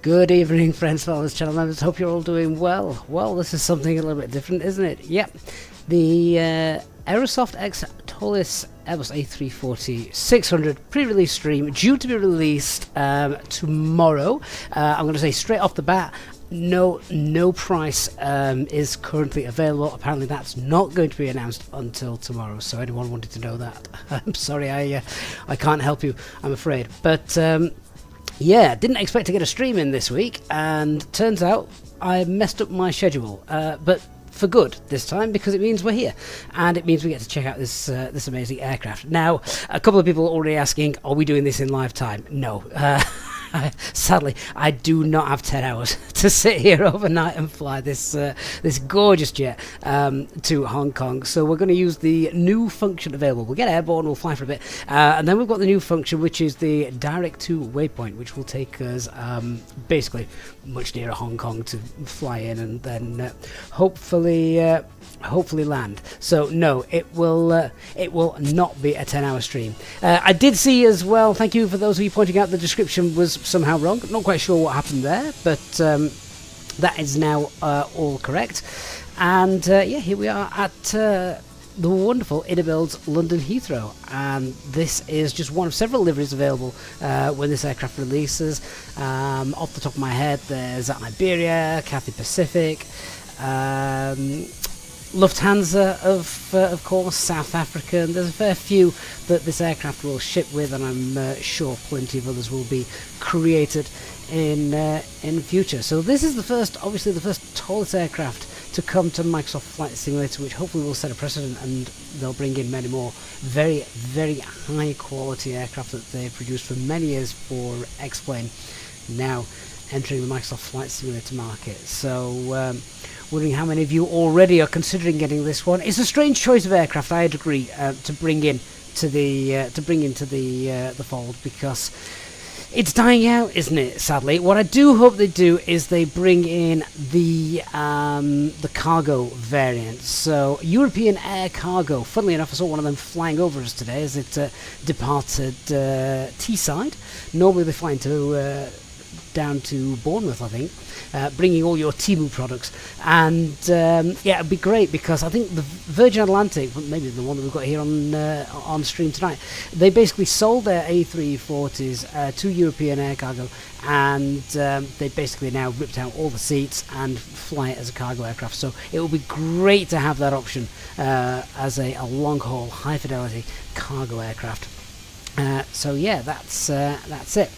Good evening, friends, fellows, channel members. Hope you're all doing well. Well, this is something a little bit different, isn't it? Yep. The Aerosoft X Toliss A340-600 pre-release stream due to be released tomorrow. I'm going to say straight off the bat, no price is currently available. Apparently that's not going to be announced until tomorrow, so anyone wanted to know that, I'm sorry, I can't help you, I'm afraid. But yeah, didn't expect to get a stream in this week, and turns out I messed up my schedule, but for good this time, because it means we're here, and it means we get to check out this this amazing aircraft. Now, a couple of people are already asking, are we doing this in live time? No. Sadly, I do not have 10 hours to sit here overnight and fly this this gorgeous jet to Hong Kong. So we're going to use the new function available. We'll get airborne, we'll fly for a bit, and then we've got the new function, which is the direct to waypoint, which will take us basically much nearer Hong Kong to fly in and then hopefully land. So no, it will not be a 10-hour stream. I did see as well, thank you for those of you pointing out the description was somehow wrong. Not quite sure what happened there, but that is now all correct. And yeah, here we are at the wonderful IniBuilds London Heathrow, and this is just one of several liveries available when this aircraft releases. Off the top of my head, there's Iberia, Cathay Pacific, Lufthansa, of course, South Africa, and there's a fair few that this aircraft will ship with, and I'm sure plenty of others will be created in future. So this is the first, obviously the first Toliss aircraft to come to Microsoft Flight Simulator, which hopefully will set a precedent, and they'll bring in many more very high quality aircraft that they've produced for many years for X-Plane, now entering the Microsoft Flight Simulator market. So wondering how many of you already are considering getting this one. It's a strange choice of aircraft, I'd agree, to bring into the fold, because it's dying out, isn't it? Sadly, what I do hope they do is they bring in the cargo variant. So European Air Cargo. Funnily enough, I saw one of them flying over us today as it departed Teesside. Normally they fly into down to Bournemouth, I think, bringing all your Temu products, and yeah, it'd be great, because I think the Virgin Atlantic, maybe the one that we've got here on stream tonight, they basically sold their A340s to European Air Cargo, and they basically now ripped out all the seats and fly it as a cargo aircraft. So it would be great to have that option as a long haul, high fidelity cargo aircraft. So yeah, that's it.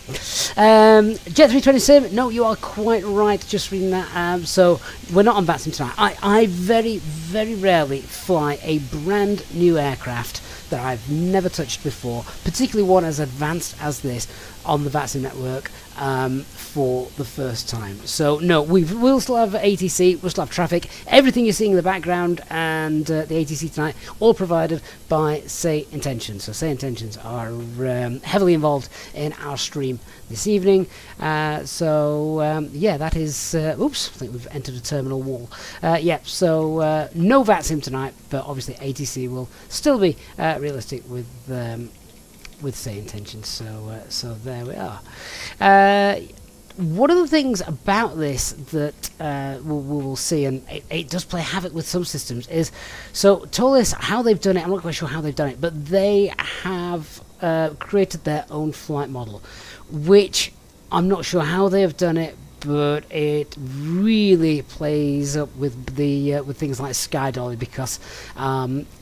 Jet 320 no, you are quite right, just reading that. So we're not on VATSIM tonight. I very rarely fly a brand new aircraft that I've never touched before, particularly one as advanced as this, on the VATSIM network for the first time. So no, we'll still have ATC, we'll still have traffic, everything you're seeing in the background, and the ATC tonight, all provided by SayIntentions. So SayIntentions are heavily involved in our stream this evening. So yeah, that is oops, I think we've entered a terminal wall. Yeah, so no VATSIM tonight, but obviously ATC will still be realistic with SayIntentions. So there we are. One of the things about this that we'll see, and it does play havoc with some systems, is so Toliss, how they've done it, I'm not quite sure how they've done it, but they have created their own flight model, which I'm not sure how they have done it, but it really plays up with the with things like SkyDolly, because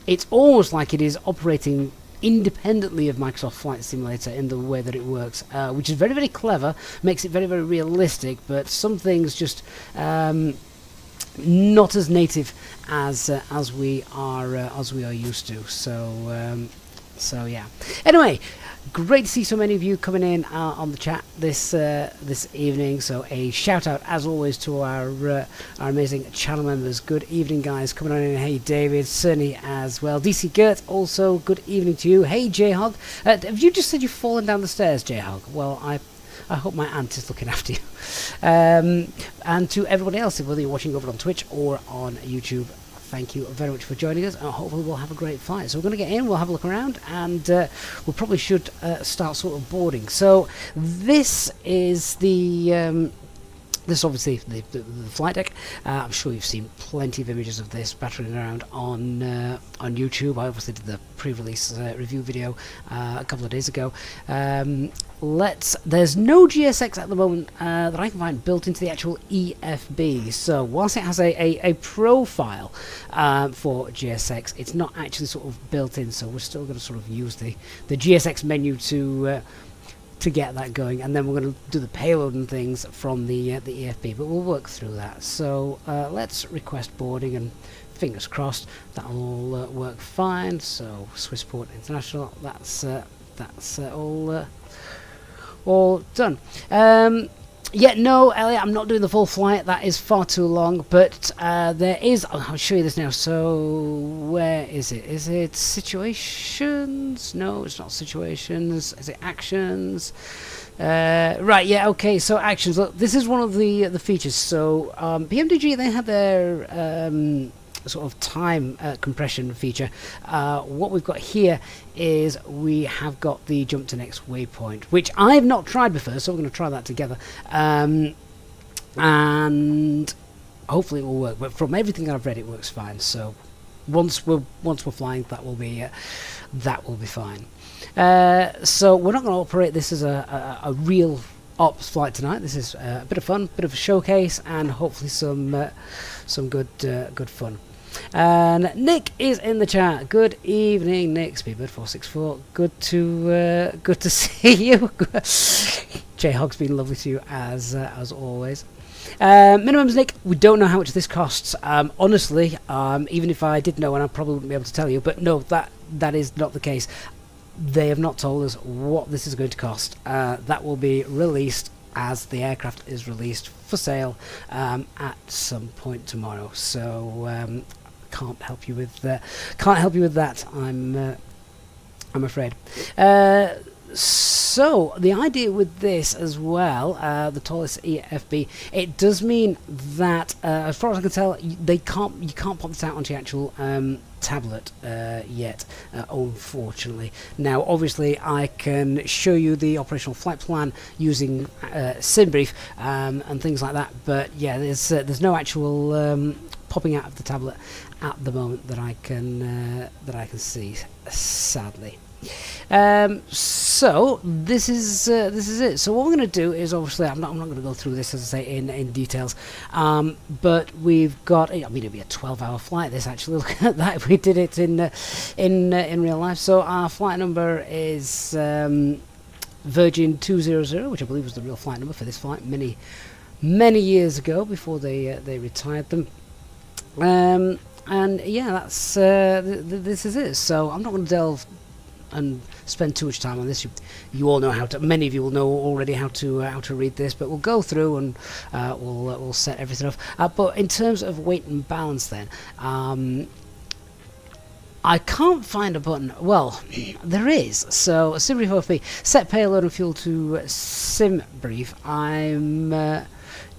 it's almost like it is operating independently of Microsoft Flight Simulator in the way that it works, which is very clever, makes it very realistic, but some things just not as native as we are used to. So yeah. Anyway, great to see so many of you coming in on the chat this evening. So a shout out as always to our amazing channel members. Good evening, guys, coming on in. Hey David, Cerny as well. DC Gert, also good evening to you. Hey J-Hog, have you just said you've fallen down the stairs, J-Hog? Well, I hope my aunt is looking after you. And to everybody else, whether you're watching over on Twitch or on YouTube, thank you very much for joining us, and hopefully we'll have a great flight. So we're going to get in, we'll have a look around, and we probably should start sort of boarding. So this is the This is obviously the flight deck. I'm sure you've seen plenty of images of this battering around on YouTube. I obviously did the pre-release review video a couple of days ago. There's no GSX at the moment that I can find built into the actual EFB. So whilst it has a profile for GSX, it's not actually sort of built in. So we're still going to sort of use the GSX menu to get that going, and then we're going to do the payload and things from the EFB, but we'll work through that. So let's request boarding, and fingers crossed that'll all work fine. So Swissport International, that's all done. Yeah, no, Elliot, I'm not doing the full flight. That is far too long. But there is... I'll show you this now. So, where is it? Is it situations? No, it's not situations. Is it actions? Right, yeah, okay. So, actions. Look, this is one of the features. So, PMDG, they have their... sort of time compression feature. What we've got here is we have got the jump to next waypoint, which I've not tried before, so we're going to try that together, and hopefully it will work. But from everything I've read, it works fine. So once we're flying, that will be fine. So we're not going to operate this as a real ops flight tonight. This is a bit of fun, bit of a showcase, and hopefully some good fun. And Nick is in the chat. Good evening, Nick. Speedbird 464. Good to see you. J Hog's been lovely to you as always. Minimums, Nick. We don't know how much this costs. Honestly, even if I did know, and I probably wouldn't be able to tell you. But no, that is not the case. They have not told us what this is going to cost. That will be released as the aircraft is released for sale at some point tomorrow. So can't help you with that. I'm afraid. So the idea with this as well, the Toliss EFB, it does mean that as far as I can tell, you can't pop this out onto your actual tablet yet, unfortunately. Now obviously I can show you the operational flight plan using SimBrief and things like that, but yeah, there's no actual popping out of the tablet at the moment that I can see, sadly. So this is it. So what we're going to do is, obviously I'm not going to go through this, as I say, in details, but we've got, I mean, it'll be a 12-hour flight, this actually. Look at that, we did it in real life. So our flight number is Virgin 200, which I believe was the real flight number for this flight many years ago, before they retired them. And yeah, that's this is it. So I'm not going to delve and spend too much time on this. You all know how to. Many of you will know already how to read this, but we'll go through and we'll set everything up. But in terms of weight and balance, then I can't find a button. Well, there is. So SimBrief OFB, set payload and fuel to SimBrief. I'm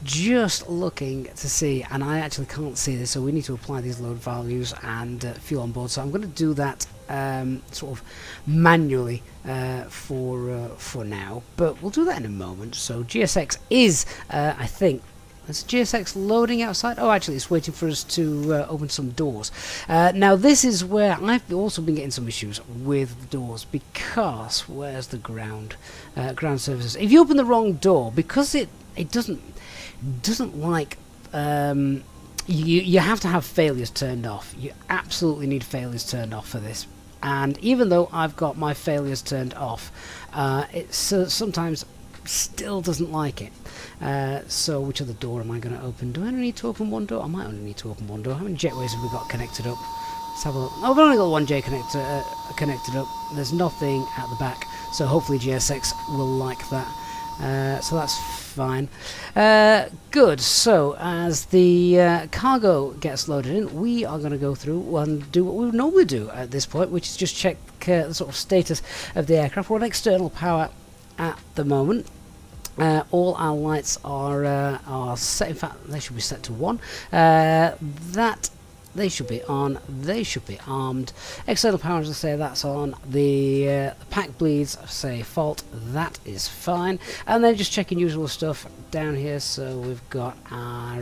just looking to see, and I actually can't see this, so we need to apply these load values and fuel on board. So I'm going to do that sort of manually for now, but we'll do that in a moment. So GSX is, I think, there's GSX loading outside. Oh, actually, it's waiting for us to open some doors. Now, this is where I've also been getting some issues with doors, because where's the ground services? If you open the wrong door, because it doesn't like, you have to have failures turned off. You absolutely need failures turned off for this. And even though I've got my failures turned off, it sometimes still doesn't like it. So which other door am I going to open? Do I only need to open one door? I might only need to open one door. How many jetways have we got connected up? Let's have a look. Oh, we've only got one J connected up. There's nothing at the back, so hopefully GSX will like that. So that's fine. Good. So as the cargo gets loaded in, we are going to go through and do what we would normally do at this point, which is just check the sort of status of the aircraft. We're on external power at the moment. All our lights are set. In fact, they should be set to 1. That they should be on, they should be armed. External power, as I say, that's on. The pack bleeds, say fault, that is fine. And then just checking usual stuff down here. So we've got our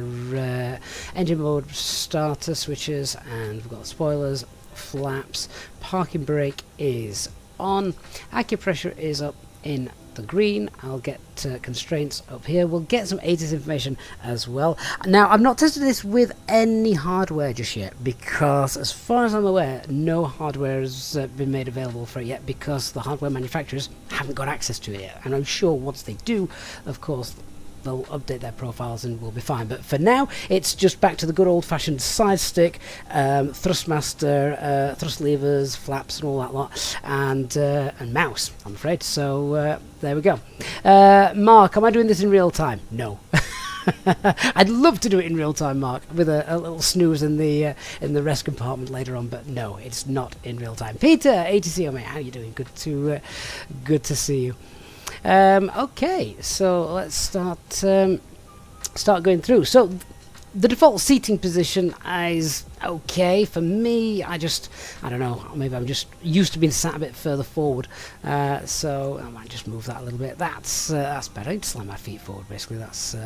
engine mode starter switches, and we've got spoilers, flaps, parking brake is on, acupressure is up in the green. I'll get constraints up here. We'll get some ATC information as well. Now, I've not tested this with any hardware just yet, because as far as I'm aware, no hardware has been made available for it yet, because the hardware manufacturers haven't got access to it yet. And I'm sure once they do, of course, they'll update their profiles and we'll be fine. But for now, it's just back to the good old-fashioned side stick, thrustmaster, thrust levers, flaps, and all that lot, and mouse, I'm afraid. So there we go. Mark, am I doing this in real time? No. I'd love to do it in real time, Mark, with a little snooze in the rest compartment later on, but no, it's not in real time. Peter, ATC, mate, how are you doing? Good to see you. Okay, so let's start going through. So the default seating position is okay for me. I don't know, maybe I'm just used to being sat a bit further forward, so I might just move that a little bit. That's better. I just slam my feet forward, basically. That's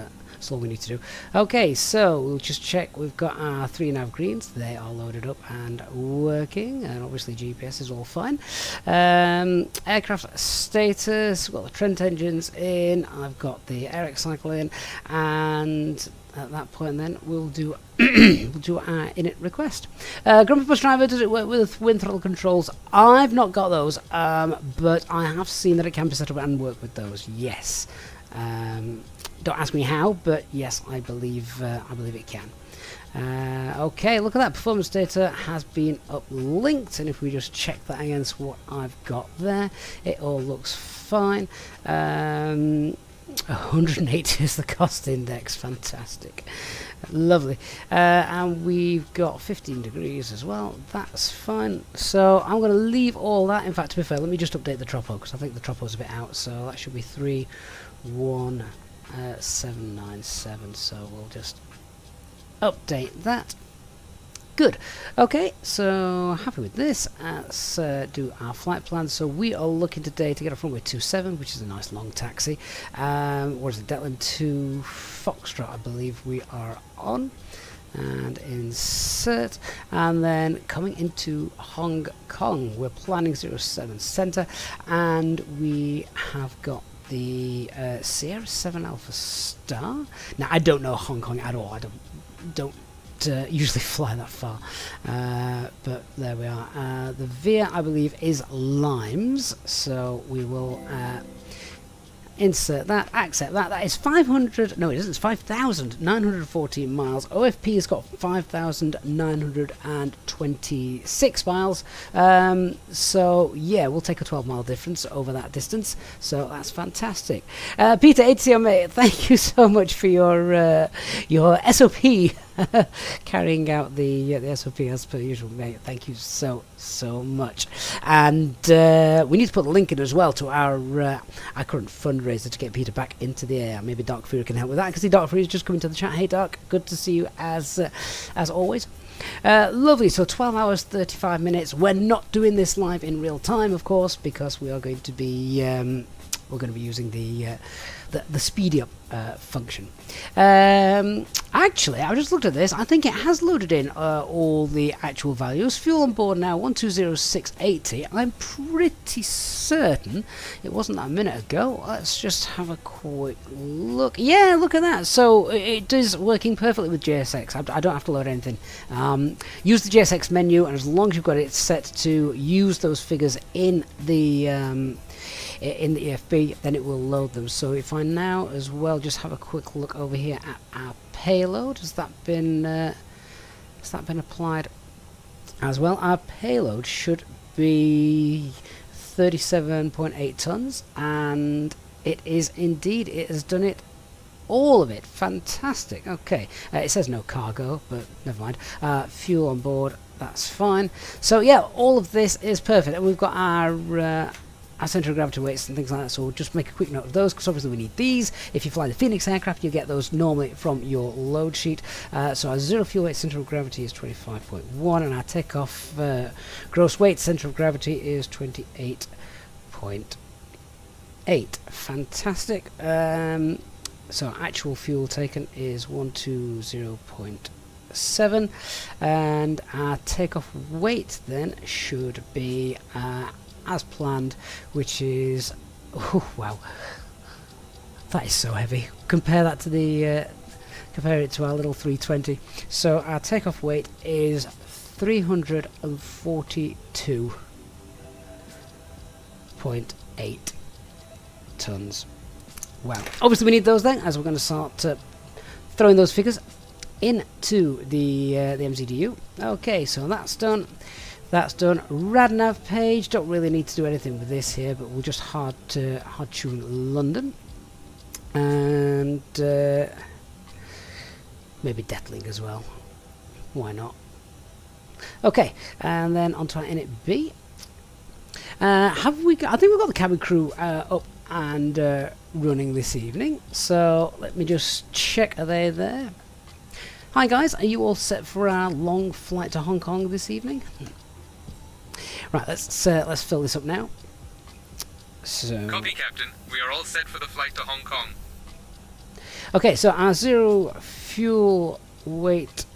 all we need to do. Okay, so we'll just check. We've got our 3 nav greens. They are loaded up and working, and obviously GPS is all fine. Aircraft status, we've got the Trent engines in, I've got the air cycle in, and at that point then we'll do we'll do our init request. Grumpy Bus Driver, does it work with wind throttle controls? I've not got those, but I have seen that it can be set up and work with those, yes. Don't ask me how, but yes, I believe it can. Okay, look at that. Performance data has been uplinked, and if we just check that against what I've got there, it all looks fine. 180 is the cost index. Fantastic. Lovely. And we've got 15 degrees as well. That's fine. So I'm going to leave all that. In fact, to be fair, let me just update the tropo, because I think the tropo's a bit out. So that should be 31797. So we'll just update that. Good. Okay, so happy with this. Let's do our flight plan. So we are looking today to get off runway 27, which is a nice long taxi. What is it? Detland to Foxtrot, I believe we are on. And insert. And then coming into Hong Kong, we're planning 07 center, and we have got the Sierra 7 Alpha Star. Now, I don't know Hong Kong at all. I don't usually fly that far, but there we are. The VIA, I believe, is Limes, so we will insert that, accept that. That is 500, no it isn't, it's 5,914 miles. OFP has got 5,926 miles, so yeah, we'll take a 12-mile difference over that distance, so that's fantastic. Peter, ATC, mate, thank you so much for your SOP, carrying out the SOP as per usual, mate. Thank you so much. And we need to put the link in as well to our current fundraiser to get Peter back into the air. Maybe Dark Fury can help with that, because the Dark Fury is just coming to the chat. Hey Dark, good to see you as always. Lovely. So 12 hours 35 minutes. We're not doing this live in real time, of course, because we are going to be using the speedy up function. Actually, I just looked at this. I think it has loaded in all the actual values. Fuel on board now 120,680. I'm pretty certain it wasn't that a minute ago. Let's just have a quick look. Yeah, look at that. So it is working perfectly with JSX. I don't have to load anything. Use the JSX menu, and as long as you've got it set to use those figures in the EFB, then it will load them. So if I now as well just have a quick look over here at our payload, has that been applied as well? Our payload should be 37.8 tons, and it is indeed. It has done it, all of it. Fantastic. Okay, it says no cargo, but never mind. Fuel on board, that's fine. So yeah, all of this is perfect, and we've got our our centre of gravity weights and things like that, so we'll just make a quick note of those, because obviously we need these. If you fly the Phoenix aircraft, you get those normally from your load sheet. So our zero fuel weight centre of gravity is 25.1, and our takeoff gross weight centre of gravity is 28.8. Fantastic. So actual fuel taken is 120.7, and our takeoff weight then should be as planned, which is, oh wow, that is so heavy. Compare that to the compare it to our little 320. So our takeoff weight is 342.8 tons. Well, obviously we need those then, as we're going to start throwing those figures into the MCDU. Okay, so that's done. That's done. RadNav page. Don't really need to do anything with this here, but we'll just hard tune London, and maybe Detling as well. Why not? Okay, and then onto our init B. Have we got? I think we've got the cabin crew up and running this evening. So let me just check. Are they there? Hi guys, are you all set for our long flight to Hong Kong this evening? Right, let's fill this up now. So, copy, Captain. We are all set for the flight to Hong Kong. Okay, so our zero fuel weight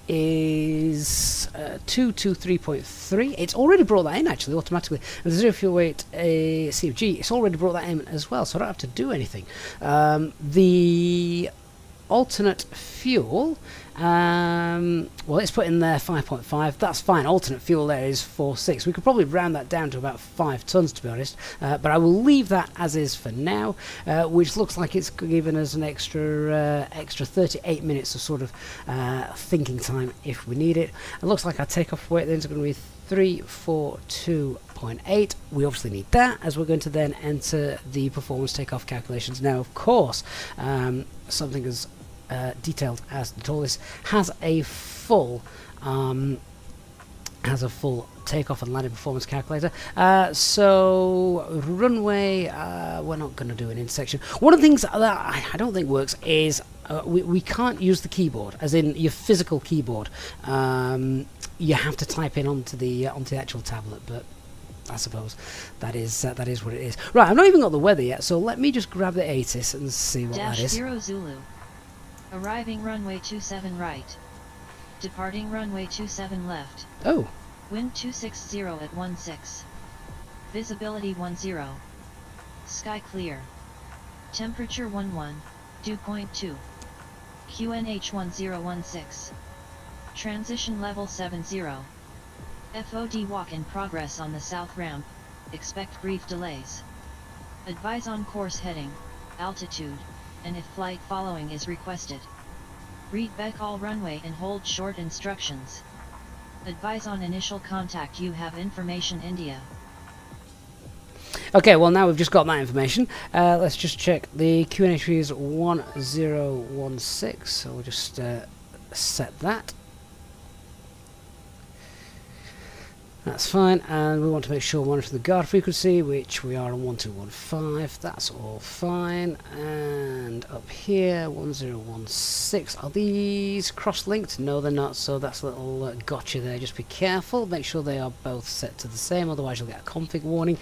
is 223.3. It's already brought that in actually automatically, and the zero fuel weight CFG, it's already brought that in as well, so I don't have to do anything. The alternate fuel, well, let's put in there 5.5. That's fine. Alternate fuel there is 4.6. We could probably round that down to about 5 tons, to be honest, but I will leave that as is for now, which looks like it's given us an extra 38 minutes of sort of thinking time if we need it. It looks like our takeoff weight then is going to be 342.8. We obviously need that, as we're going to then enter the performance takeoff calculations. Now, of course, something as detailed as the Toliss has a full takeoff and landing performance calculator. So runway, we're not going to do an intersection. One of the things that I don't think works is we can't use the keyboard, as in your physical keyboard. You have to type in onto the actual tablet, but I suppose that is what it is. Right, I've not even got the weather yet, so let me just grab the ATIS and see what that is. -0 Zulu. Arriving runway 27 right. Departing runway 27 left. Oh. Wind 260 at 16. Visibility 10. Sky clear. Temperature 11, dew point 2. QNH 1016. Transition level 70. FOD walk in progress on the south ramp. Expect brief delays. Advise on course heading, altitude, and if flight following is requested. Read back all runway and hold short instructions. Advise on initial contact. You have information India. Okay, well now we've just got that information. Let's just check. The QNH is 1016, so we'll just set that. That's fine, and we want to make sure we're monitoring the guard frequency, which we are on 1215. That's all fine. And up here, 1016. Are these cross-linked? No, they're not. So that's a little gotcha there. Just be careful. Make sure they are both set to the same, otherwise you'll get a config warning.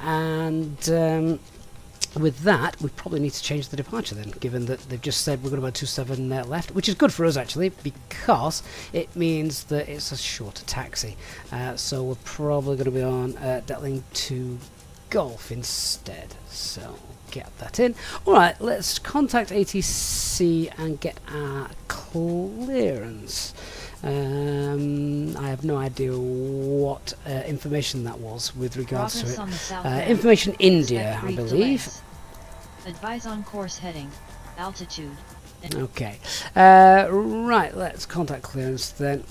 And with that, we probably need to change the departure then, given that they've just said we're going to about 27 left, which is good for us actually, because it means that it's a shorter taxi. So we're probably going to be on Detling to Golf instead. So get that in. Alright, let's contact ATC and get our clearance. I have no idea what information that was with regards to it. Information India, I believe. Advise on course heading, altitude. Okay. Right, let's contact clearance then.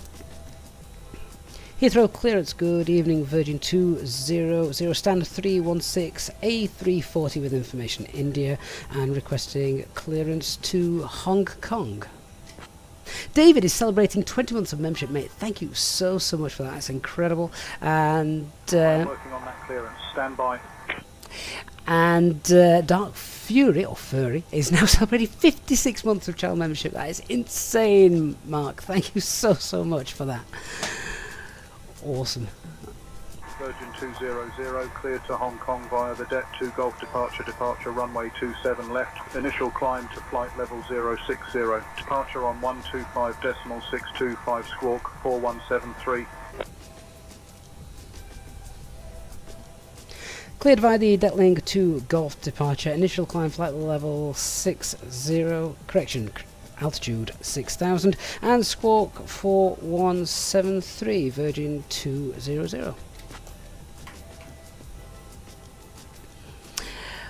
Heathrow clearance, good evening, Virgin 200, standard 316, A340 with information India, and requesting clearance to Hong Kong. David is celebrating 20 months of membership, mate. Thank you so much for that. It's incredible. And I'm working on that clearance. Stand by. And Dark Fury, or Furry, is now celebrating 56 months of channel membership. That is insane, Mark. Thank you so, so much for that. Awesome. Virgin 200, cleared to Hong Kong via the Det 2 Golf departure runway 27 left, initial climb to flight level 060, departure on 125.625 squawk 4173. Cleared via the Detlink 2 Golf departure, initial climb flight level 60, correction, altitude 6000, and squawk 4173, Virgin 200.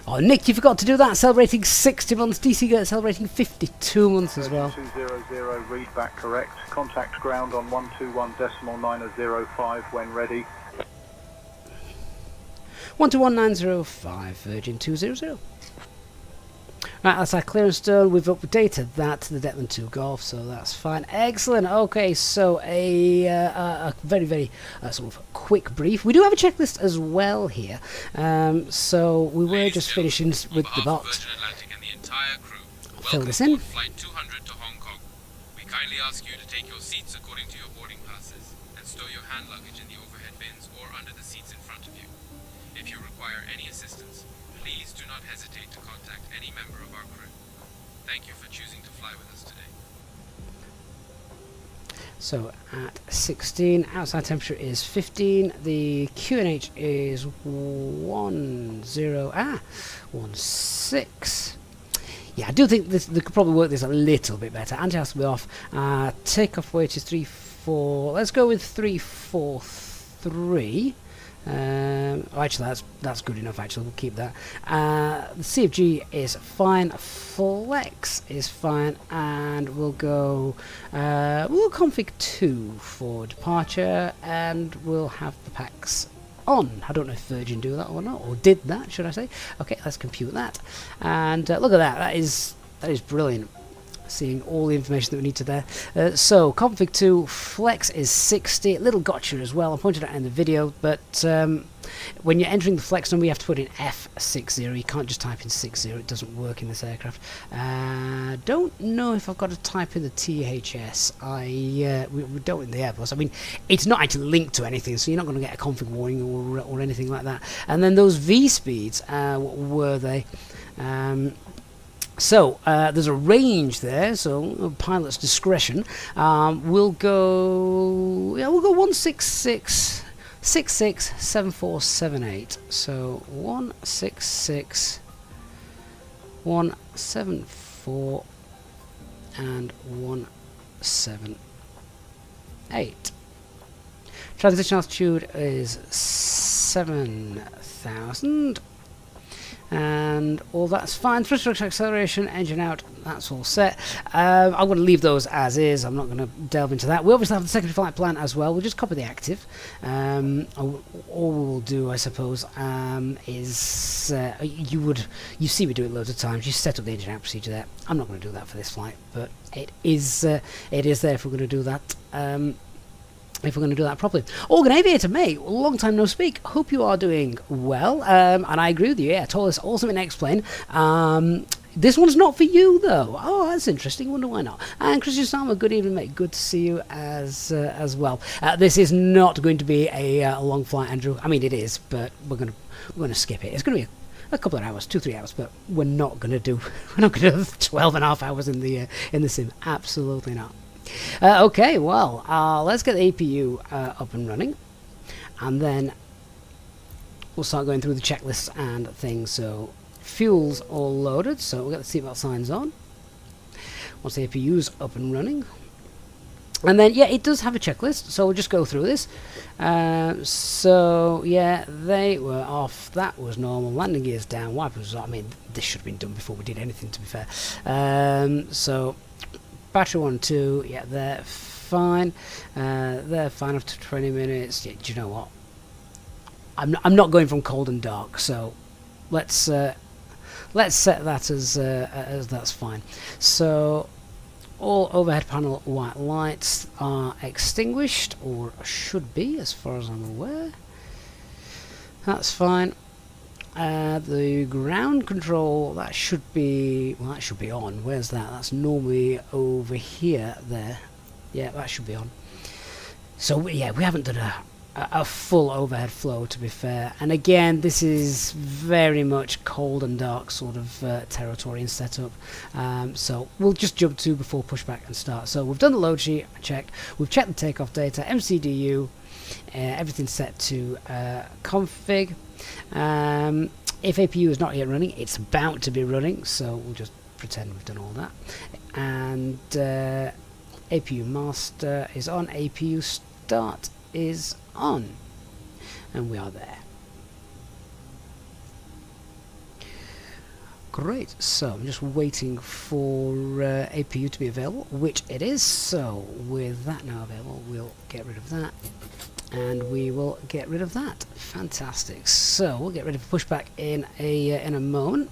Oh, Nick, you forgot to do that. Celebrating 60 months. DC Gert celebrating 52 months as well. 200, read back correct. Contact ground on 121.905 when ready. 121905, Virgin 200. Right, that's our clearance done. We've updated that to the Detlink 2 Golf, so that's fine. Excellent. Okay, so a very, very sort of quick brief. We do have a checklist as well here. So we were just finishing with the bot. Virgin Atlantic and the entire crew, Fill this in. Flight 200 to Hong Kong. We kindly ask you to take your seats according to your boarding passes and store your hand luggage in the overhead bins or under the seats in front of you. If you require any assistance, please do not hesitate to contact any member of our crew. Thank you for choosing to fly with us today. So at 16, outside temperature is 15. The QNH is 16. Yeah, I do think they could probably work this a little bit better. Anti-house will be off. Takeoff weight is 34. Let's go with 343. Actually, that's good enough. Actually, we'll keep that. The CFG is fine. Flex is fine, and we'll go. We'll config 2 for departure, and we'll have the packs on. I don't know if Virgin do that or not, or did that, should I say? Okay, let's compute that. And look at that. That is brilliant. Seeing all the information that we need to there. So config 2 flex is 60. Little gotcha as well. I pointed out in the video, but when you're entering the flex number, you have to put in F60. You can't just type in 60. It doesn't work in this aircraft. Don't know if I've got to type in the THS. We don't in the Airbus. I mean, it's not actually linked to anything, so you're not going to get a config warning or anything like that. And then those V speeds, what were they? So there's a range there, so pilot's discretion. We'll go 166 66 7478. So 166 174 and 178. Transition altitude is 7,000. And all that's fine. Thrust reduction, acceleration, engine out, that's all set. I'm going to leave those as is. I'm not going to delve into that. We obviously have the secondary flight plan as well. We'll just copy the active. All we'll do, I suppose, is you see me do it loads of times. You set up the engine out procedure there. I'm not going to do that for this flight, but it is there if we're going to do that. If we're going to do that properly. Organ Aviator, mate, long time no speak. Hope you are doing well. And I agree with you. Yeah, Toliss also in X-Plane. This one's not for you, though. Oh, that's interesting. Wonder why not. And Christian Salma, good evening, mate. Good to see you as well. This is not going to be a long flight, Andrew. I mean, it is, but we're going to skip it. It's going to be a couple of hours, 2-3 hours, but we're not going to do 12.5 hours in the sim. Absolutely not. Okay, well, let's get the APU up and running, and then we'll start going through the checklists and things. So fuel's all loaded, so we'll get the seatbelt signs on once the APU's up and running. And then, yeah, it does have a checklist, so we'll just go through this. So, yeah, they were off. That was normal. Landing gears down. Wipers. I mean, this should have been done before we did anything, to be fair. So battery 1 and 2, yeah, they're fine. They're fine after 20 minutes. Yeah, do you know what? I'm not going from cold and dark, so let's set that as that's fine. So all overhead panel white lights are extinguished, or should be, as far as I'm aware. That's fine. The ground control, that should be, well, that should be on. Where's that? That's normally over here, there. Yeah, that should be on. So yeah, we haven't done a full overhead flow, to be fair. And again, this is very much cold and dark sort of territory and setup. So we'll just jump to before pushback and start. So we've done the load sheet, checked. We've checked the takeoff data, MCDU, everything's set to config. If APU is not yet running, it's about to be running, so we'll just pretend we've done all that. And APU master is on, APU start is on, and we are there. Great, so I'm just waiting for APU to be available, which it is. So with that now available, we'll get rid of that, and we will get rid of that. Fantastic. So we'll get rid of pushback in a moment.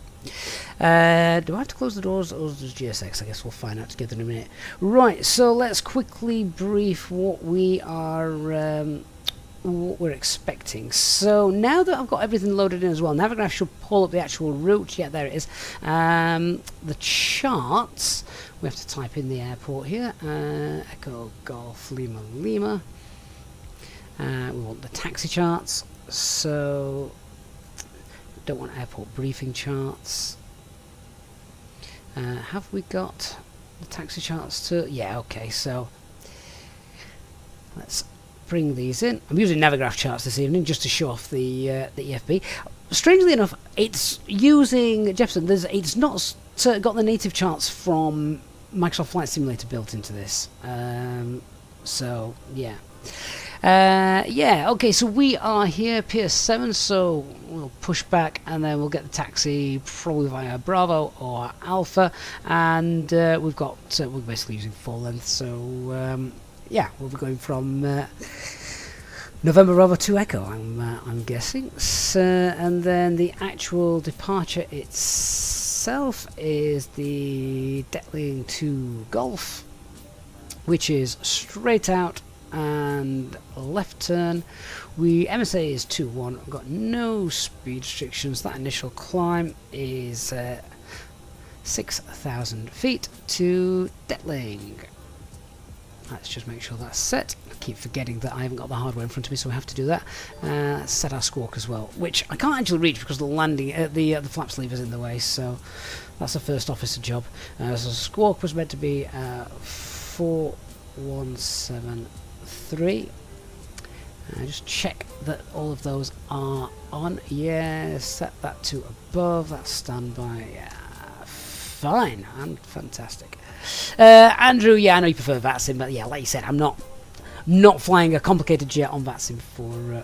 Do I have to close the doors, or does GSX? I guess we'll find out together in a minute. Right, so let's quickly brief what we are what we're expecting. So now that I've got everything loaded in as well, Navigraph should pull up the actual route. Yeah, there it is. The charts, we have to type in the airport here. Echo Golf Lima Lima. We want the taxi charts, so don't want airport briefing charts. Have we got the taxi charts too? Yeah, okay, so let's bring these in. I'm using Navigraph charts this evening just to show off the EFB. Strangely enough, it's using Jefferson. It's not got the native charts from Microsoft Flight Simulator built into this. So yeah. Yeah, okay, so we are here, Pier 7, so we'll push back and then we'll get the taxi probably via Bravo or Alpha, and we've got, we're basically using full length, so yeah, we'll be going from November Bravo to Echo, I'm guessing, so, and then the actual departure itself is the Detling to Golf, which is straight out and left turn. MSA is 2-1. We've got no speed restrictions. That initial climb is 6,000 feet to Detling. Let's just make sure that's set. I keep forgetting that I haven't got the hardware in front of me, so we have to do that. Let's set our squawk as well, which I can't actually reach because the landing, the flaps lever is in the way. So that's a first officer job. So squawk was meant to be 4173. Just check that all of those are on. Yeah, set that to above. That's standby. Yeah, fine and fantastic. Andrew, yeah, I know you prefer VATSIM, but yeah, like you said, I'm not flying a complicated jet on VATSIM for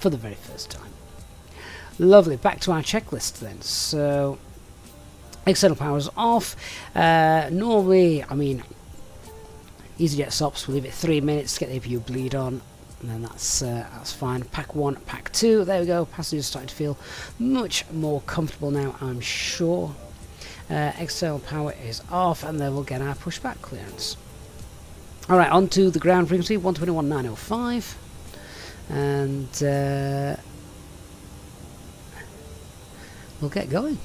the very first time. Lovely. Back to our checklist then. So external power is off. Normally, I mean, EasyJet stops. We'll leave it 3 minutes to get the APU bleed on, and then that's fine. Pack 1, Pack 2. There we go. Passengers starting to feel much more comfortable now, I'm sure. External power is off, and then we'll get our pushback clearance. Alright, on to the ground frequency, 121.905. And we'll get going.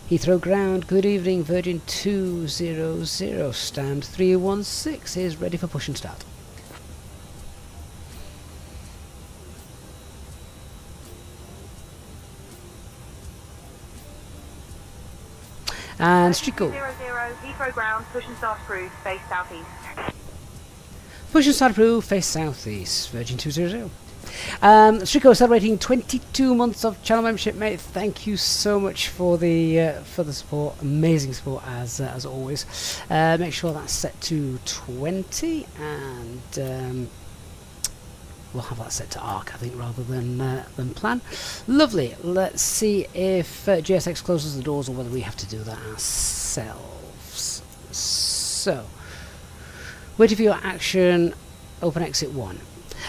Heathrow ground, good evening, Virgin 200, stand 316 is ready for push and start. And Strico. 00, Heathrow ground, push and start approved, face southeast. Push and start approved, face southeast, Virgin 200. Strico celebrating 22 months of channel membership, mate. Thank you so much for the support. Amazing support as always. Make sure that's set to 20, and we'll have that set to arc, I think, rather than plan. Lovely. Let's see if GSX closes the doors or whether we have to do that ourselves. So, waiting for your action. Open exit 1.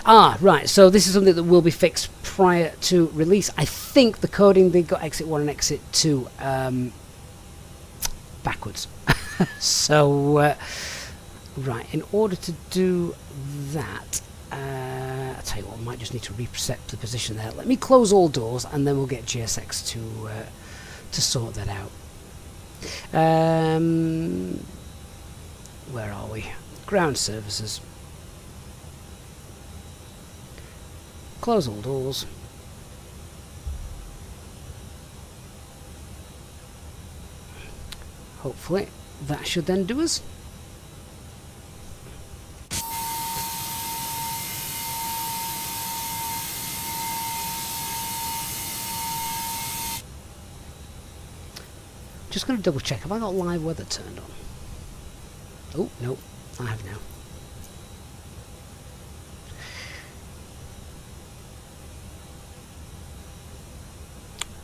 Right, so this is something that will be fixed prior to release. I think the coding, they got exit 1 and exit 2 backwards. So, right, in order to do that, I'll tell you what, I might just need to reset the position there. Let me close all doors and then we'll get GSX to sort that out. Where are we? Ground services. Close all doors. Hopefully that should then do us. Just going to double check. Have I got live weather turned on? Oh, no, I have now.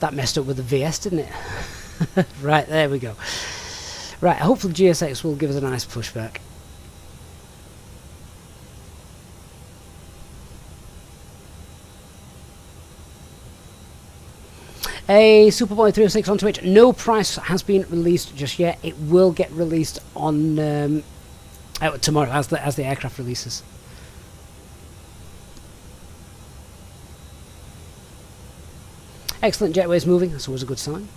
That messed up with the VS, didn't it? Right, there we go. Right, hopefully GSX will give us a nice pushback. A Superboy 306 on Twitch. No price has been released just yet. It will get released on tomorrow as the aircraft releases. Excellent jetways moving. That's always a good sign.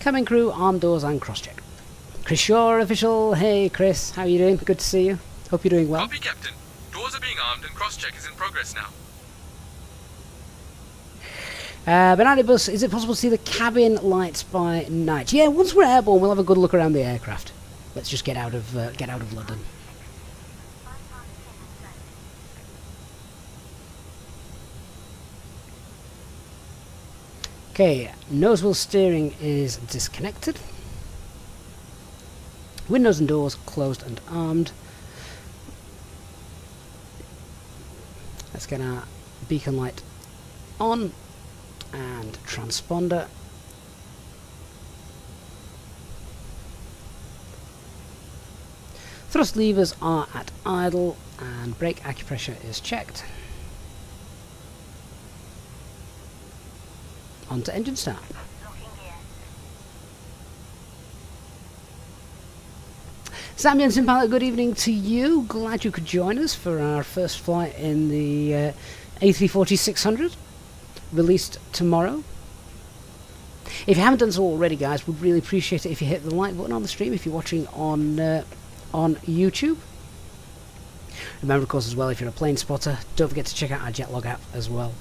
Cabin crew, arm doors and cross-check. Chris Shaw, official. Hey Chris, how are you doing? Good to see you. Hope you're doing well. Copy, Captain. Doors are being armed and cross-check is in progress now. IniBuilds, is it possible to see the cabin lights by night? Yeah, once we're airborne, we'll have a good look around the aircraft. Let's just get out of London. Okay, nose wheel steering is disconnected. Windows and doors closed and armed. Let's get our beacon light on and transponder. Thrust levers are at idle and brake acupressure is checked. On to engine start. Sam Jensen pilot, good evening to you. Glad you could join us for our first flight in the A340-600, released tomorrow. If you haven't done so already, guys, we'd really appreciate it if you hit the like button on the stream if you're watching on YouTube. Remember, of course, as well, if you're a plane spotter, don't forget to check out our Jetlog app as well.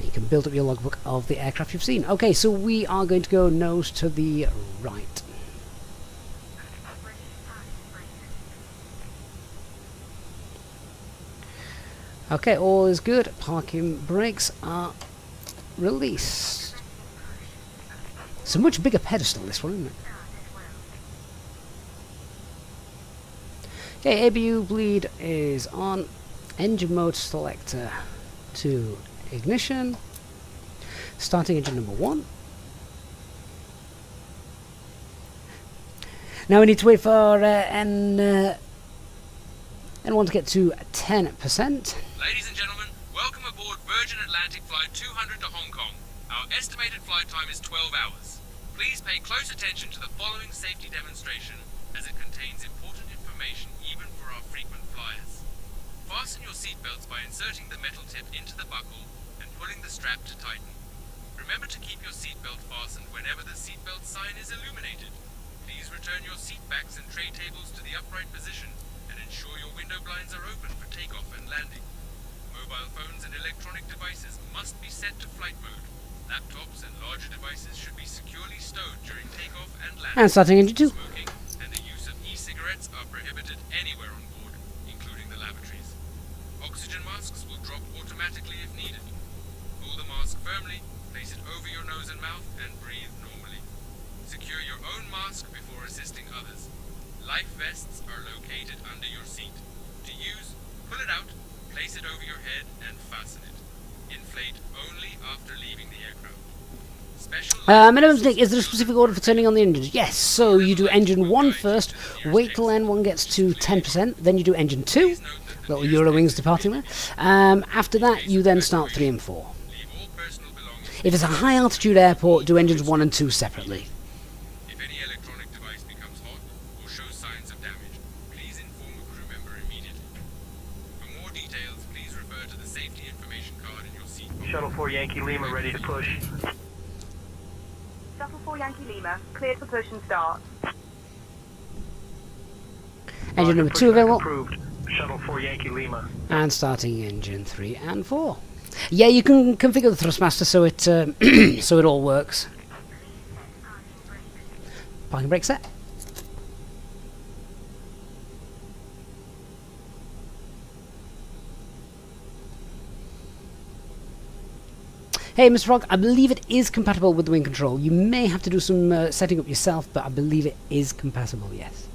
You can build up your logbook of the aircraft you've seen. Okay, so we are going to go nose to the right. Okay, all is good. Parking brakes are released. It's a much bigger pedestal, this one, isn't it? Okay, ABU bleed is on. Engine mode selector to ignition. Starting engine number 1. Now we need to wait for N1 to get to 10%. Ladies and gentlemen, welcome aboard Virgin Atlantic Flight 200 to Hong Kong. Our estimated flight time is 12 hours. Please pay close attention to the following safety demonstration as it contains important information even for our frequent flyers. Fasten your seatbelts by inserting the metal tip into the buckle and pulling the strap to tighten. Remember to keep your seatbelt fastened whenever the seatbelt sign is illuminated. Please return your seat backs and tray tables to the upright position and ensure your window blinds are open for takeoff and landing. Mobile phones and electronic devices must be set to flight mode. Laptops and larger devices should be securely stowed during takeoff and landing. And starting engine 2. Smoking and the use of e-cigarettes are prohibited anywhere on board, including the lavatories. Oxygen masks will drop automatically if needed. Pull the mask firmly, place it over your nose and mouth, and breathe normally. Secure your own mask before assisting others. Life vests are located under your seat. To use, pull it out, place it over your head, and fasten it. Inflate only after leaving the aircraft. Special Minimum Nick, is there a specific order for turning on the engines? Yes, so you do engine 1 first, wait till N1 gets to 10%, then you do engine 2, little Eurowings departing there. After that, you then start 3 and 4. Leave all personal belongings. If it's a high altitude airport, do engines 1 and 2 separately. If any electronic device becomes hot or shows signs of damage, please inform a crew member immediately. For more details, please refer to the safety information card in your seat. Shuttle 4 Yankee Lima ready to push. Shuttle 4 Yankee Lima, cleared for push and start. Engine number 2 Pushback available, approved. Shuttle 4 Yankee Lima. and starting engine 3 and 4. Yeah, you can configure the thrustmaster so it so it all works. Parking brake set. Hey, Mr. Frog, I believe it is compatible with the wing control. You may have to do some setting up yourself, but I believe it is compatible, yes.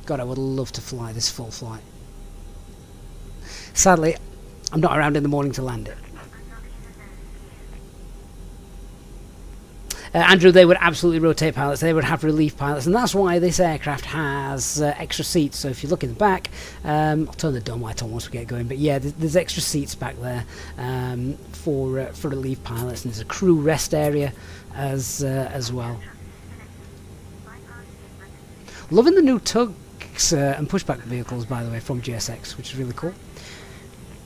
God, I would love to fly this full flight. Sadly, I'm not around in the morning to land it. Andrew, they would absolutely rotate pilots. They would have relief pilots, and that's why this aircraft has extra seats. So if you look in the back, I'll turn the dome light on once we get going. But yeah, there's extra seats back there for relief pilots, and there's a crew rest area as well. Loving the new tugs and pushback vehicles, by the way, from GSX, which is really cool.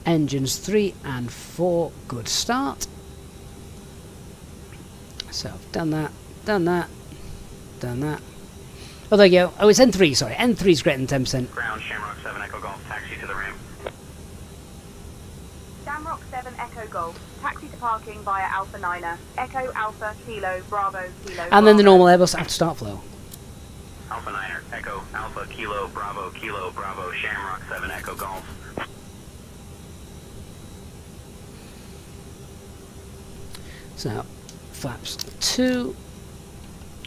Engines 3 and 4, good start. So I've done that, done that, done that. Oh, there you go. Oh, it's N3, sorry. N3 is greater than 10%. Ground Shamrock 7 Echo Golf, taxi to the ramp. Shamrock 7 Echo Golf, taxi to parking via Alpha 9er. Echo Alpha Kilo Bravo Kilo. And then the Bravo. normal Airbus after start flow. Alpha 9er, Echo Alpha Kilo Bravo Shamrock 7 Echo Golf. So, flaps 2,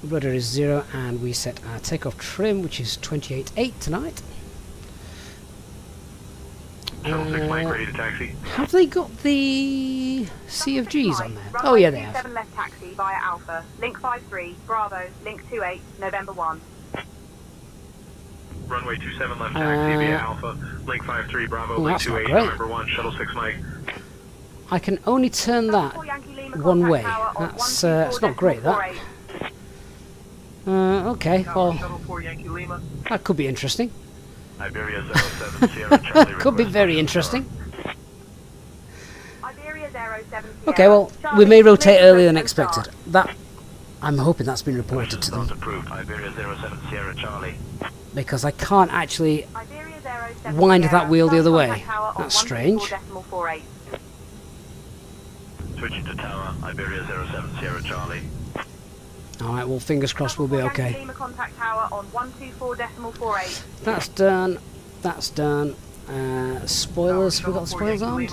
rudder is 0, and we set our takeoff trim, which is 28.8 tonight. Shuttle 6 Mike ready to taxi. Have they got the CFGs on there? Runway Oh yeah, they 27 have. left taxi via Alpha. Link 53, Bravo, Link 28, November 1. Runway 27 left taxi via Alpha. Link 53 Bravo, Oh, Link that's not 28, great. November 1, Shuttle 6 Mike. I can only turn that Shuttle 4 Yankee Lima one contact way. tower on That's 124.48. it's not great, that. Okay, Tower, well, Shuttle 4 Yankee Lima. that could be interesting. Iberia 07 Sierra Charlie. Could be request very push interesting. Iberia 07 Sierra. Okay, well, Charlie, we may rotate clear for earlier than push and start. expected. That, I'm hoping that's been reported to Not them, approved. Iberia 07 Sierra Charlie. because I can't actually Iberia 07 wind Sierra, that wheel the other way. contact tower on That's strange. 124.48. Switching to tower. Iberia 07 Sierra Charlie. Alright, well, fingers crossed we'll be Yankee okay. Lima contact tower on 124.48. That's done. That's done. Spoilers. We got the spoilers armed?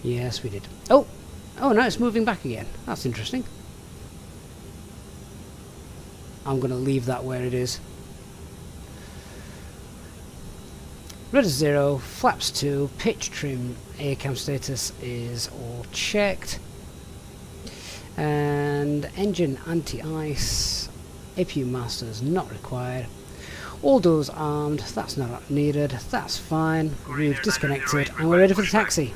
Yes, we did. Oh! Oh, no, it's moving back again. That's interesting. I'm going to leave that where it is. Rudder 0, flaps 2, pitch trim, air cam status is all checked. And engine anti-ice, APU masters not required. All doors armed, that's not needed, that's fine. We've disconnected and we're ready for the taxi.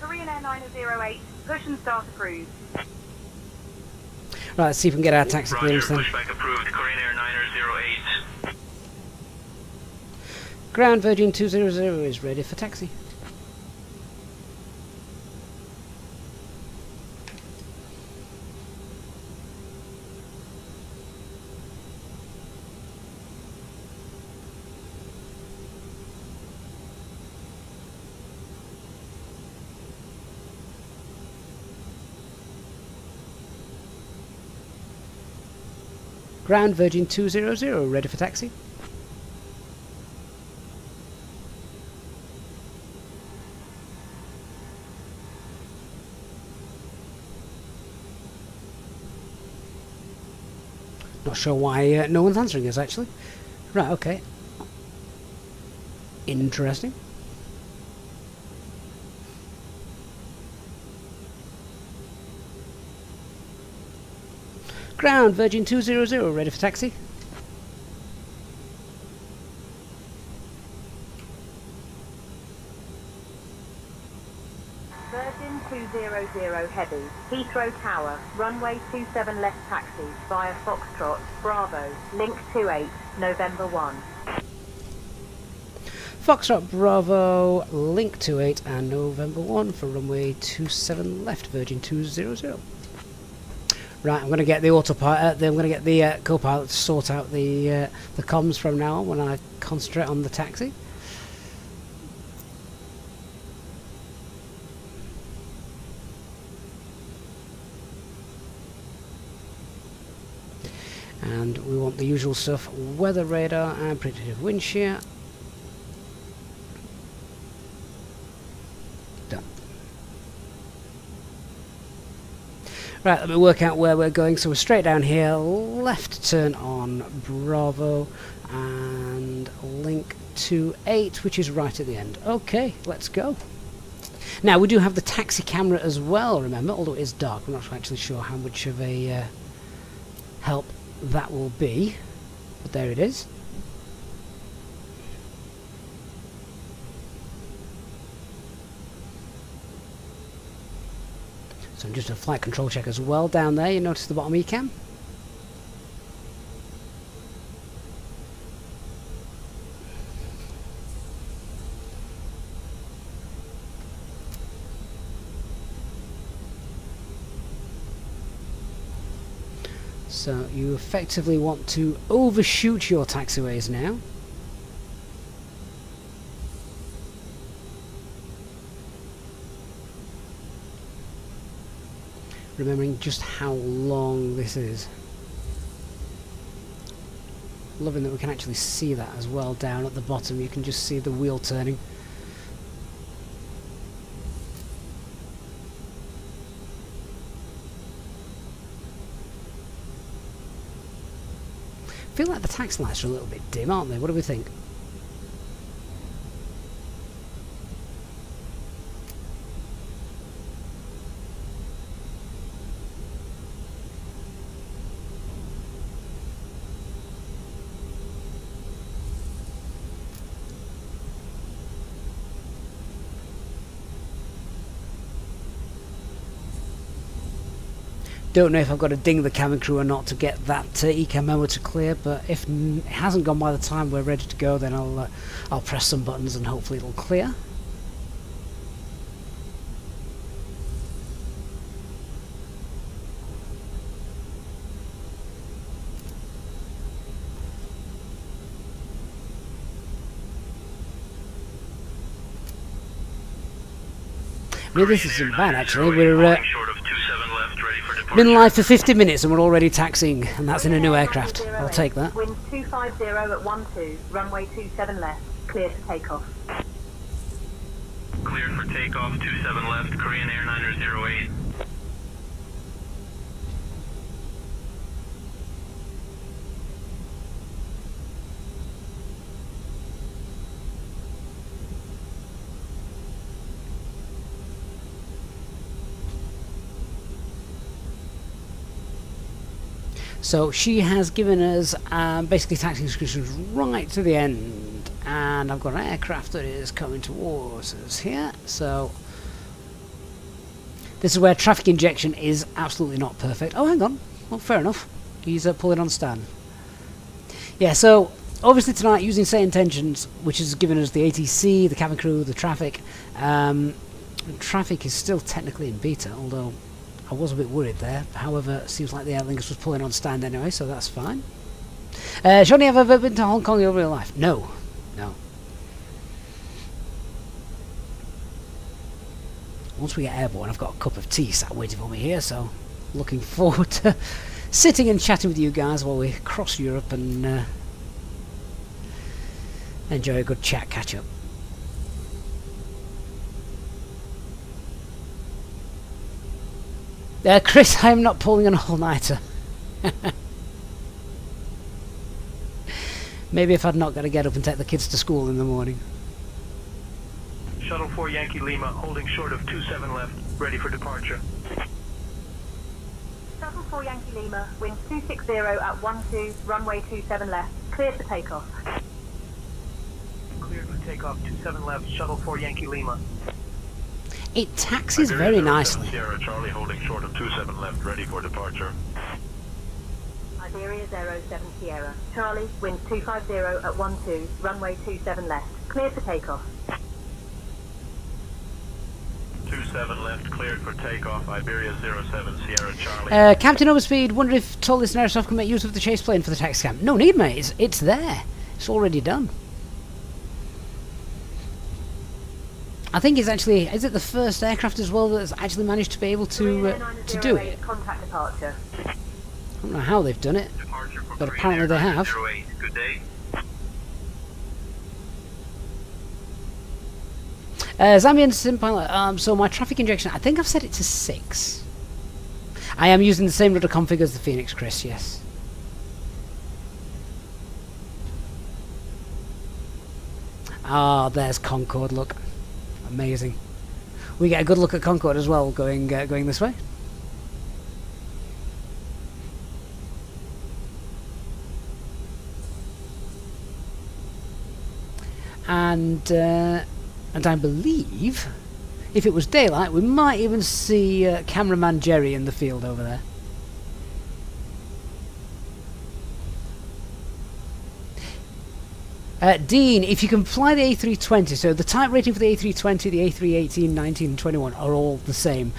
Korean Air 908, push and start approved. Right, let's see if we can get our taxi clearance then. Pushback approved. Korean Air 908. Ground Virgin 200 is ready for taxi. Ground Virgin 200 ready for taxi. Not sure why no one's answering us, actually. Right, okay. Interesting. Ground, Virgin 200, ready for taxi. Virgin 200 Heavy, Heathrow Tower, runway 27 left taxi, via Foxtrot, Bravo, link 28, November 1. Foxtrot Bravo, link 28 and November 1 for runway 27 left, Virgin 200. Right, I'm going to get the autopilot, I'm going to get the co-pilot to sort out the comms from now on when I concentrate on the taxi. And we want the usual stuff, weather radar and predictive wind shear. Done. Right, let me work out where we're going. So we're straight down here, left turn on Bravo, and link to 8, which is right at the end. Okay, let's go. Now, we do have the taxi camera as well, remember, although it is dark. I'm not actually sure how much of a help that will be, but there it is. So just a flight control check as well down there. You notice the bottom ECAM? So you effectively want to overshoot your taxiways now. Remembering just how long this is. Loving that we can actually see that as well down at the bottom. You can just see the wheel turning. I feel like the taxi lights are a little bit dim, aren't they? What do we think? Don't know if I've got to ding the cabin crew or not to get that ECAM memo to clear, but if it hasn't gone by the time we're ready to go, then I'll press some buttons and hopefully it'll clear. I mean, this isn't bad actually. We're been live for 50 minutes and we're already taxiing, and that's in a new aircraft. I'll take that. Wind 250 at 12, runway 27 left, clear for takeoff. Cleared for takeoff, 27 left, Korean Airliner 08. So she has given us basically taxi instructions right to the end, and I've got an aircraft that is coming towards us here. So this is where traffic injection is absolutely not perfect. Oh, hang on. Well, fair enough. He's pulling on stand. Yeah, so obviously tonight using SayIntentions, which has given us the ATC, the cabin crew, the traffic. Traffic is still technically in beta, although I was a bit worried there. However, it seems like the Aer Lingus was pulling on stand anyway, so that's fine. Johnny, have I ever been to Hong Kong in real life? No. No. Once we get airborne, I've got a cup of tea sat waiting for me here, so looking forward to sitting and chatting with you guys while we cross Europe and enjoy a good chat catch-up. Chris, I am not pulling an all-nighter. Maybe if I'd not got to get up and take the kids to school in the morning. Shuttle 4 Yankee Lima, holding short of 27 left, ready for departure. Shuttle 4 Yankee Lima, wind 260 at 12, runway 27 left, cleared for takeoff. Cleared for takeoff, 27 left, Shuttle 4 Yankee Lima. It taxis very nicely. Sierra Charlie holding short of 27 left, ready for departure. Iberia 07 Sierra, Charlie, wind 250 at 12, runway 27 left, cleared for takeoff. 27 left, cleared for takeoff, Iberia 07 Sierra Charlie. Captain Overspeed, wonder if Toliss and Aerosoft can make use of the chase plane for the taxi cam. No need, mate. It's there. It's already done. I think it's actually, is it the first aircraft as well that's actually managed to be able to do it? Contact departure. I don't know how they've done it, but apparently they have. 08, good day. Zambian Sim Pilot, so my traffic injection, I think I've set it to 6. I am using the same rudder config as the Phoenix, Chris, yes. Ah, there's Concorde, look. Amazing. We get a good look at Concorde as well, going this way. And I believe, if it was daylight, we might even see cameraman Jerry in the field over there. Dean, if you can fly the A320, so the type rating for the A320, the A318, 19 and 21 are all the same.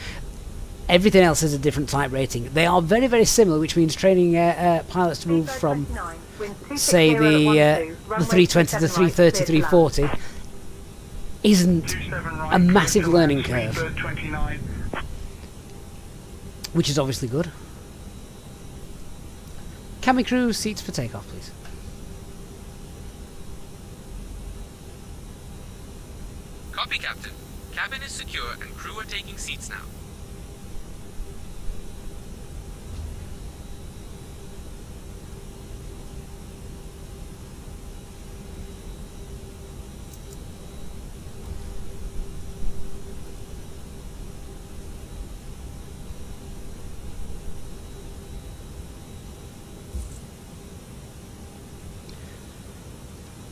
Everything else is a different type rating. They are very, very similar, which means training pilots to move from, say, the 320 to the 330, 340 isn't a massive learning curve, which is obviously good. Cabin crew, seats for takeoff, please. Copy, Captain. Cabin is secure and crew are taking seats now.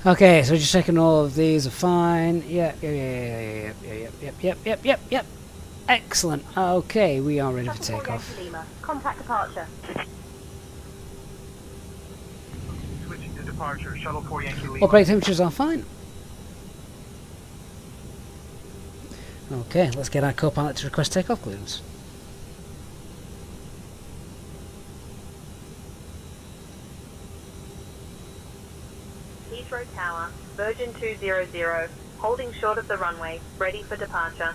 Okay, so just checking all of these are fine. Yep. Excellent. Okay, we are ready for takeoff. Contact departure. Switching to departure, Shuttle 4 Yankee Lima. Operating temperatures are fine. Okay, let's get our co-pilot to request takeoff clearance. Heathrow Tower, Virgin 200, holding short of the runway, ready for departure.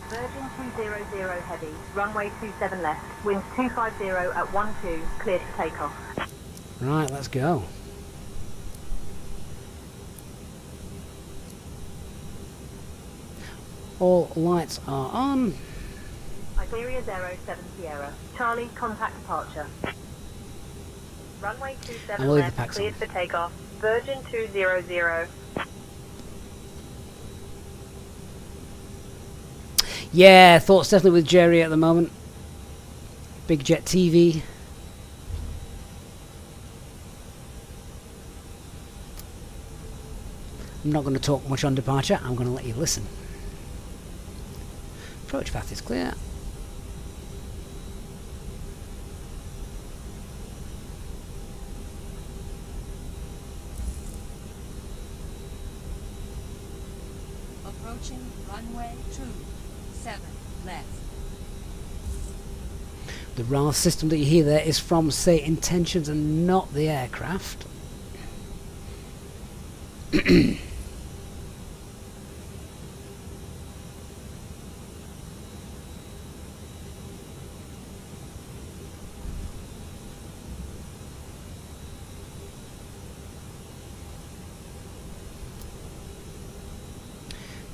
Virgin 200 heavy, runway 27 left, wind 250 at 12, cleared for takeoff. Right, let's go. All lights are on. Iberia 07 Sierra, Charlie, contact departure. Runway 27 we'll leave the left, packs cleared on. for takeoff. Virgin 200. Yeah, thoughts definitely with Jerry at the moment. Big Jet TV. I'm not going to talk much on departure. I'm going to let you listen. Approach path is clear. Approaching runway 27 left. The RAL system that you hear there is from SayIntentions and not the aircraft.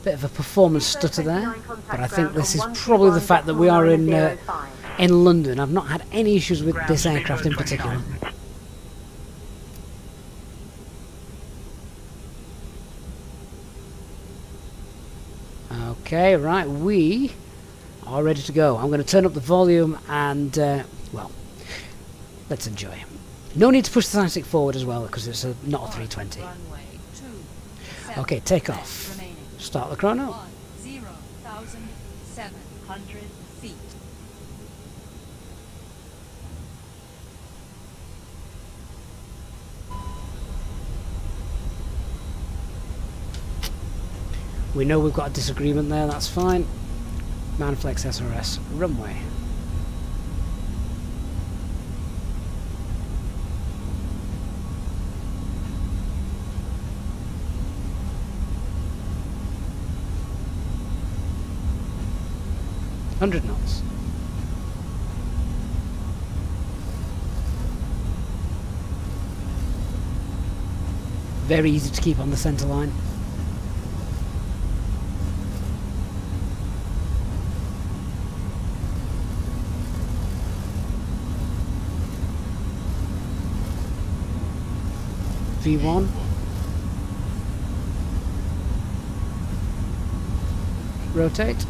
Bit of a performance stutter there, but I think this is probably the fact that we are in London. I've not had any issues with this aircraft in particular. Okay, right, we are ready to go. I'm going to turn up the volume and, well, let's enjoy. No need to push the stick forward as well because it's not a 320. Okay, take off. Start the chrono. 0,700 feet. We know we've got a disagreement there, that's fine. Manflex SRS, runway. $100 knots. Very easy to keep on the centre line. V1. Rotate.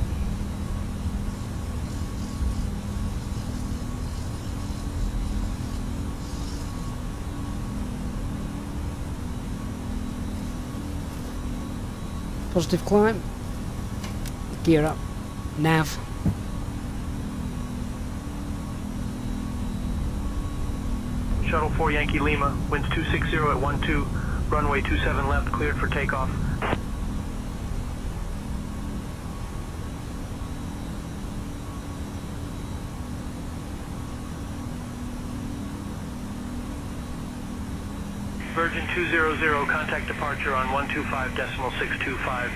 Positive climb. Gear up. Nav. Shuttle 4 Yankee Lima, winds 260 at 12, runway 27 left, cleared for takeoff. Virgin 200, contact departure on 125.625.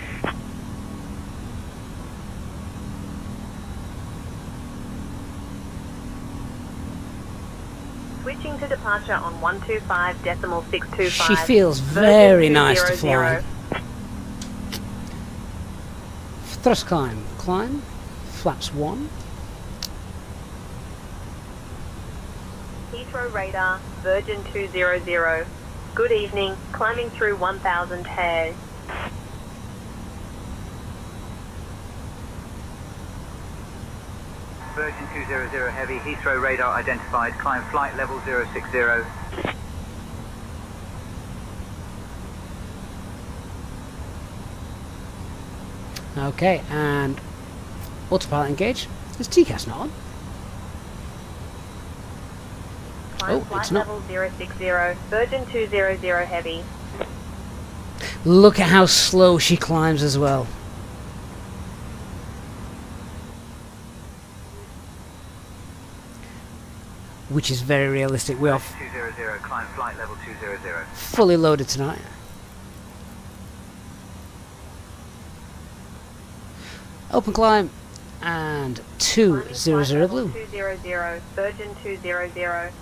Switching to departure on 125.625. She feels very nice to fly. Thrust climb. Climb. Flaps 1. Heathrow radar, Virgin 200. Good evening, climbing through 1,000 hairs. Virgin 200 Heavy, Heathrow radar identified, climb flight level 060. Okay, and autopilot engage. Is TCAS not on? Climb Oh, flight it's not. level 060, Virgin 200 Heavy. Look at how slow she climbs as well. Which is very realistic. We are 200, climb flight level 200. fully loaded tonight. Open climb and 200 blue. 200, Virgin 200.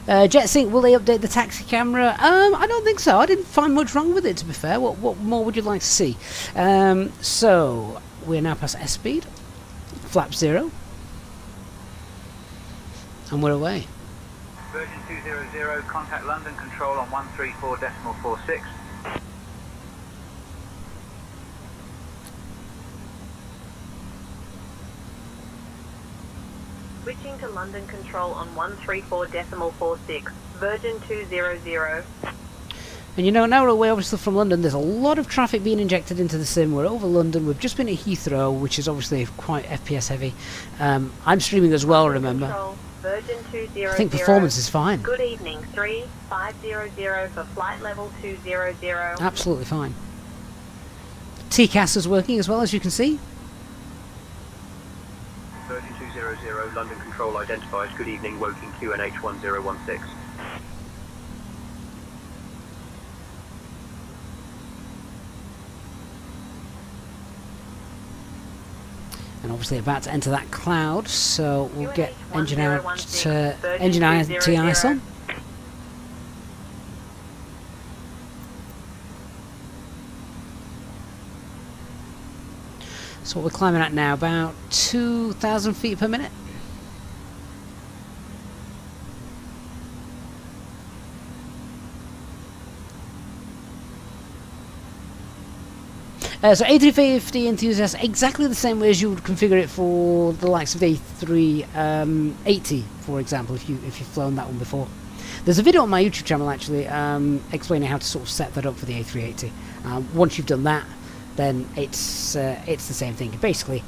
JetSync, will they update the taxi camera? I don't think so. I didn't find much wrong with it, to be fair. What more would you like to see? So we're now past S speed, flap 0, and we're away. Virgin 200, contact London Control on 134.46. Switching to London Control on 134.46, Virgin 200. And you know, now we're away obviously from London, there's a lot of traffic being injected into the sim. We're over London, we've just been at Heathrow, which is obviously quite FPS heavy. I'm streaming as well, remember. Control, Virgin 200. I think performance is fine. Good evening, 3500 for flight level 200. Absolutely fine. TCAS is working as well, as you can see. Virgin 200, London Control identified, good evening, Woking QNH 1016. And obviously about to enter that cloud, so we'll get engine out, engine anti-ice on. So what we're climbing at now, about 2,000 feet per minute. So A350 enthusiasts, exactly the same way as you would configure it for the likes of A380, for example, if you've flown that one before. There's a video on my YouTube channel actually explaining how to sort of set that up for the A380. Once you've done that, then it's the same thing. Basically,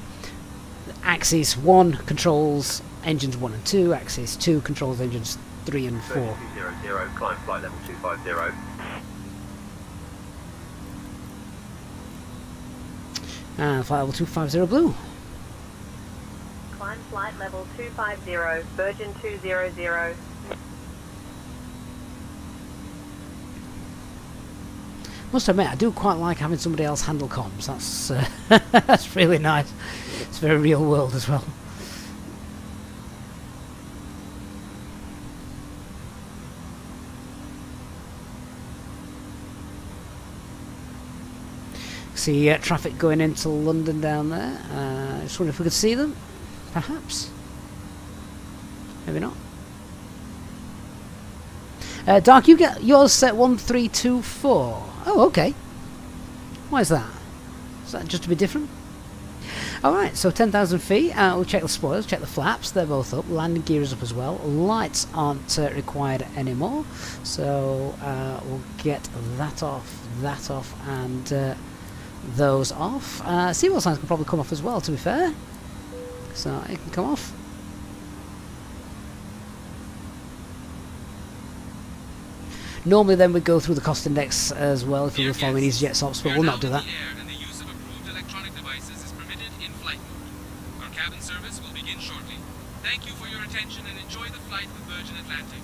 axis 1 controls engines 1 and 2, axis 2 controls engines 3 and 4. 200, climb flight level 250. And flight level 250 blue. Climb flight level 250, Virgin 200. Must admit, I do quite like having somebody else handle comms. That's that's really nice. It's very real world as well. See traffic going into London down there. Just wonder if we could see them, perhaps. Maybe not. Dark, you get yours set 1324. Oh, okay. Why is that? Is that just to be different? Alright, so 10,000 feet. We'll check the spoilers, check the flaps. They're both up. Landing gear is up as well. Lights aren't required anymore. So we'll get that off, and those off. Seatbelt signs can probably come off as well, to be fair. So it can come off. Normally then we'd go through the cost index as well if we were following EasyJet stops, but we'll not do that. And the use of approved electronic devices is permitted in flight mode. Our cabin service will begin shortly. Thank you for your attention and enjoy the flight with Virgin Atlantic.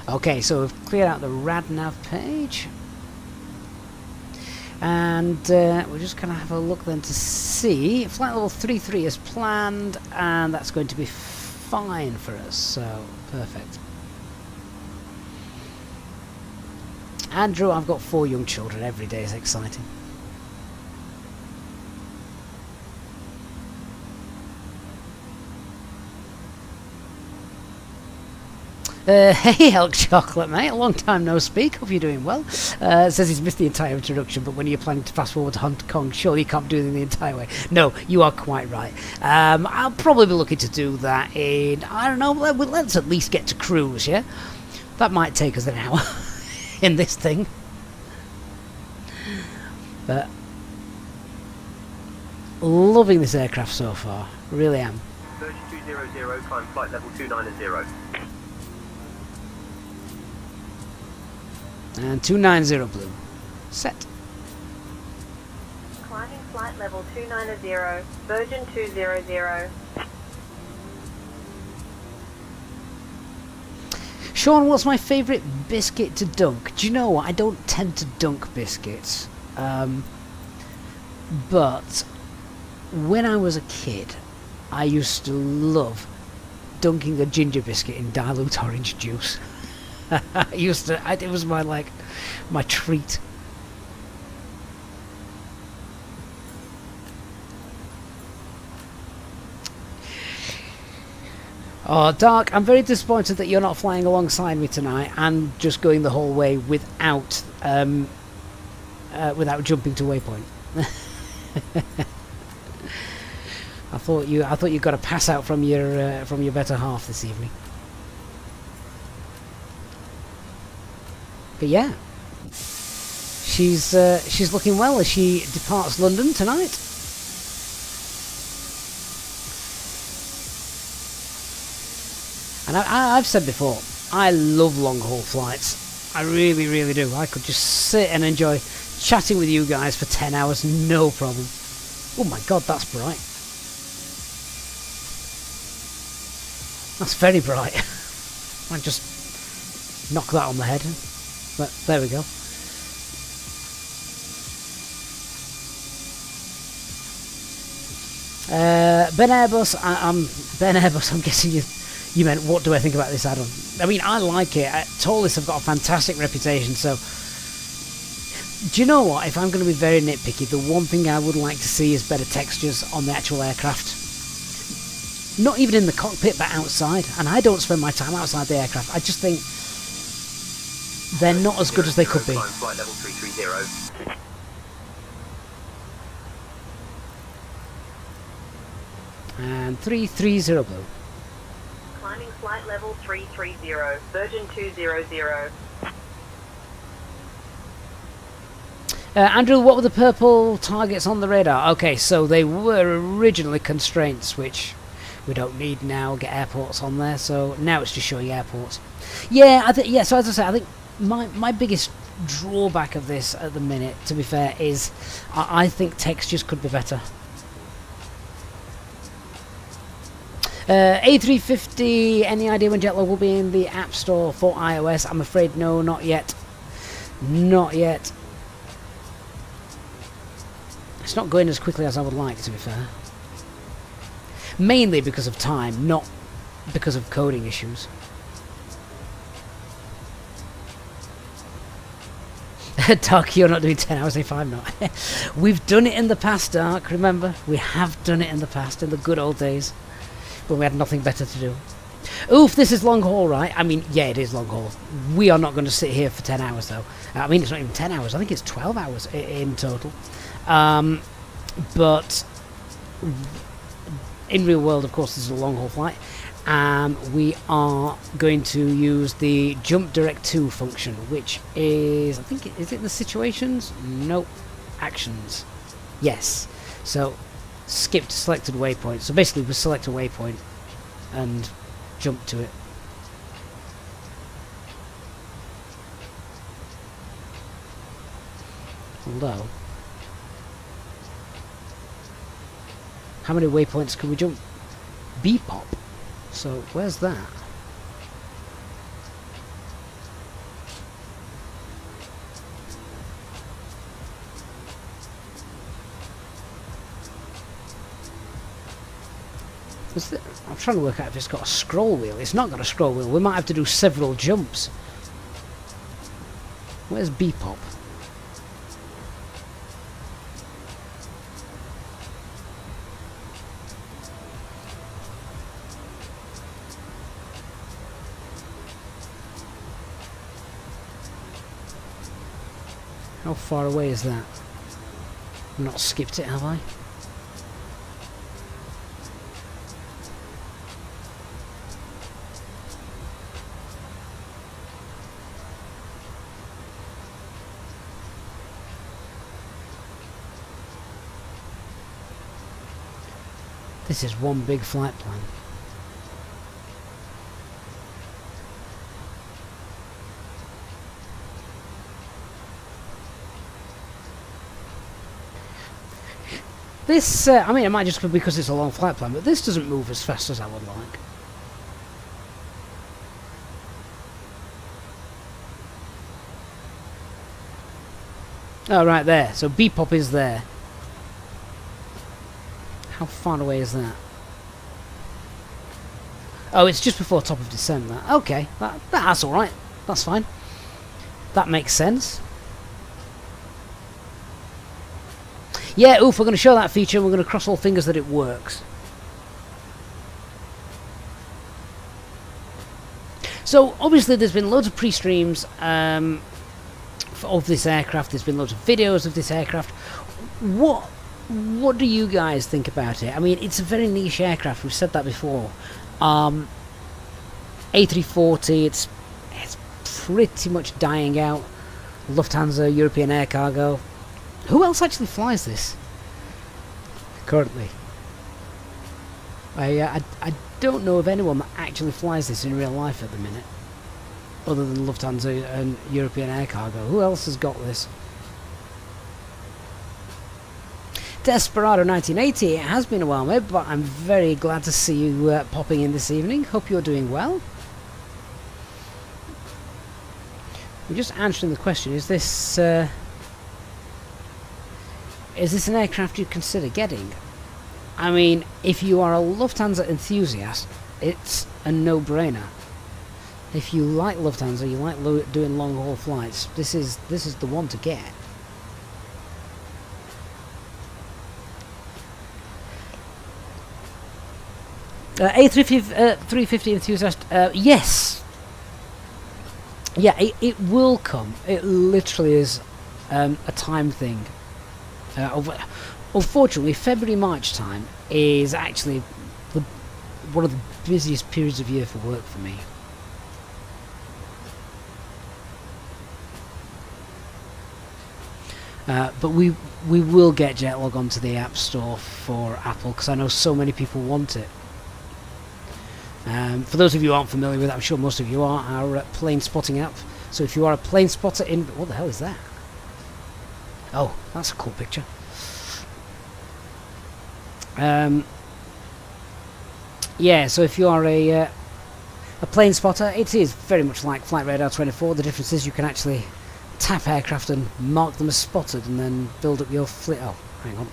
Okay, so we've cleared out the RadNav page. And we're just going to have a look then to see. Flight level 33 is planned, and that's going to be fine for us, so perfect. Andrew, I've got 4 young children. Every day is exciting. Hey, Elk Chocolate, mate. A long time no speak. Hope you're doing well. Says he's missed the entire introduction, but when you're planning to fast forward to Hong Kong, surely you can't do it the entire way. No, you are quite right. I'll probably be looking to do that in, I don't know, let's at least get to cruise, yeah? That might take us an hour in this thing. But loving this aircraft so far. Really am. 3200, climb flight level 290. And 290 blue. Set. Climbing flight level 290, Virgin 200. Sean, what's my favourite biscuit to dunk? Do you know what? I don't tend to dunk biscuits. But when I was a kid, I used to love dunking a ginger biscuit in dilute orange juice. It was my treat. Oh, Dark, I'm very disappointed that you're not flying alongside me tonight and just going the whole way without jumping to waypoint. I thought you got a pass out from your better half this evening. But yeah, she's looking well as she departs London tonight. And I've said before, I love long haul flights. I really, really do. I could just sit and enjoy chatting with you guys for 10 hours, no problem. Oh my god, that's bright. That's very bright. I just knock that on the head. But there we go. Ben Airbus, Ben Airbus, I'm guessing you meant what do I think about this add-on? I mean, I like it. Toliss have got a fantastic reputation, so Do you know what? If I'm going to be very nitpicky, the one thing I would like to see is better textures on the actual aircraft. Not even in the cockpit, but outside. And I don't spend my time outside the aircraft. I just think they're not as good as they could be. Climb flight level 330. And 330 blue. Climbing flight level 330, Virgin 200. Andrew, what were the purple targets on the radar? Okay, so they were originally constraints, which we don't need now. Get airports on there, so now it's just showing airports. Yeah, so as I say, I think my biggest drawback of this at the minute, to be fair, is I think textures could be better. A350, any idea when Jetlag will be in the App Store for iOS? I'm afraid no, not yet. Not yet. It's not going as quickly as I would like, to be fair. Mainly because of time, not because of coding issues. Dark, you're not doing 10 hours if I'm not. We've done it in the past, Dark, remember? We have done it in the past, in the good old days, when we had nothing better to do. Oof, this is long haul, right? I mean, yeah, it is long haul. We are not going to sit here for 10 hours, though. I mean, it's not even 10 hours. I think it's 12 hours in total. But in real world, of course, this is a long haul flight. We are going to use the jump direct to function, which is, I think, is it the situations? Nope. Actions. Yes. So, skip to selected waypoint. So basically, we select a waypoint and jump to it. Although, how many waypoints can we jump? B-pop. So where's that? I'm trying to work out if it's got a scroll wheel. It's not got a scroll wheel. We might have to do several jumps. Where's B-pop? How far away is that? I've not skipped it, have I? This is one big flight plan. This, I mean, it might just be because it's a long flight plan, but this doesn't move as fast as I would like. Oh, right there. So B-pop is there. How far away is that? Oh, it's just before top of descent, that. Okay, that's alright. That's fine. That makes sense. Yeah, oof, we're going to show that feature and we're going to cross all fingers that it works. So, obviously there's been loads of pre-streams of this aircraft. There's been loads of videos of this aircraft. What do you guys think about it? I mean, it's a very niche aircraft. We've said that before. A340, it's pretty much dying out. Lufthansa, European Air Cargo. Who else actually flies this currently? I don't know of anyone that actually flies this in real life at the minute, other than Lufthansa and European Air Cargo. Who else has got this? Desperado 1980, it has been a while, mate, but I'm very glad to see you popping in this evening. Hope you're doing well. We're just answering the question, is this an aircraft you consider getting? I mean, if you are a Lufthansa enthusiast, it's a no-brainer. If you like Lufthansa, you like doing long-haul flights, this is the one to get. A350 enthusiast, yes. Yeah, it will come. It literally is a time thing. Unfortunately, February-March time is actually one of the busiest periods of year for work for me. But we will get Jetlog onto the App Store for Apple, because I know so many people want it. For those of you who aren't familiar with it, I'm sure most of you are, our plane spotting app. So if you are a plane spotter in... What the hell is that? Oh, that's a cool picture. Yeah, so if you are a plane spotter, it is very much like Flight Radar 24. The difference is you can actually tap aircraft and mark them as spotted, and then build up your fleet. Oh, hang on,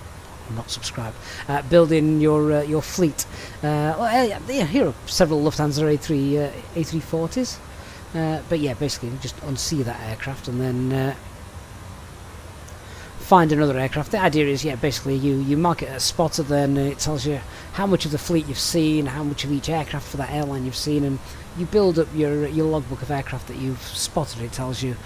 I'm not subscribed. Build in your fleet. Well, yeah, here are several Lufthansa A340s. But yeah, basically you just unsee that aircraft and then find another aircraft. The idea is, yeah, basically you mark it as spotted, then it tells you how much of the fleet you've seen, how much of each aircraft for that airline you've seen, and you build up your logbook of aircraft that you've spotted. It tells you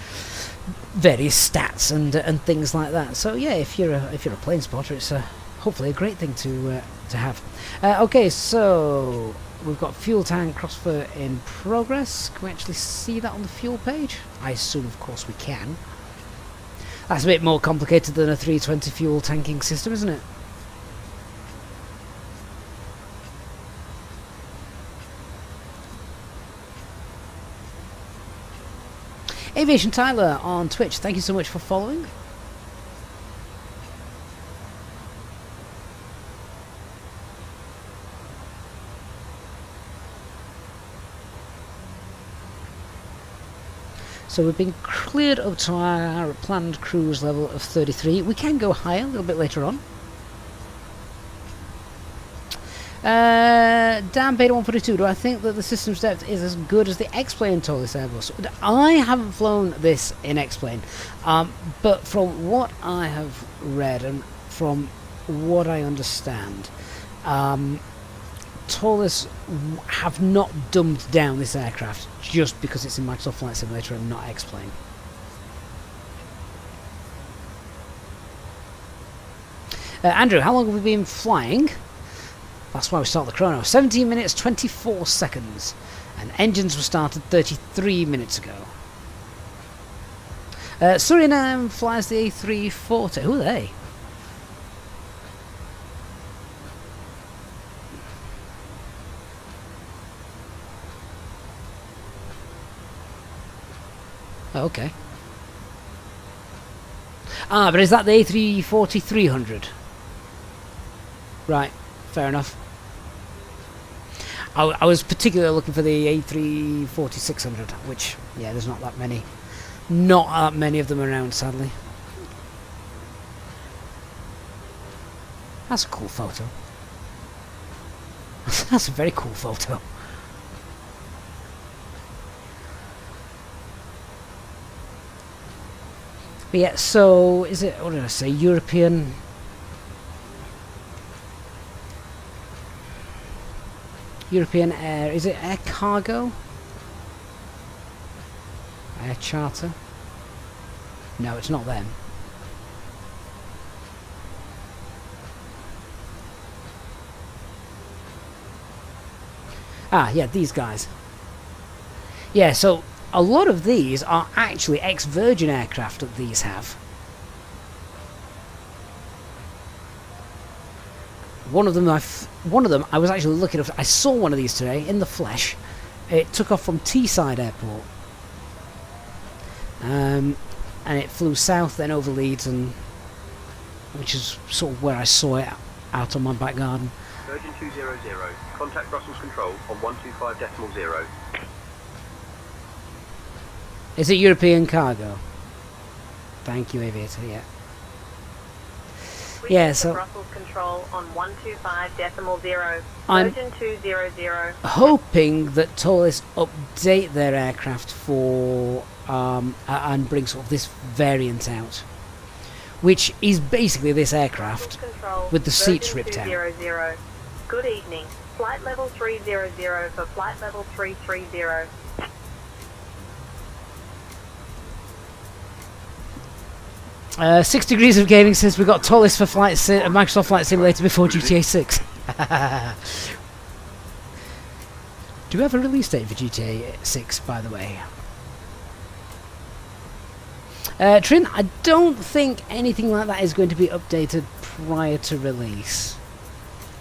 various stats and things like that. So yeah, if you're a plane spotter, it's hopefully a great thing to have. Okay, so we've got fuel tank crossfire in progress. Can we actually see that on the fuel page? I assume, of course, we can. That's a bit more complicated than a 320 fuel tanking system, isn't it? Aviation Tyler on Twitch, thank you so much for following. So we've been cleared up to our planned cruise level of 33. We can go higher a little bit later on. Dan Beta 142, do I think that the system's depth is as good as the X-Plane Toliss Airbus? I haven't flown this in X-Plane, but from what I have read and from what I understand, Toliss have not dumbed down this aircraft just because it's in Microsoft Flight Simulator and not X-Plane. Andrew, how long have we been flying? That's why we start the chrono. 17 minutes 24 seconds, and engines were started 33 minutes ago. Suriname flies the A340. Who are they? Oh, okay. Ah, but is that the A340-600? Right, fair enough. I was particularly looking for the A340-600, which, yeah, there's not that many. Not that many of them around, sadly. That's a cool photo. That's a very cool photo. But yeah, so is it, what did I say, European Air, is it Air Cargo? Air Charter? No, it's not them. Ah, yeah, these guys. Yeah, so a lot of these are actually ex-Virgin aircraft that these have. One of them I was actually looking at. I saw one of these today in the flesh. It took off from Teesside Airport, and it flew south, then over Leeds, and which is sort of where I saw it out on my back garden. Virgin 200, contact Brussels Control on 125.0. Is it European Cargo? Thank you, Aviator. Yeah. Yeah, so Brussels Control on 125.0. I'm Virgin 200. hoping that Toliss update their aircraft for and bring sort of this variant out, which is basically this aircraft with the seats ripped out. Good evening. Flight level 300 for flight level 330. 6 degrees of gaming since we got Toliss for Microsoft Flight Simulator before GTA 6. Do we have a release date for GTA 6, by the way? Trin, I don't think anything like that is going to be updated prior to release.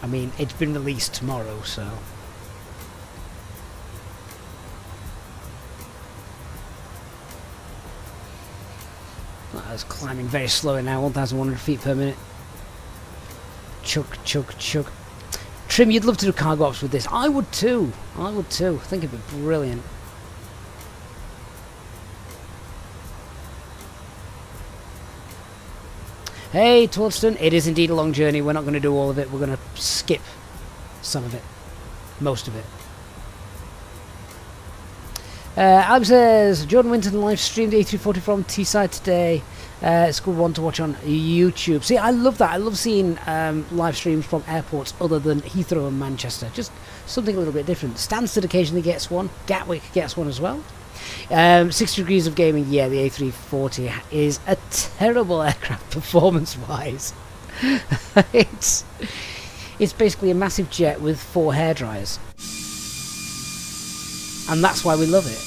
I mean, it's been released tomorrow, so... I was climbing very slowly now, 1,100 feet per minute. Chug, chug, chug. Trim, you'd love to do cargo ops with this. I would too. I would too. I think it'd be brilliant. Hey, Torsten, it is indeed a long journey. We're not going to do all of it. We're going to skip some of it. Most of it. Alex says, Jordan Winton live streamed A340 from Teesside today. It's a good one to watch on YouTube. See, I love that. I love seeing live streams from airports other than Heathrow and Manchester. Just something a little bit different. Stansted occasionally gets one. Gatwick gets one as well. 6 degrees of gaming. Yeah, the A340 is a terrible aircraft performance-wise. It's basically a massive jet with 4 hairdryers. And that's why we love it.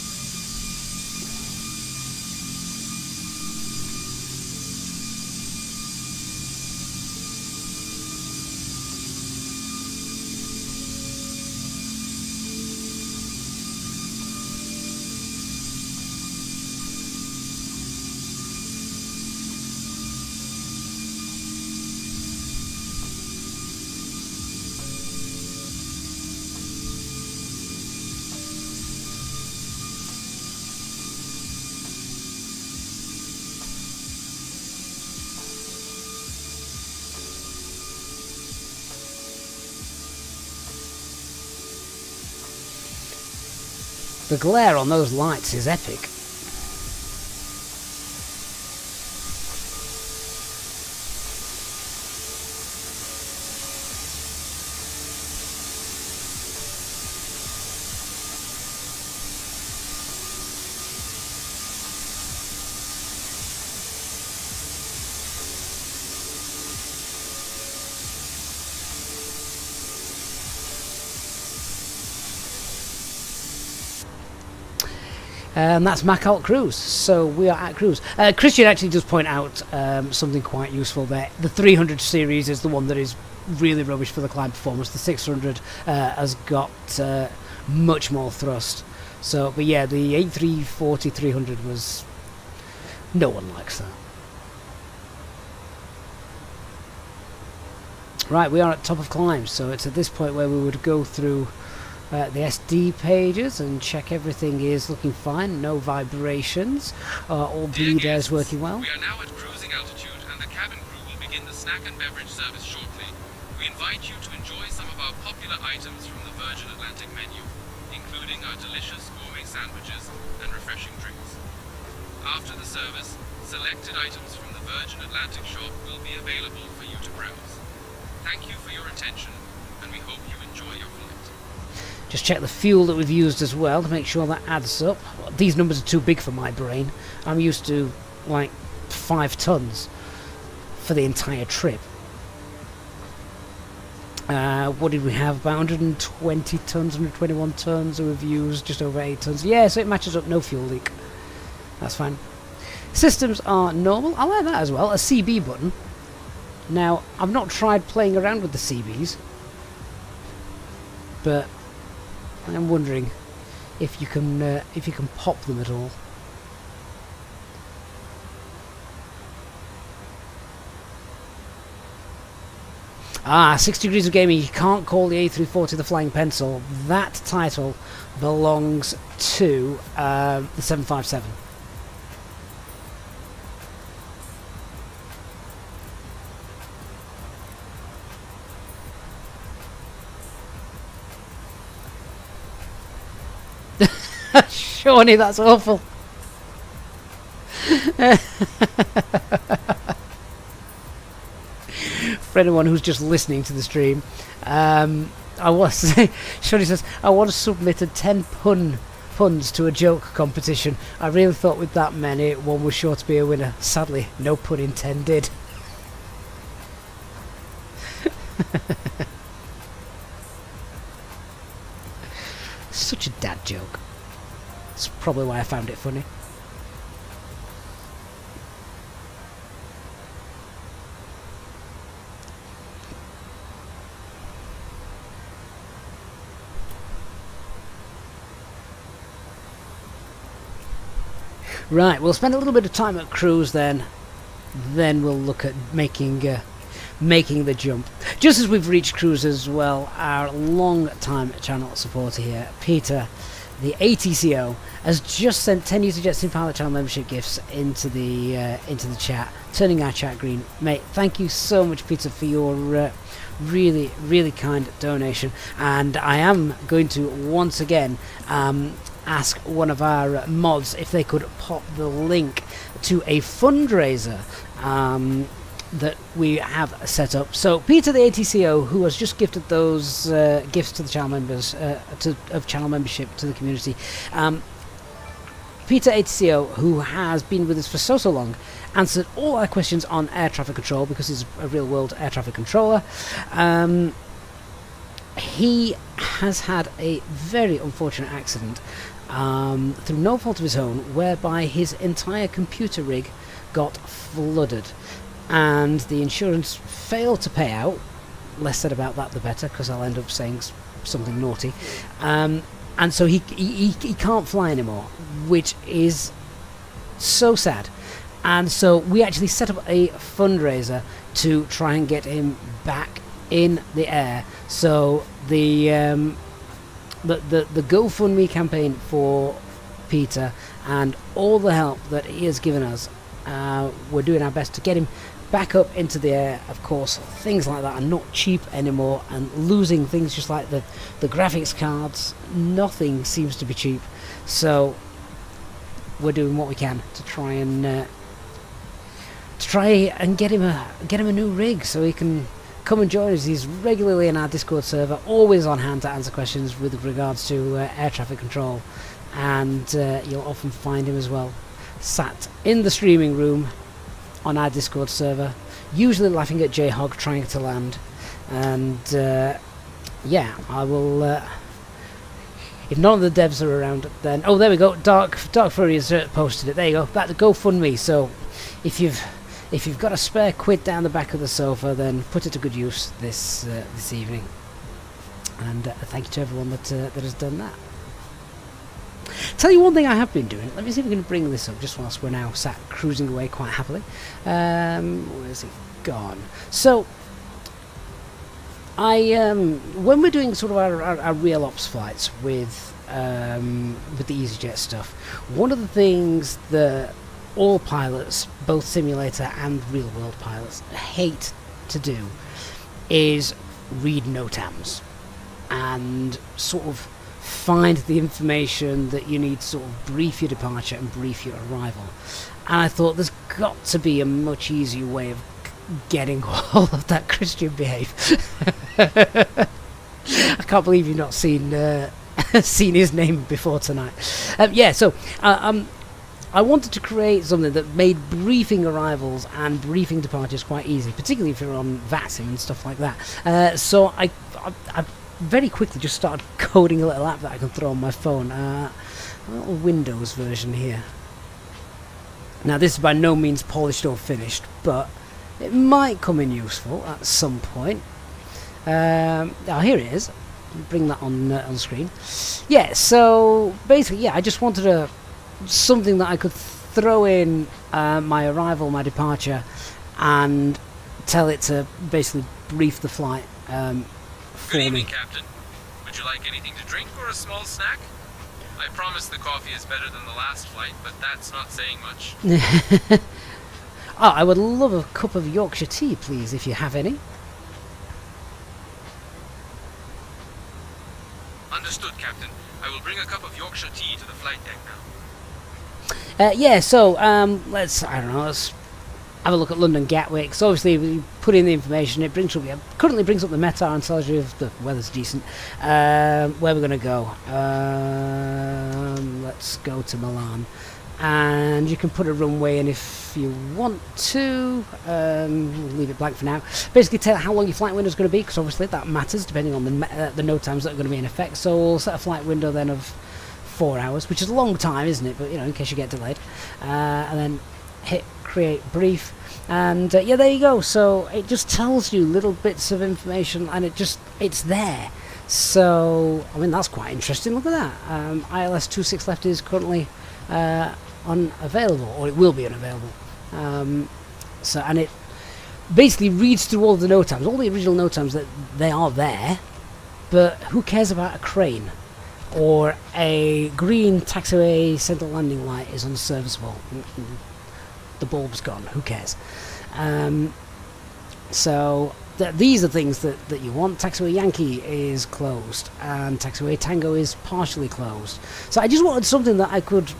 The glare on those lights is epic. And that's Macalt Cruise, so we are at Cruise. Christian actually does point out something quite useful there. The 300 series is the one that is really rubbish for the climb performance. The 600 has got much more thrust. So, but yeah, the A340-300 was... no one likes that. Right, we are at top of climb, so it's at this point where we would go through the SD pages and check everything is looking fine, no vibrations, all bleed air is working well. We are now at cruising altitude and the cabin crew will begin the snack and beverage service shortly. We invite you to enjoy some of our popular items from the Virgin Atlantic menu, including our delicious gourmet sandwiches and refreshing drinks. After the service, selected items from the Virgin Atlantic shop will be available for you to browse. Thank you for your attention, and we hope you enjoy your flight. Just check the fuel that we've used as well to make sure that adds up. These numbers are too big for my brain. I'm used to like 5 tons for the entire trip. What did we have? About 120 tons, 121 tons, and we've used just over 8 tons. Yeah, so it matches up, no fuel leak. That's fine. Systems are normal. I like that as well, a CB button. Now, I've not tried playing around with the CBs, but I'm wondering if you can pop them at all. Ah, 6 degrees of gaming. You can't call the A340 the Flying Pencil. That title belongs to the 757. Shawnee, that's awful. for anyone who's just listening to the stream, I was Shonny says I once submitted 10 puns to a joke competition. I really thought with that many one was sure to be a winner. Sadly, no pun intended. Such a dad joke. That's probably why I found it funny. Right, we'll spend a little bit of time at cruise then we'll look at making the jump. Just as we've reached cruise as well, our long-time channel supporter here, Peter, the ATCO, has just sent 10 EasyJet in Pilot Channel membership gifts into the chat, turning our chat green. Mate, thank you so much, Peter, for your really, really kind donation. And I am going to once again ask one of our mods if they could pop the link to a fundraiser that we have set up. So Peter the ATCO, who has just gifted those gifts to the channel members of channel membership to the community, Peter ATCO, who has been with us for so long, answered all our questions on air traffic control because he's a real world air traffic controller. He has had a very unfortunate accident through no fault of his own, whereby his entire computer rig got flooded and the insurance failed to pay out. Less said about that the better, because I'll end up saying something naughty. And so he can't fly anymore, which is so sad. And so we actually set up a fundraiser to try and get him back in the air. So the GoFundMe campaign for Peter and all the help that he has given us, we're doing our best to get him back up into the air. Of course, things like that are not cheap anymore, and losing things just like the graphics cards, nothing seems to be cheap. So we're doing what we can to try and get him a new rig so he can come and join us. He's regularly in our Discord server, always on hand to answer questions with regards to air traffic control, and you'll often find him as well sat in the streaming room on our Discord server, usually laughing at J-Hog trying to land. And yeah, I will if none of the devs are around, then oh, there we go, Dark Fury has posted it. There you go, back to GoFundMe. So if you've got a spare quid down the back of the sofa, then put it to good use this evening. And thank you to everyone that has done that. Tell you one thing I have been doing. Let me see if we can bring this up just whilst we're now sat cruising away quite happily. Where's it gone? So when we're doing sort of our real ops flights with the EasyJet stuff, one of the things that all pilots, both simulator and real world pilots, hate to do is read NOTAMs and sort of find the information that you need to sort of brief your departure and brief your arrival. And I thought there's got to be a much easier way of getting all of that Christian behave. I can't believe you've not seen seen his name before tonight. Yeah, so I wanted to create something that made briefing arrivals and briefing departures quite easy, particularly if you're on VATSIM and stuff like that. So I very quickly just started coding a little app that I can throw on my phone. A little Windows version here. Now this is by no means polished or finished, but it might come in useful at some point. Now here it is. Bring that on screen. Yeah, so basically, yeah, I just wanted something that I could throw in my arrival, my departure, and tell it to basically brief the flight for Good evening, me. Captain. Would you like anything to drink or a small snack? I promise the coffee is better than the last flight, but that's not saying much. Oh, I would love a cup of Yorkshire tea, please, if you have any. Understood, Captain. I will bring a cup of Yorkshire tea to the flight deck now. Yeah, so I have a look at London Gatwick. So obviously, if you put in the information, it currently brings up the METAR and tells you if the weather's decent. Where we're going to go. Let's go to Milan. And you can put a runway in if you want to. We'll leave it blank for now. Basically tell how long your flight window is going to be, because obviously that matters depending on the no times that are going to be in effect. So we'll set a flight window then of 4 hours, which is a long time, isn't it? But in case you get delayed. And then hit create brief, and yeah, there you go. So it just tells you little bits of information, and it's there. So I mean, that's quite interesting. Look at that. ILS 26 left is currently unavailable, or it will be unavailable. So, and it basically reads through all the no times, all the original no times, that they are there, but who cares about a crane or a green taxiway central landing light is unserviceable. The bulb's gone, who cares? So these are things that you want. Taxiway Yankee is closed, and Taxiway Tango is partially closed. So I just wanted something that I could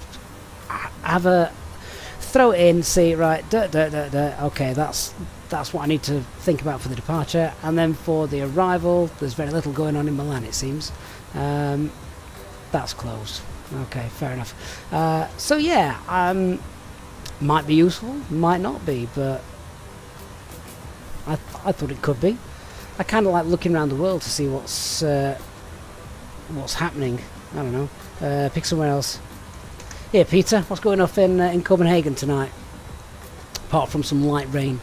have a throw it in, see, right, okay, that's what I need to think about for the departure. And then for the arrival, there's very little going on in Milan, it seems. That's closed. Okay, fair enough. So yeah, might be useful, might not be, but I thought it could be. I kind of like looking around the world to see what's happening. I don't know. Pick somewhere else. Here, Peter, what's going off in Copenhagen tonight? Apart from some light rain.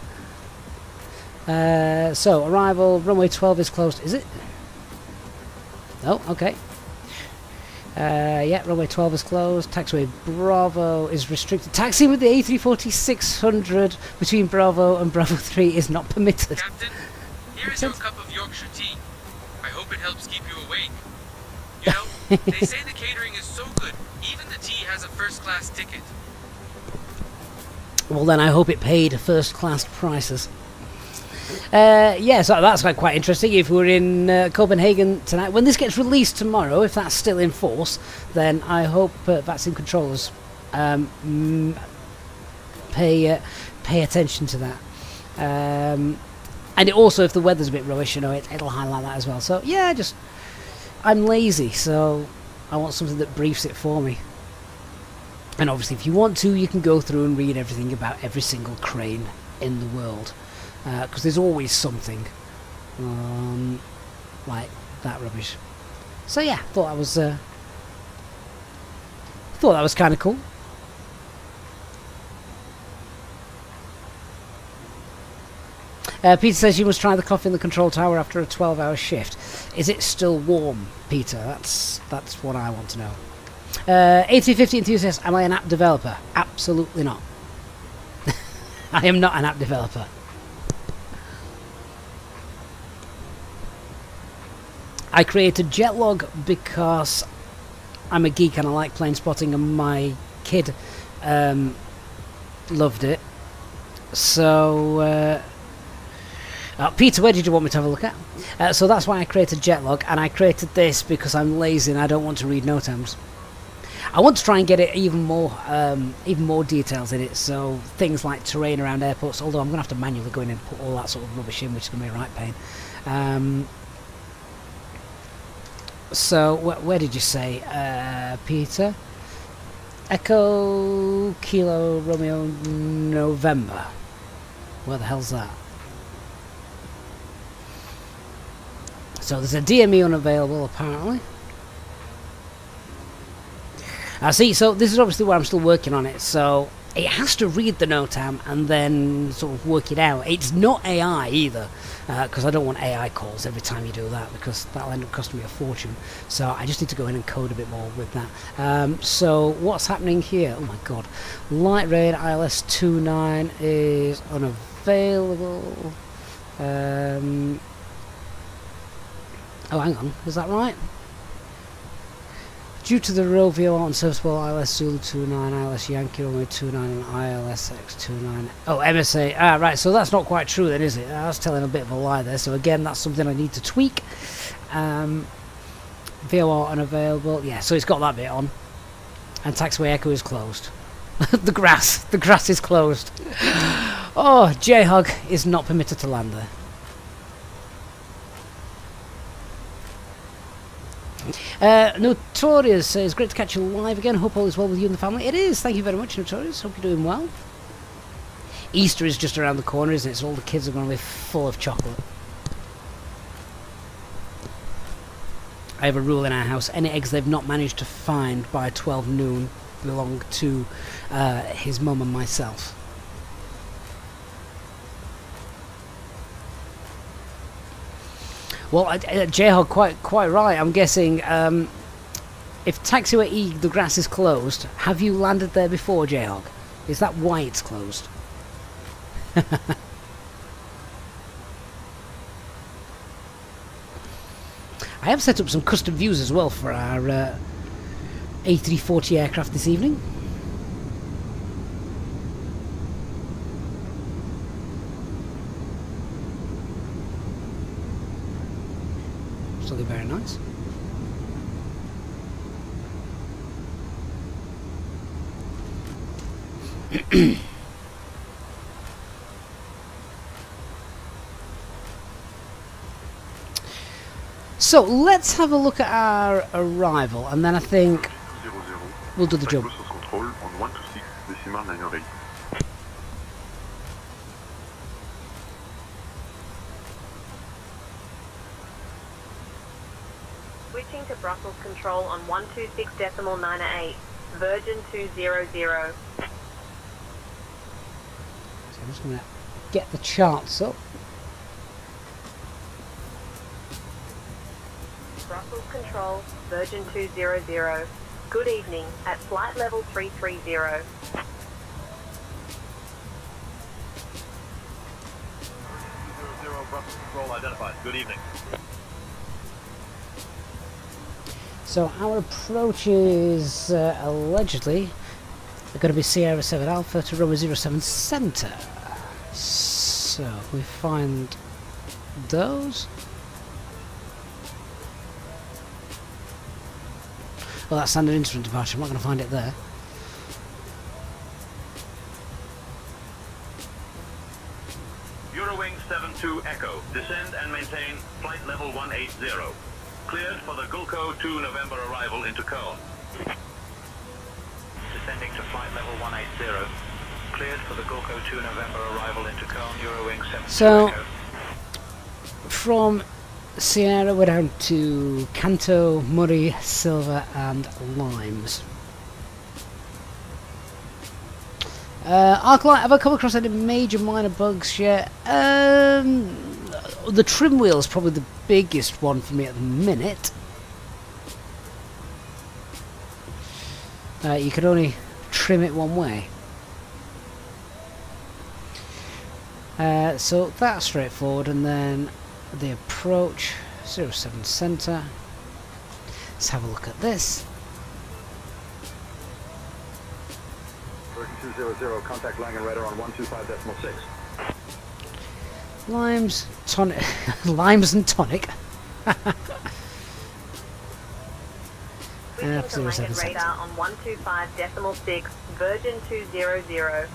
So, arrival, runway 12 is closed. Is it? Oh, okay. Yeah, runway 12 is closed. Taxiway Bravo is restricted. Taxiing with the A340-600 between Bravo and Bravo 3 is not permitted. Captain, here is your cup of Yorkshire tea. I hope it helps keep you awake. You know, they say the catering is so good, even the tea has a first-class ticket. Well, then I hope it paid first-class prices. Yeah, so that's quite interesting. If we're in Copenhagen tonight, when this gets released tomorrow, if that's still in force, then I hope vaccine controllers pay attention to that. And it also, if the weather's a bit rubbish, it'll highlight that as well. So yeah, I'm lazy, so I want something that briefs it for me. And obviously, if you want to, you can go through and read everything about every single crane in the world. Because there's always something like that rubbish. So yeah, thought that was kind of cool. Peter says you must try the coffee in the control tower after a 12-hour shift. Is it still warm, Peter? That's what I want to know. A350 enthusiast, am I an app developer? Absolutely not. I am not an app developer. I created Jetlog because I'm a geek and I like plane spotting, and my kid loved it. So, Peter, where did you want me to have a look at? So that's why I created Jetlog, and I created this because I'm lazy and I don't want to read NOTAMs. I want to try and get it even more details in it, so things like terrain around airports, although I'm going to have to manually go in and put all that sort of rubbish in, which is going to be a right pain. So, where did you say, Peter? Echo Kilo Romeo November. Where the hell's that? So there's a DME unavailable, apparently. See, so this is obviously where I'm still working on it, so it has to read the NOTAM and then sort of work it out. It's not AI either, because I don't want AI calls every time you do that, because that'll end up costing me a fortune. So I just need to go in and code a bit more with that. So what's happening here? Oh my god. Light rain ILS 29 is unavailable. Oh, hang on. Is that right? Due to the Rovio on serviceable ILS Zulu 29, ILS Yankee Romeo 29, and ILS X29. Oh, MSA. Ah, right. So that's not quite true then, is it? I was telling a bit of a lie there. So again, that's something I need to tweak. VOR unavailable. Yeah, so it's got that bit on. And Taxiway Echo is closed. The grass is closed. Oh, J-Hog is not permitted to land there. Notorious, it's great to catch you live again. Hope all is well with you and the family. It is. Thank you very much, Notorious. Hope you're doing well. Easter is just around the corner, isn't it? So all the kids are going to be full of chocolate. I have a rule in our house. Any eggs they've not managed to find by 12 noon belong to his mum and myself. Well, J-Hog, quite right. I'm guessing if taxiway E, the grass is closed, have you landed there before, J-Hog? Is that why it's closed? I have set up some custom views as well for our A340 aircraft this evening. It's looking very nice. So let's have a look at our arrival, and then I think we'll do the jump. Switching to Brussels control on 126.908, Virgin 200. So I'm just going to get the charts up. Brussels control, Virgin 200. Good evening, at flight level 330. 00 Brussels control identified. Good evening. So our approach is allegedly going to be Sierra 7 Alpha to runway 07 center. So we find those. Well, that's standard instrument departure. I'm not going to find it there. Eurowing 72 Echo. Descend and maintain flight level 180. Cleared for the Gulco 2 November arrival into Cone. Descending to flight level 180. Cleared for the Gulco 2 November arrival into Cone, Eurowing 72 So, Echo. from Sierra we're down to Canto, Murray, Silver and Limes. Arclight, have I come across any major minor bugs yet? The trim wheel is probably the biggest one for me at the minute. You can only trim it one way. So that's straightforward, and then the approach 07 center. Let's have a look at this. Virgin 200, contact Langen radar on 125.6. Limes, tonic, limes and tonic. Switching to 07 Langen center. radar on 125.6, Virgin 200.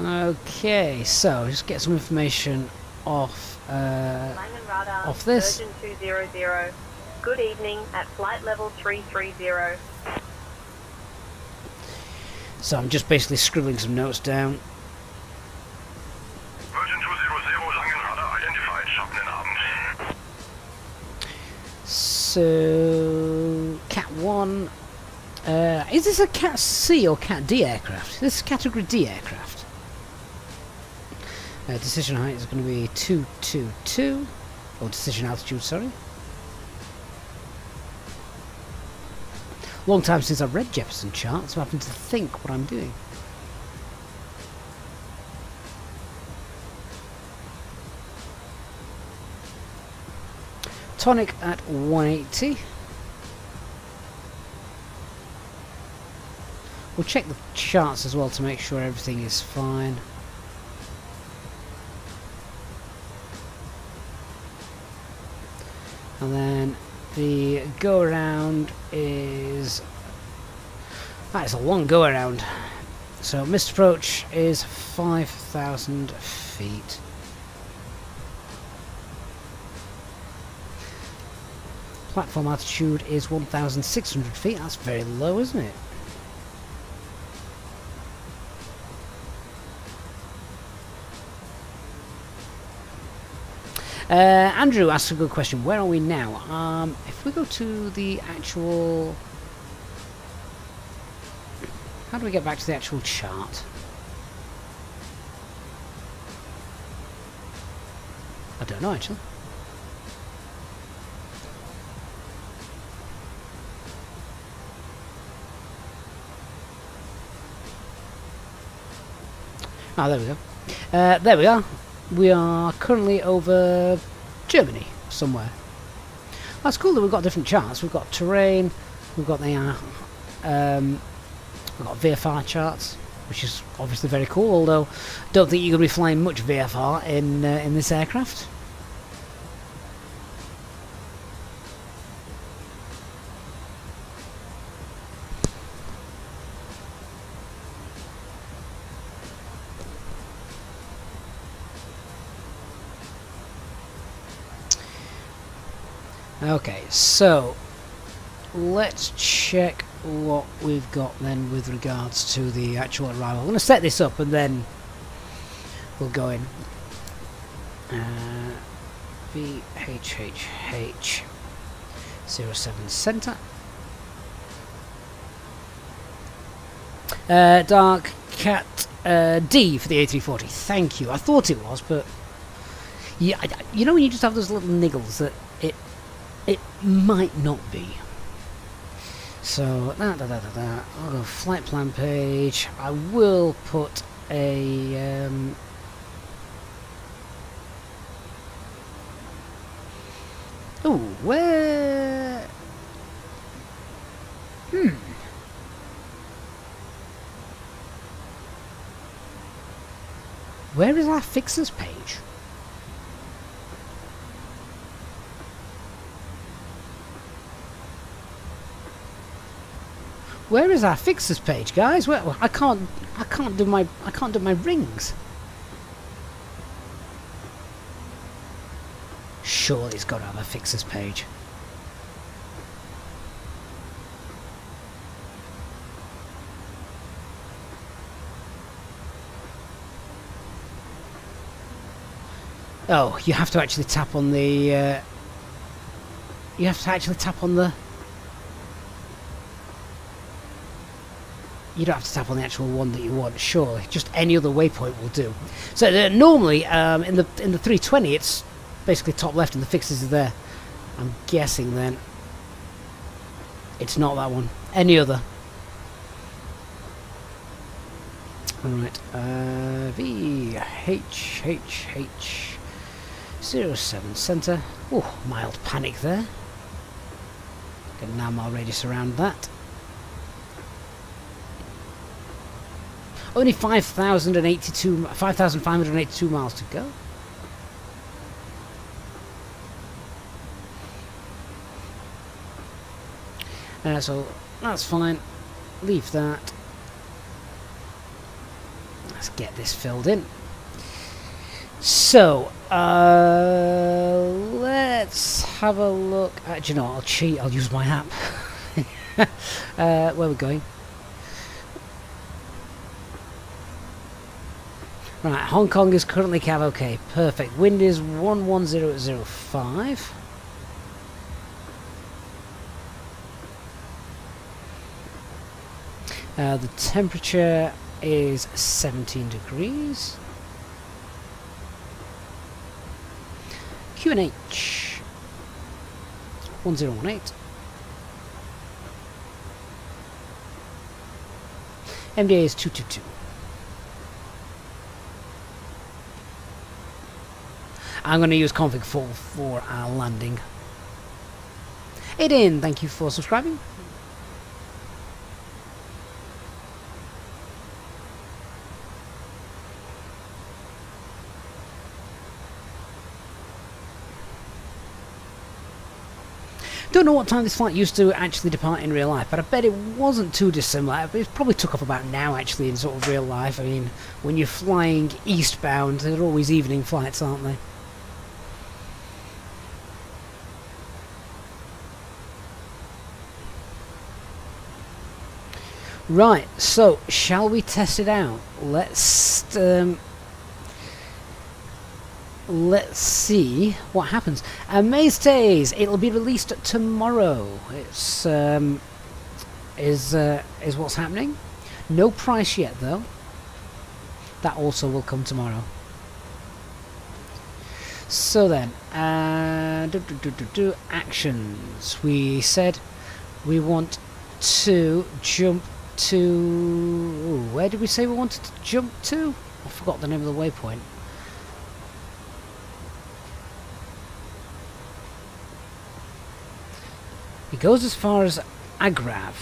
Okay, so just get some information off Langen radar, off this. Virgin 200. Good evening, at flight level 330. So I'm just basically scribbling some notes down. Virgin 200 Langen radar identified. Schönen Abend. So Cat 1. Is this a Cat C or Cat D aircraft? This is Category D aircraft. Decision height is going to be 222. Or decision altitude, sorry. Long time since I've read Jefferson charts, so I'm having to think what I'm doing. Tonic at 180. We'll check the charts as well to make sure everything is fine. And then the go around is That is a long go around. So missed approach is 5,000 feet. Platform altitude is 1,600 feet. That's very low, isn't it? Andrew asks a good question. Where are we now? If we go to the actual... How do we get back to the actual chart? I don't know, actually. Oh, there we go. There we are. We are currently over Germany somewhere. That's cool that we've got different charts. We've got terrain. We've got the we've got VFR charts, which is obviously very cool. Although, don't think you're going to be flying much VFR in this aircraft. Okay, so let's check what we've got then with regards to the actual arrival. I'm going to set this up and then we'll go in. VHHH 07 Centre. Dark Cat D for the A340. Thank you. I thought it was, but yeah, you know when you just have those little niggles that it might not be. So I'll go flight plan page. I will put a where where is our fixers page? Where is our fixers page, guys? Well, I can't do my rings. Surely it's got to have a fixers page. Oh, you have to actually tap on the. You have to actually tap on the. You don't have to tap on the actual one that you want, surely. Just any other waypoint will do. So normally, in the 320, it's basically top left and the fixes are there. I'm guessing then it's not that one. Any other. Alright, VHHH 07 Centre. Oh, mild panic there. Get an 9 mile radius around that. Only 5,582 miles to go. So that's fine. Leave that. Let's get this filled in. So let's have a look. Do you know what? I'll cheat. I'll use my app. Where are we going? Right, Hong Kong is currently cav. Okay, perfect. Wind is 110.05. The temperature is 17 degrees. QNH 1018. MDA is 222. I'm going to use config 4 for our landing. Aiden, thank you for subscribing. Don't know what time this flight used to actually depart in real life, but I bet it wasn't too dissimilar. It probably took off about now actually in sort of real life. I mean, when you're flying eastbound, they're always evening flights, aren't they? Right, so shall we test it out? Let's see what happens. Maze Days, it'll be released tomorrow. It's is what's happening. No price yet though. That also will come tomorrow. So then, actions. We said we want to jump to... where did we say we wanted to jump to? I forgot the name of the waypoint. It goes as far as Agrav.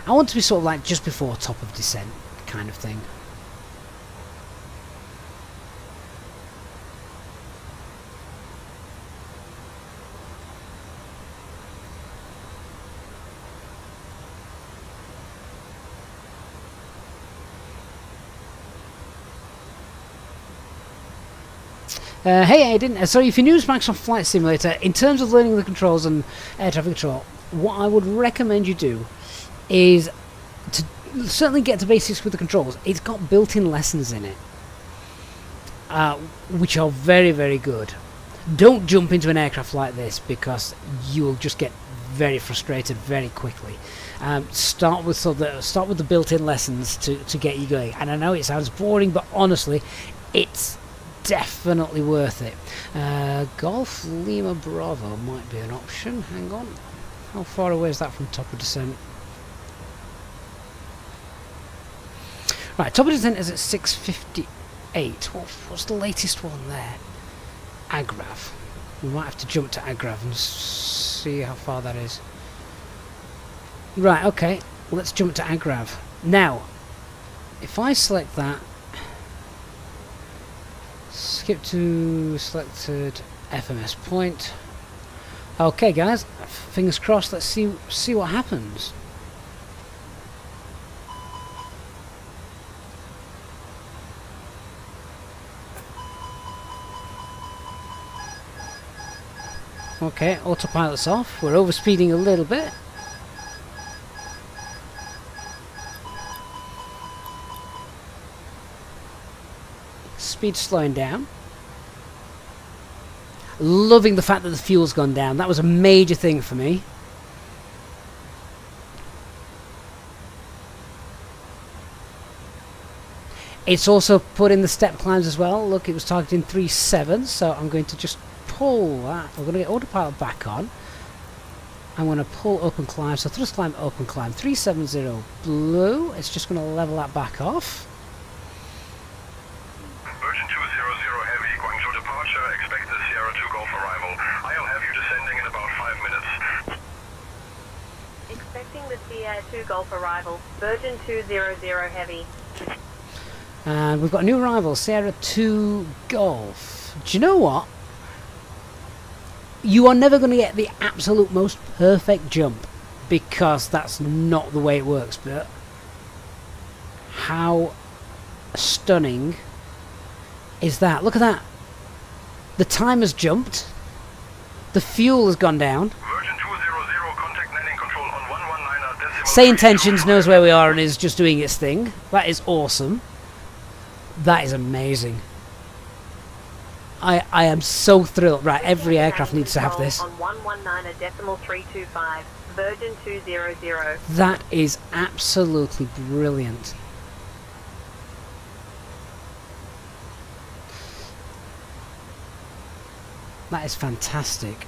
I want to be sort of like just before top of descent kind of thing. Hey Aiden, so if you're new to Microsoft Flight Simulator, in terms of learning the controls and air traffic control, what I would recommend you do is to certainly get to basics with the controls. It's got built-in lessons in it, which are very, very good. Don't jump into an aircraft like this because you will just get very frustrated very quickly. Start with the built-in lessons to get you going. And I know it sounds boring, but honestly, it's definitely worth it. Golf Lima Bravo might be an option. Hang on. How far away is that from top of descent? Right, top of descent is at 658. What's the latest one there? Agrav. We might have to jump to Agrav and see how far that is. Right, okay. Let's jump to Agrav. Now, if I select that, skip to selected FMS point. Okay, guys, fingers crossed. Let's see what happens. Okay, autopilot's off. We're overspeeding a little bit. Speed slowing down. Loving the fact that the fuel's gone down. That was a major thing for me. It's also put in the step climbs as well. Look, it was targeting 3.7, so I'm going to just pull that. We're going to get autopilot back on. I'm going to pull open climb. So thrust climb, open climb. 370 blue. It's just going to level that back off. Virgin 200 Heavy, Guangzhou departure. Expect the Sierra 2 Golf arrival. I'll have you descending in about 5 minutes. Expecting the Sierra 2 Golf arrival. Virgin 200 Heavy. And we've got a new arrival, Sierra 2 Golf. Do you know what? You are never going to get the absolute most perfect jump because that's not the way it works, but how stunning is that? Look at that. The time has jumped. The fuel has gone down. Virgin 200, contact landing control on 119 SayIntentions knows where we are and is just doing its thing. That is awesome. That is amazing. I am so thrilled. Right, every aircraft needs to have this. On 119.325, Virgin 200. That is absolutely brilliant. That is fantastic.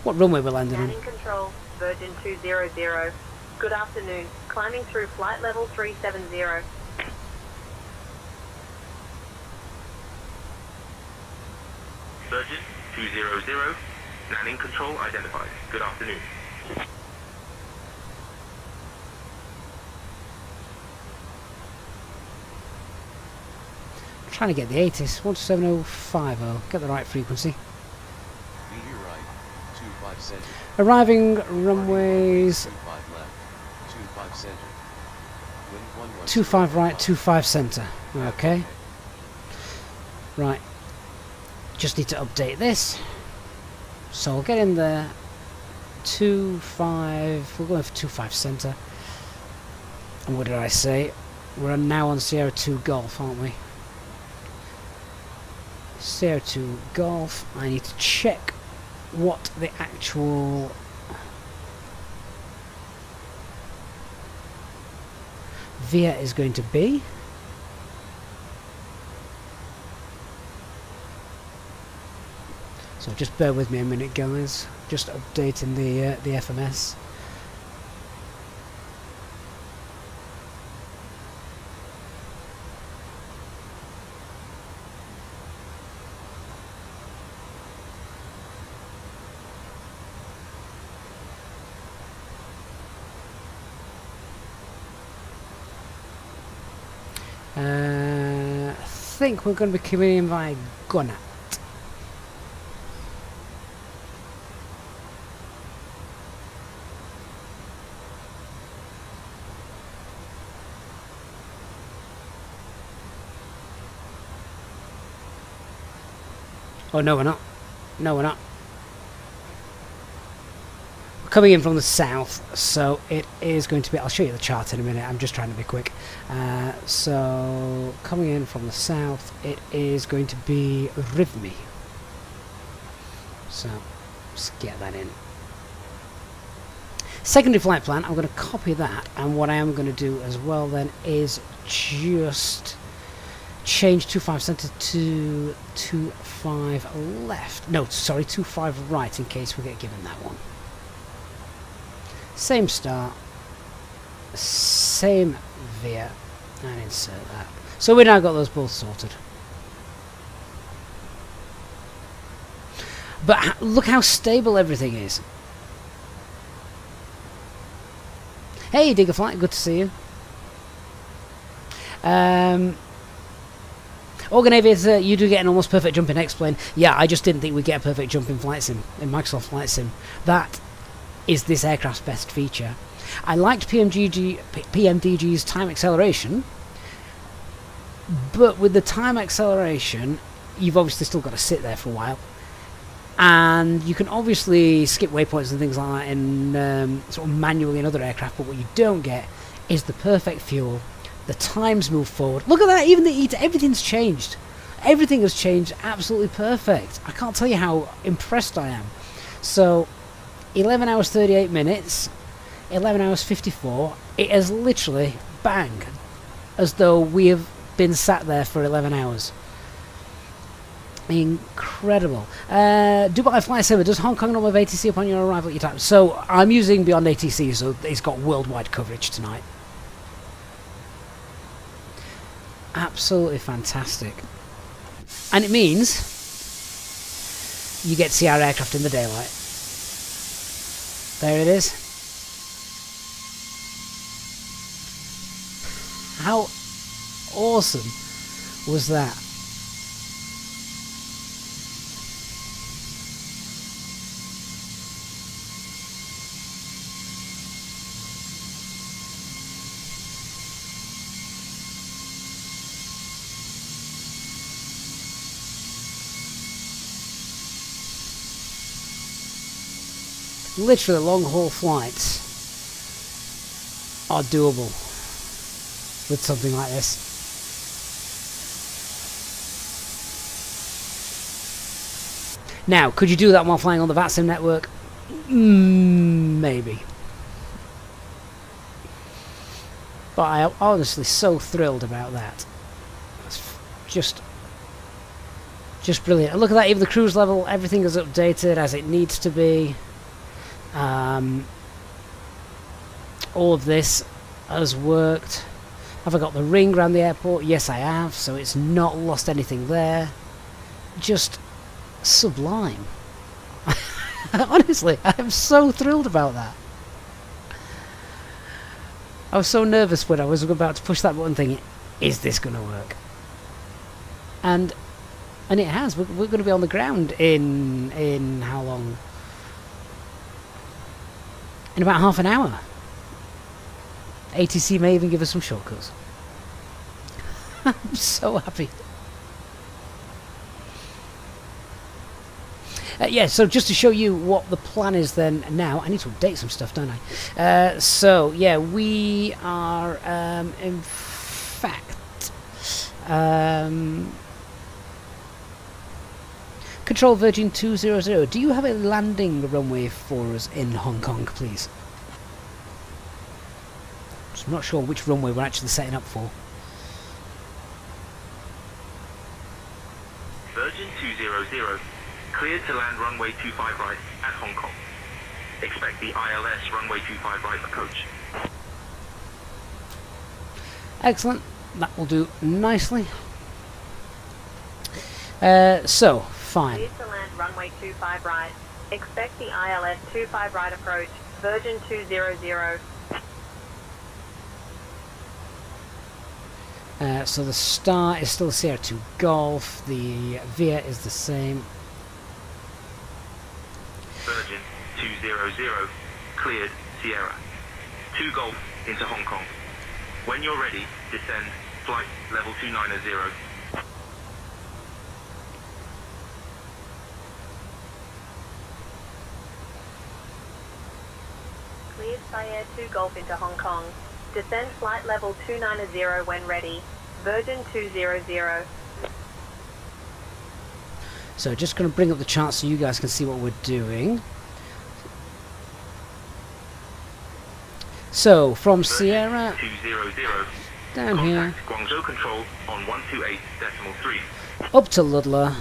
What runway we're landing on? Landing control, Virgin 200. Good afternoon. Climbing through flight level 370. Virgin 200, Landing control identified. Good afternoon. Trying to get the ATIS 17050. Get the right frequency. Meteor right, 25 center. Arriving runways 25 left, 25 center. Wind 110. 25 right, 25 centre. Okay. Right. Just need to update this. So we'll get in there. 25. We're going for 25 centre. And what did I say? We're now on Sierra 2 Golf, aren't we? Sierra 2 Golf. I need to check what the actual VIA is going to be. So just bear with me a minute, guys. Just updating the FMS. I think we're going to be coming in via Gunner. Oh, no, we're not. No, we're not. We're coming in from the south, so it is going to be... I'll show you the chart in a minute. I'm just trying to be quick. So, coming in from the south, it is going to be Rivmi. So, let's get that in. Secondary flight plan, I'm going to copy that, and what I am going to do as well then is just change 25 centre to 25 left. No, sorry, 25 right in case we get given that one. Same start, same VIA, and insert that. So we now got those both sorted. But look how stable everything is. Hey, Digger Flight, good to see you. Organ Aviator, you do get an almost perfect jump in X-Plane. Yeah, I just didn't think we'd get a perfect jump in Flight Sim, in Microsoft Flight Sim. That is this aircraft's best feature. I liked PMDG's time acceleration, but with the time acceleration, you've obviously still got to sit there for a while. And you can obviously skip waypoints and things like that in sort of manually in other aircraft, but what you don't get is the perfect fuel. The times move forward. Look at that, even the everything's changed. Everything has changed absolutely perfect. I can't tell you how impressed I am. So, 11 hours 38 minutes, 11 hours 54. It is literally bang, as though we have been sat there for 11 hours. Incredible. Dubai Flight Saver, does Hong Kong not have ATC upon your arrival at your time? So, I'm using Beyond ATC, so it's got worldwide coverage tonight. Absolutely fantastic. And it means you get to see our aircraft in the daylight. There it is. How awesome was that? Literally long haul flights are doable with something like this. Now, could you do that while flying on the VATSIM network? Maybe. But I am honestly so thrilled about that. It's just brilliant. And look at that, even the cruise level, everything is updated as it needs to be. All of this has worked. Have I got the ring around the airport? Yes, I have, so it's not lost anything there. Just sublime. Honestly, I'm so thrilled about that. I was so nervous when I was about to push that button thinking, is this going to work? And it has. We're going to be on the ground in how long? In about half an hour. ATC may even give us some shortcuts. I'm so happy. Yeah, so just to show you what the plan is then now, I need to update some stuff, don't I? So, yeah, we are, in fact, Control Virgin 200, do you have a landing runway for us in Hong Kong, please? Just not sure which runway we're actually setting up for. Virgin 200, cleared to land runway 25 right at Hong Kong. Expect the ILS runway 25 right approach. Excellent, that will do nicely. So, fine. Cleared to land runway 25 right. Expect the ILS 25 right approach. Virgin 200. So the star is still Sierra 2 Golf, the VIA is the same. Virgin 200, cleared Sierra 2 Golf into Hong Kong. When you're ready, descend flight level 290. Cleared Sierra 2 Golf into Hong Kong. Descend flight level 290 when ready. Virgin 200. So just going to bring up the chart so you guys can see what we're doing. So from Sierra 200, down here Guangzhou control on 128.3. up to Ludlow.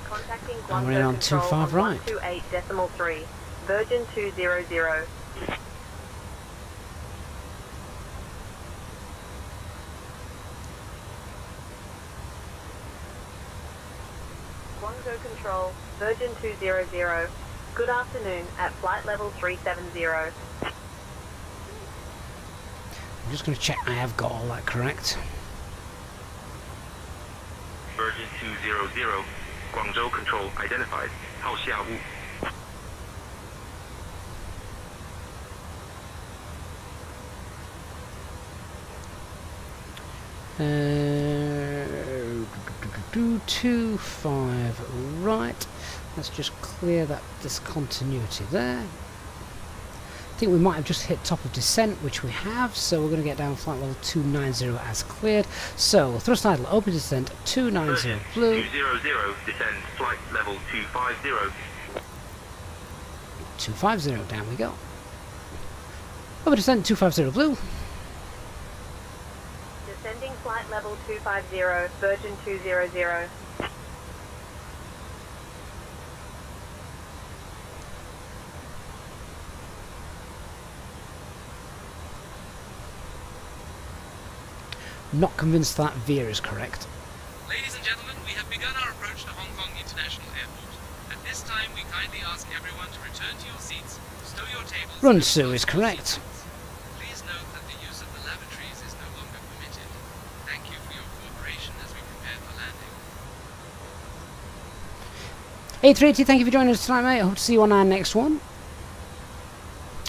Contacting And we're in on Guangzhou 25 control right. 128.3. Virgin 200. Guangzhou control, Virgin 200. Good afternoon at flight level 370. I'm just going to check I have got all that correct. Virgin 200, Guangzhou control identified. Haoxiawu. Uh, 25 right. Let's just clear that discontinuity there. I think we might have just hit top of descent, which we have, so we're going to get down flight level 290 as cleared. So thrust idle, open descent 290 blue. 200, descend flight level 250. 250, down we go. Open descent 250 blue. Descending flight level 250, Virgin 200. Not convinced that VIA is correct. Ladies and gentlemen, we have begun our approach to Hong Kong International Airport. At this time, we kindly ask everyone to return to your seats, stow your tables... Run Sue is correct. Please note that the use of the lavatories is no longer permitted. Thank you for your cooperation as we prepare for landing. A380, thank you for joining us tonight, mate. I hope to see you on our next one.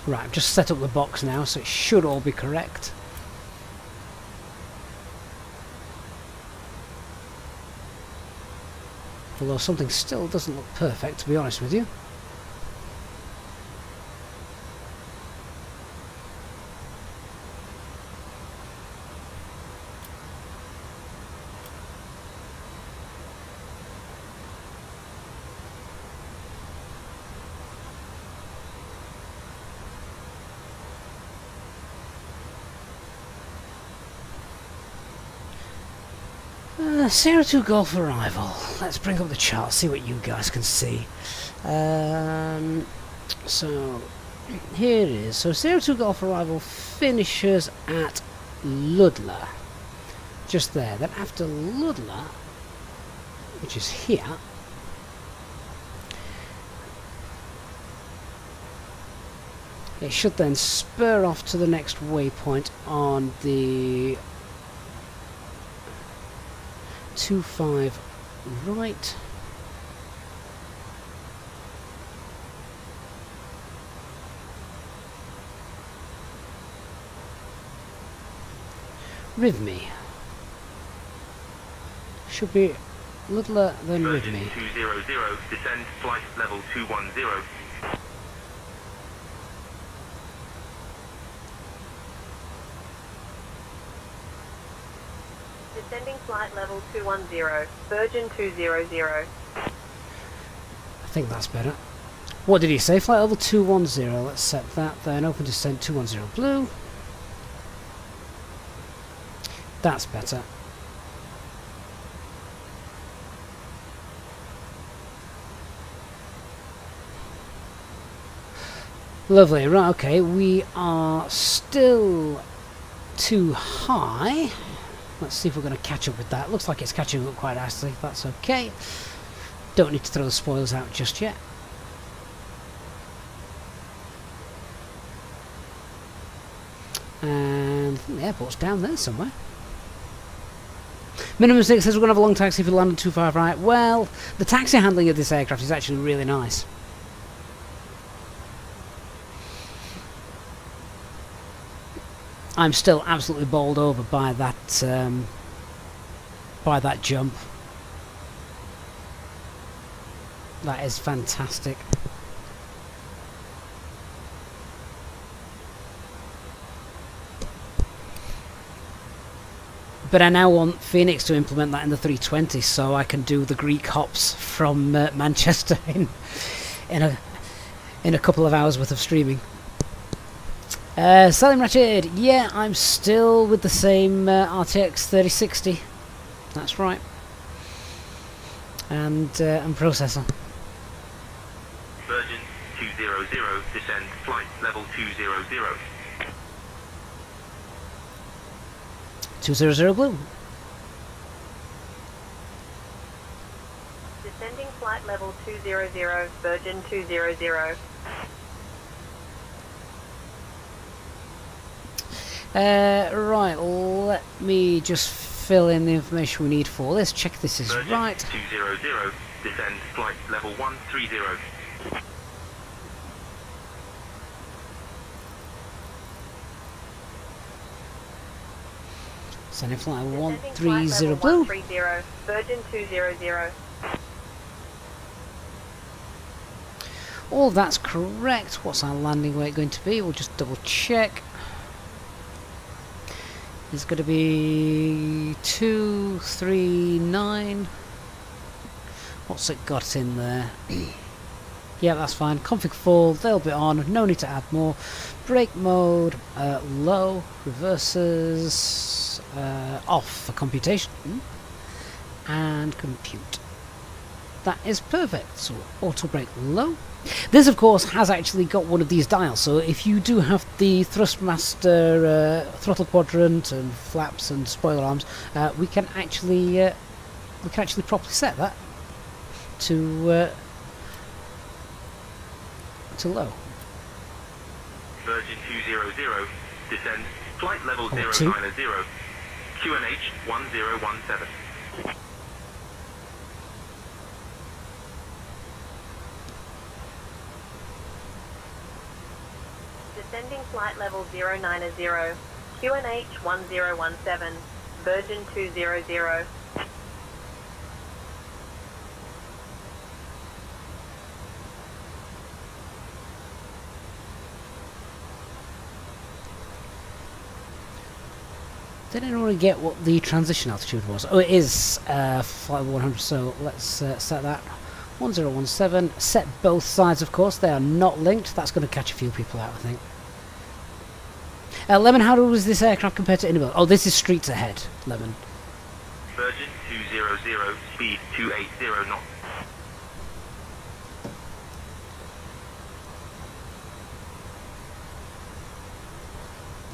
Right, I've just set up the box now, so it should all be correct. Although something still doesn't look perfect, to be honest with you. Sierra 2 Golf arrival. Let's bring up the chart, see what you guys can see. So, here it is. So, Sierra 2 Golf arrival finishes at Ludlow. just there. Then after Ludlow, which is here, it should then spur off to the next waypoint on the 25 right. Rhythmy. Should be Ludlow, then Virgin Rhythmy. 200, descend flight level 210. Descending flight level 210, Virgin 200. I think that's better. What did he say? Flight level 210. Let's set that then. Open descent 210 blue. That's better. Lovely. Right, okay. We are still too high. Let's see if we're going to catch up with that. Looks like it's catching up quite nicely. That's okay. Don't need to throw the spoilers out just yet. And I think the airport's down there somewhere. Minimum 6 says we're going to have a long taxi if we land too far right. Well, the taxi handling of this aircraft is actually really nice. I'm still absolutely bowled over by that jump. That is fantastic. But I now want Phoenix to implement that in the 320 so I can do the Greek hops from Manchester in a couple of hours worth of streaming. Salim Ratchet, yeah, I'm still with the same RTX 3060. That's right. And processor. Virgin 200, descend flight level 200. 200 blue. Descending flight level 200, Virgin 200. Right, let me just fill in the information we need for this. Check this is Virgin right. 200, descend flight level 130. Sending flight Descending 130 flight level blue. 130, Virgin 200. All that's correct. What's our landing weight going to be? We'll just double check. It's going to be 239. What's it got in there? Yeah, that's fine. Config full, they'll be on. No need to add more. Brake mode, low. Reverses, off for computation. And compute. That is perfect. So auto brake low. This, of course, has actually got one of these dials. So if you do have the thrustmaster, throttle quadrant, and flaps and spoiler arms, we can actually properly set that to low. Virgin 200, descend flight level 090, QNH 1017. Descending flight level 090, QNH 1017, Virgin 200. Did anyone get what the transition altitude was? Oh, it is flight 100, so let's set that. 1017, set both sides, of course, they are not linked. That's going to catch a few people out, I think. Lemon, how does this aircraft compare to IniBuilds? Oh, this is streets ahead, Lemon. Virgin 200, speed 280 knots.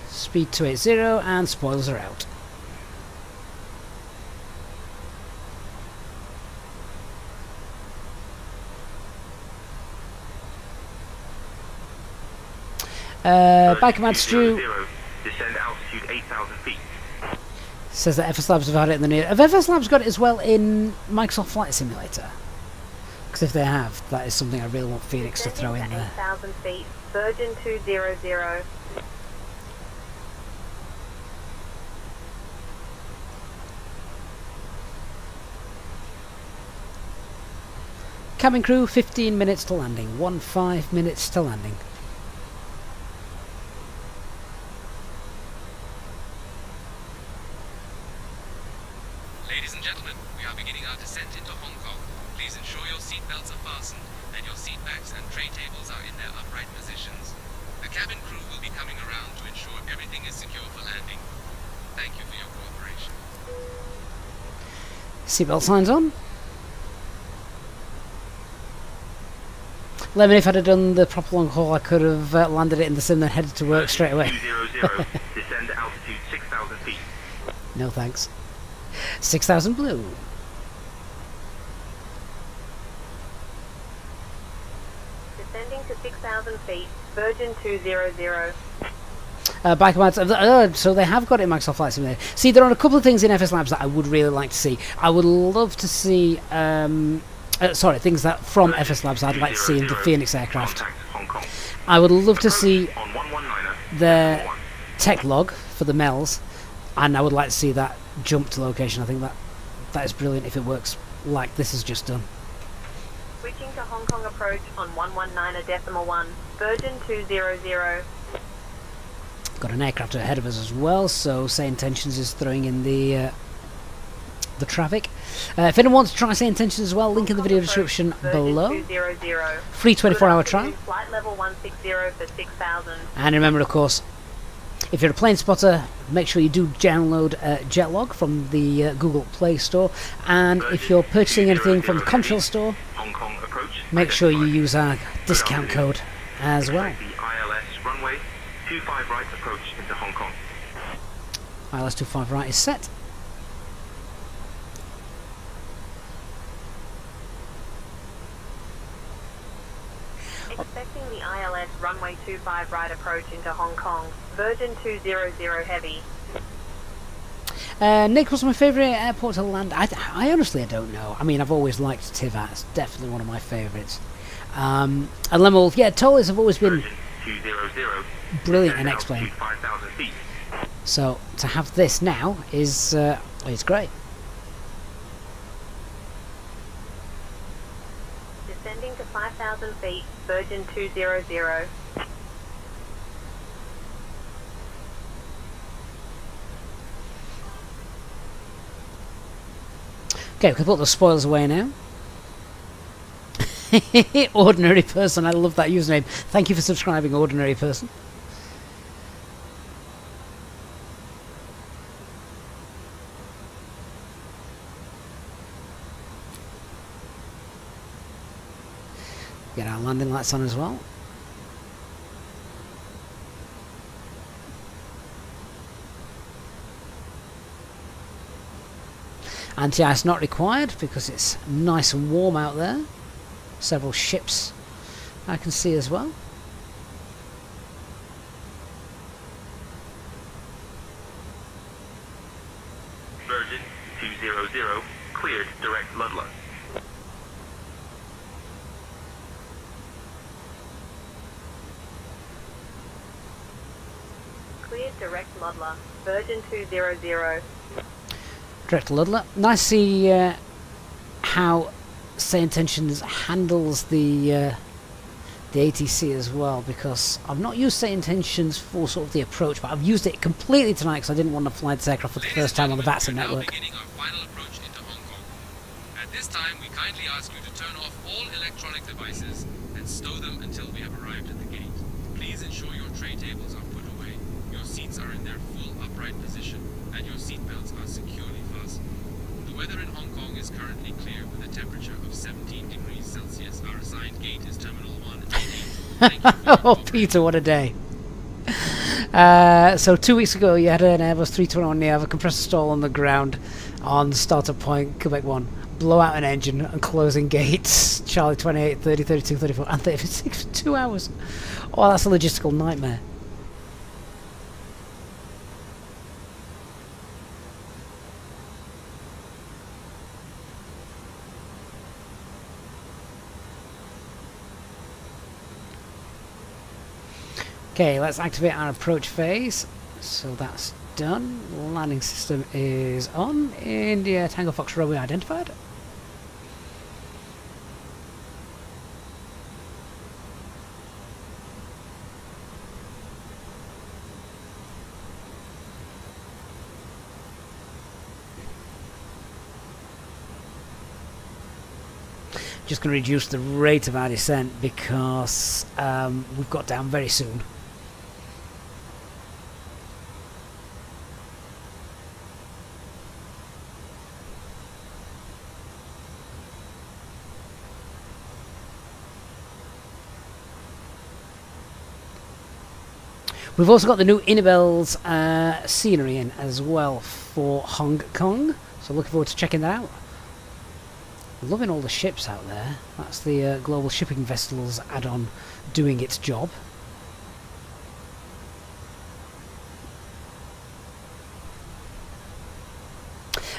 Speed 280, and spoilers are out. By command, Stu. Descend altitude 8,000 feet. Says that FS Labs have had it in the near. Have FS Labs got it as well in Microsoft Flight Simulator? Because if they have, that is something I really want Phoenix to throw in there. 8,000 feet, Virgin 200. Cabin crew, 15 minutes to landing. 15 minutes to landing. Ladies and gentlemen, we are beginning our descent into Hong Kong. Please ensure your seatbelts are fastened and your seat backs and tray tables are in their upright positions. The cabin crew will be coming around to ensure everything is secure for landing. Thank you for your cooperation. Seatbelt signs on. Lemon, if I'd have done the proper long haul, I could have landed it in the sim and headed to work straight away. 200, descend to altitude 6,000 feet. No thanks. 6,000 blue. Descending to 6,000 feet, Virgin 200. By commands, so they have got it in Microsoft Flight Simulator. See, there are a couple of things in FS Labs that I would really like to see. I would love to see, things that from FS Labs I'd like to see in the Phoenix aircraft. I would love to see their tech log for the MELs, and I would like to see that jump to location. I think that is brilliant if it works like this has just done. Switching to Hong Kong approach on 119.1, Virgin 200. Got an aircraft ahead of us as well, so SayIntentions is throwing in the traffic. If anyone wants to try SayIntentions as well, link in the video description below. Free 24-hour trial. Flight level 160 for 6,000. And remember, of course, if you're a plane spotter, make sure you do download Jetlog from the Google Play Store. And if you're purchasing anything from the Contrail store, make sure you use our discount code as well. The ILS runway 25 right approach into Hong Kong. ILS 25 right is set. Expecting the ILS runway 25 right approach into Hong Kong, Virgin 200 heavy. Nick, what's my favourite airport to land? I honestly don't know. I mean, I've always liked Tivat. It's definitely one of my favourites. And Lemel, yeah, Toliss have always been brilliant in X-Plane. So to have this now is great. Descending to 5,000 feet, Virgin 200. Okay, we can put the spoilers away now. Ordinary person, I love that username. Thank you for subscribing, Ordinary Person. Get our landing lights on as well. Anti-ice not required because it's nice and warm out there. Several ships I can see as well. Virgin 200 cleared direct Ludlow. Cleared direct Ludlow, Virgin 200. Direct Ludlow. Nice to see how SayIntentions handles the ATC as well, because I've not used SayIntentions for sort of the approach, but I've used it completely tonight because I didn't want to fly this aircraft for the first time on the VATSIM network. Beginning our final approach into Hong Kong. At this time, we kindly ask you to turn off all electronic devices and stow them until we have arrived at the gate. Please ensure your tray tables are put away, your seats are in their full upright position, and your seat belts are securely fastened. The weather in Hong Kong is currently clear with a temperature of 17 degrees Celsius. Our assigned gate is Terminal 1. Oh, Peter, what a day. So 2 weeks ago you had an Airbus 321, you have a compressor stall on the ground on startup point, Quebec 1. Blow out an engine and closing gates. Charlie 28, 30, 32, 34 and 36 for 2 hours. Oh, that's a logistical nightmare. Okay, let's activate our approach phase. So that's done. Landing system is on. India Tango Fox runway identified. Just going to reduce the rate of our descent because we've got down very soon. We've also got the new IniBuilds scenery in as well for Hong Kong, so looking forward to checking that out. Loving all the ships out there. That's the Global Shipping Vessels add-on doing its job.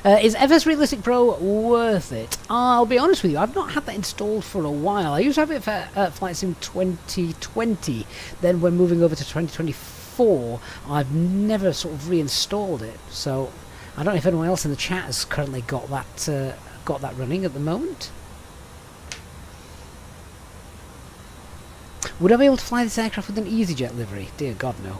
Is FS Realistic Pro worth it? I'll be honest with you, I've not had that installed for a while. I used to have it for Flight Sim 2020, then when moving over to 2024, I've never sort of reinstalled it. So I don't know if anyone else in the chat has currently got that running at the moment. Would I be able to fly this aircraft with an EasyJet livery? Dear God, no.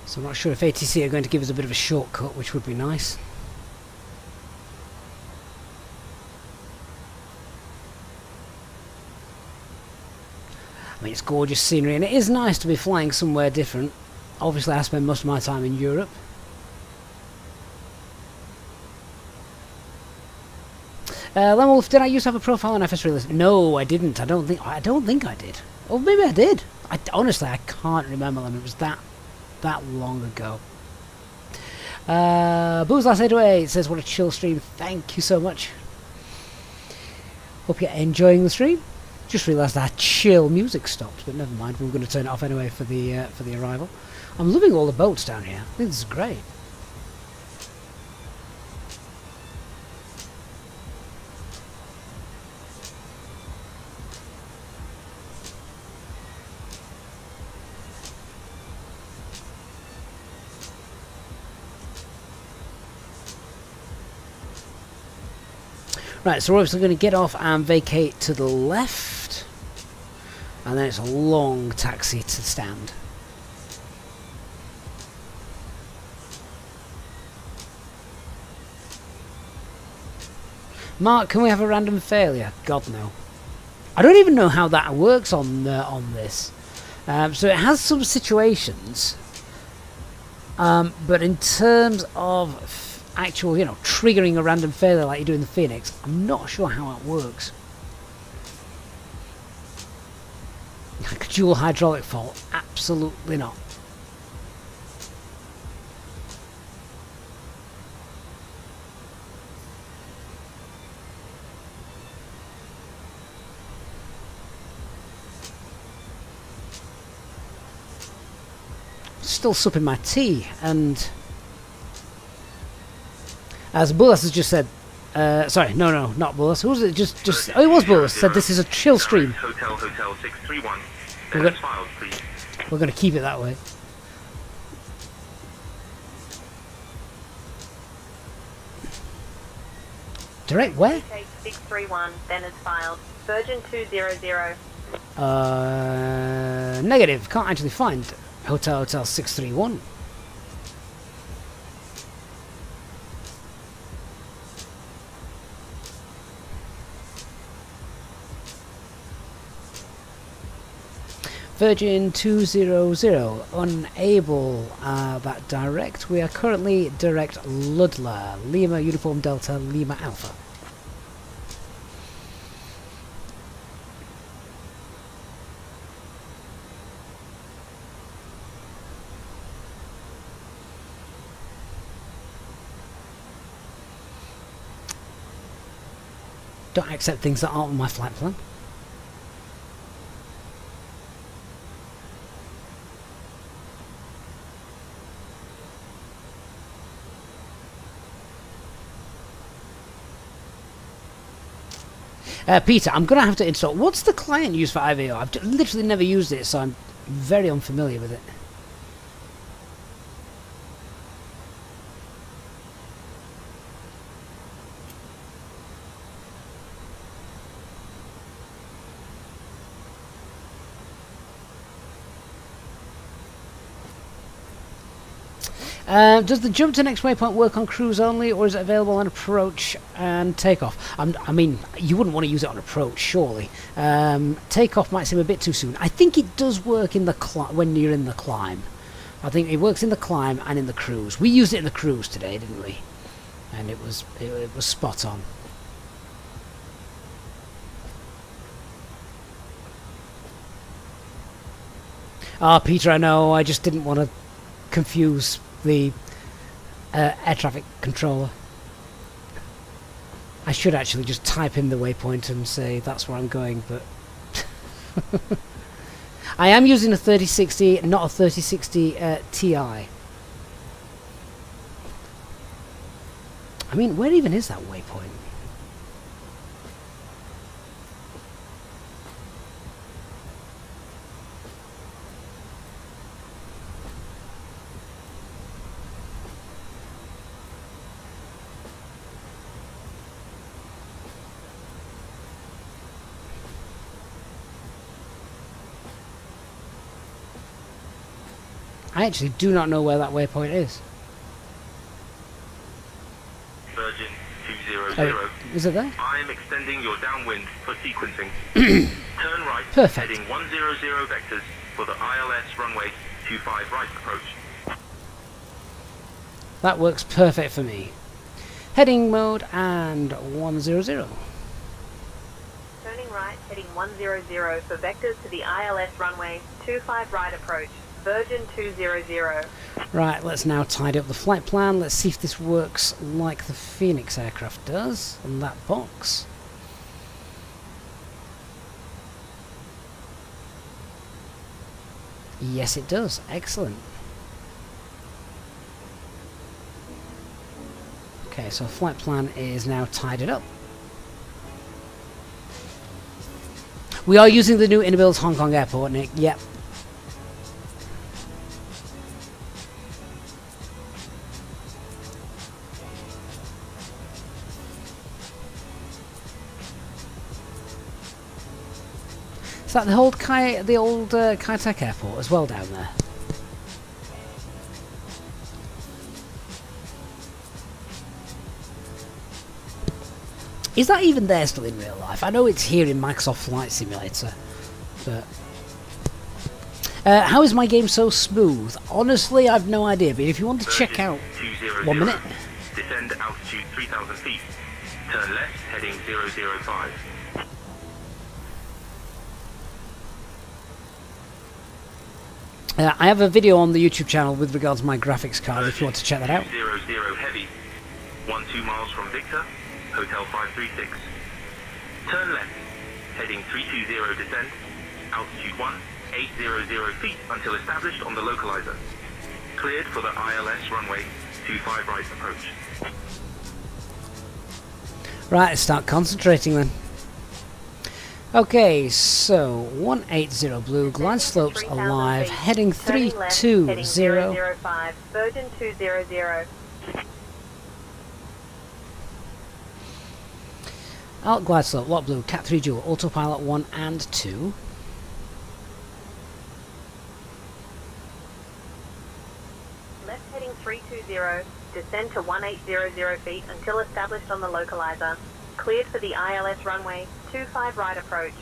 So I'm not sure if ATC are going to give us a bit of a shortcut, which would be nice. I mean, it's gorgeous scenery, and it is nice to be flying somewhere different. Obviously, I spend most of my time in Europe. Lemwolf, did I used to have a profile on FS Realistic? No, I didn't. I don't think I did. Or maybe I did. Honestly, I can't remember them. It was that long ago. Booze Last 808 says, what a chill stream. Thank you so much. Hope you're enjoying the stream. Just realised that chill music stopped, but never mind. We were going to turn it off anyway for the arrival. I'm loving all the boats down here. I think this is great. Right, so we're obviously going to get off and vacate to the left, and then it's a long taxi to stand. Mark, can we have a random failure? God, no. I don't even know how that works on this. So it has some situations, but in terms of actual, triggering a random failure like you do in the Phoenix, I'm not sure how it works. Like a dual hydraulic fault? Absolutely not. Still supping my tea, and as Bullis has just said, sorry, no, not Bullis. Who was it? Oh, it was Bullis. Said this is a chill stream. Hotel 631. We're going to keep it that way. Direct where? 631, then as filed. Virgin 200. Negative. Can't actually find Hotel 631. Virgin 200, unable that direct. We are currently direct Ludler, Lima Uniform Delta, Lima Alpha. Don't accept things that aren't on my flight plan. Peter, I'm going to have to install... What's the client used for IVO? I've literally never used it, so I'm very unfamiliar with it. Does the jump to next waypoint work on cruise only, or is it available on approach and takeoff? I mean, you wouldn't want to use it on approach, surely. Takeoff might seem a bit too soon. I think it does work in the when you're in the climb. I think it works in the climb and in the cruise. We used it in the cruise today, didn't we? And it was spot on. Ah, Peter, I know. I just didn't want to confuse the air traffic controller. I should actually just type in the waypoint and say that's where I'm going, but I am using a 3060, not a 3060 Ti. I mean, where even is that waypoint? I actually do not know where that waypoint is. Virgin 200. Is it there? I'm extending your downwind for sequencing. Turn right, Perfect. heading 100 vectors for the ILS runway 25 right approach. That works perfect for me. Heading mode and 100. Turning right, heading 100 for vectors to the ILS runway 25 right approach. Virgin 200. Right, let's now tidy up the flight plan. Let's see if this works like the Phoenix aircraft does on that box. Yes, it does. Excellent. Okay, so flight plan is now tidied up. We are using the new IniBuilds Hong Kong Airport, Nick. Yep. Is that the old Kai Tak Airport as well down there? Is that even there still in real life? I know it's here in Microsoft Flight Simulator, but how is my game so smooth? Honestly, I've no idea. But if you want to check out, 1 minute. Descend altitude 3,000 feet. Turn left, heading 005. I have a video on the YouTube channel with regards to my graphics card if you want to check that out. 00 heavy. 12 miles from Victor, Hotel 536. Turn left, heading 320 descent, altitude 1800 feet until established on the localizer. Cleared for the ILS runway 25 right approach. Right, let's start concentrating then. Okay, so 180 blue, glide slopes alive, heading 320. Heading 005, Virgin 200. Alt glide slope, lot blue, Cat 3 dual, autopilot 1 and 2. Left heading 320, descend to 1800 feet until established on the localizer. Cleared for the ILS runway 25 right approach.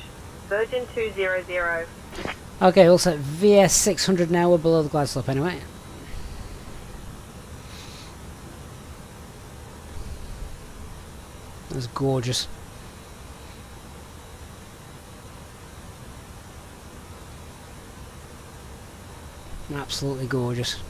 Virgin 200. Okay, all set. VS 600 now, we're below the glide slope anyway. That's gorgeous. Absolutely gorgeous.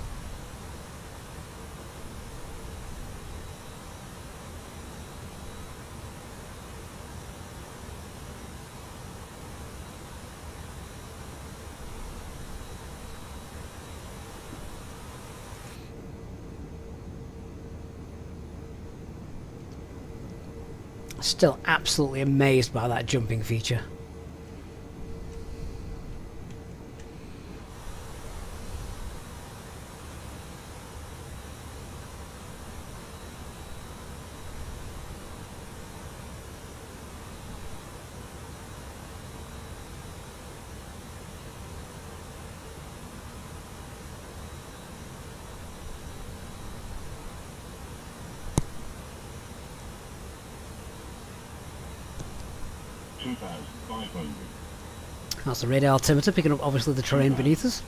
Still absolutely amazed by that jumping feature. That's the radar altimeter picking up obviously the terrain beneath us.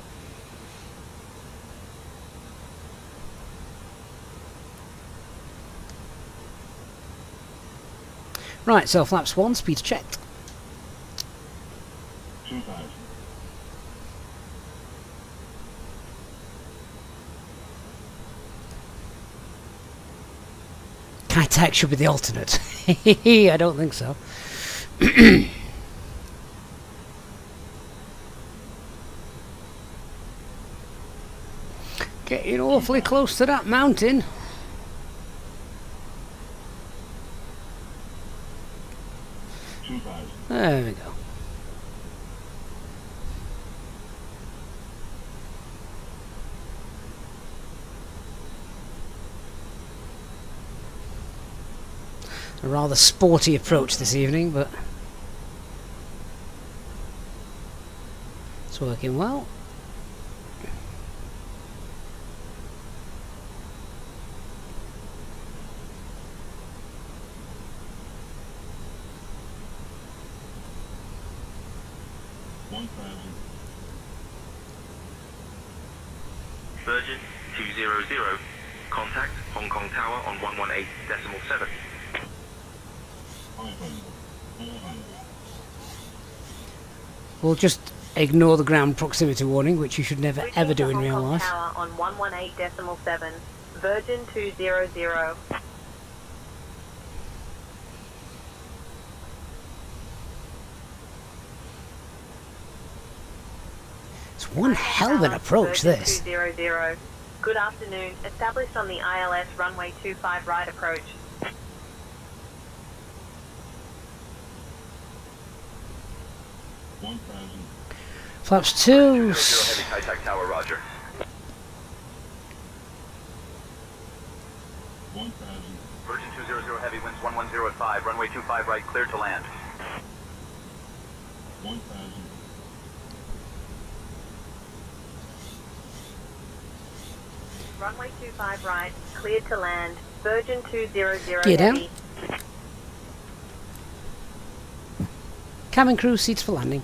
Right, so flaps 1, speed checked. 2000. Kitech should be the alternate. I don't think so. Getting awfully close to that mountain. There we go. A rather sporty approach this evening, but it's working well. Virgin 200, contact Hong Kong Tower on 118.7. We'll just ignore the ground proximity warning, which you should never ever do in real life. Tower on 118.7, Virgin 200. It's one hell of an approach, this. 200. Good afternoon. Established on the ILS runway 25 right approach. Flaps 2. Heavy contact tower, roger. 1000. Virgin 200 heavy winds 110 at 5, runway 25 right, clear to land. 1000. Runway 25 right, cleared to land. Virgin 200 Gear down. heavy. Cabin crew, seats for landing.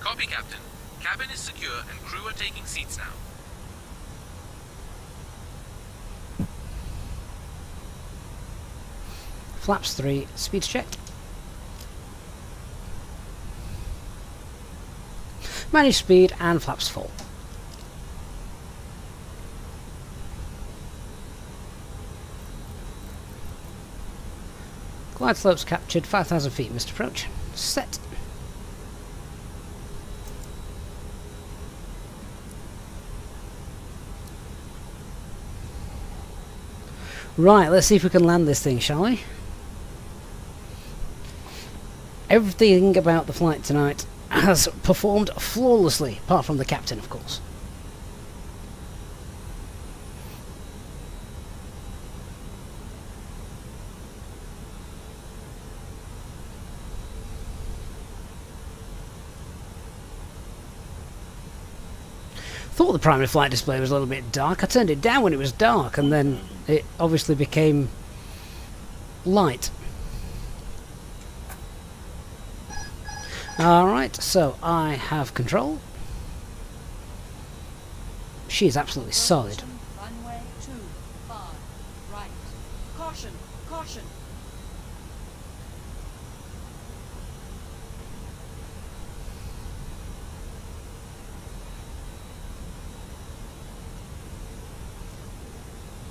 Copy, Captain. Cabin is secure and crew are taking seats now. Flaps 3, speed checked. Manage speed and flaps full. Glide slopes captured, 5,000 feet missed approach. Set. Right, let's see if we can land this thing, shall we? Everything about the flight tonight has performed flawlessly, apart from the captain, of course. Thought the primary flight display was a little bit dark. I turned it down when it was dark, and then it obviously became light. Alright, so I have control. She is absolutely solid. Runway 25 right. Caution, caution.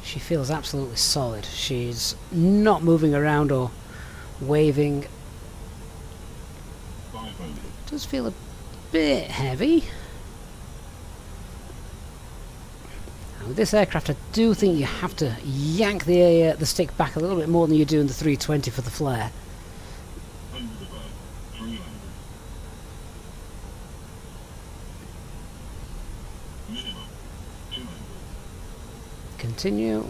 She feels absolutely solid. She's not moving around or waving. Does feel a bit heavy. With this aircraft, I do think you have to yank the stick back a little bit more than you do in the 320 for the flare. Continue.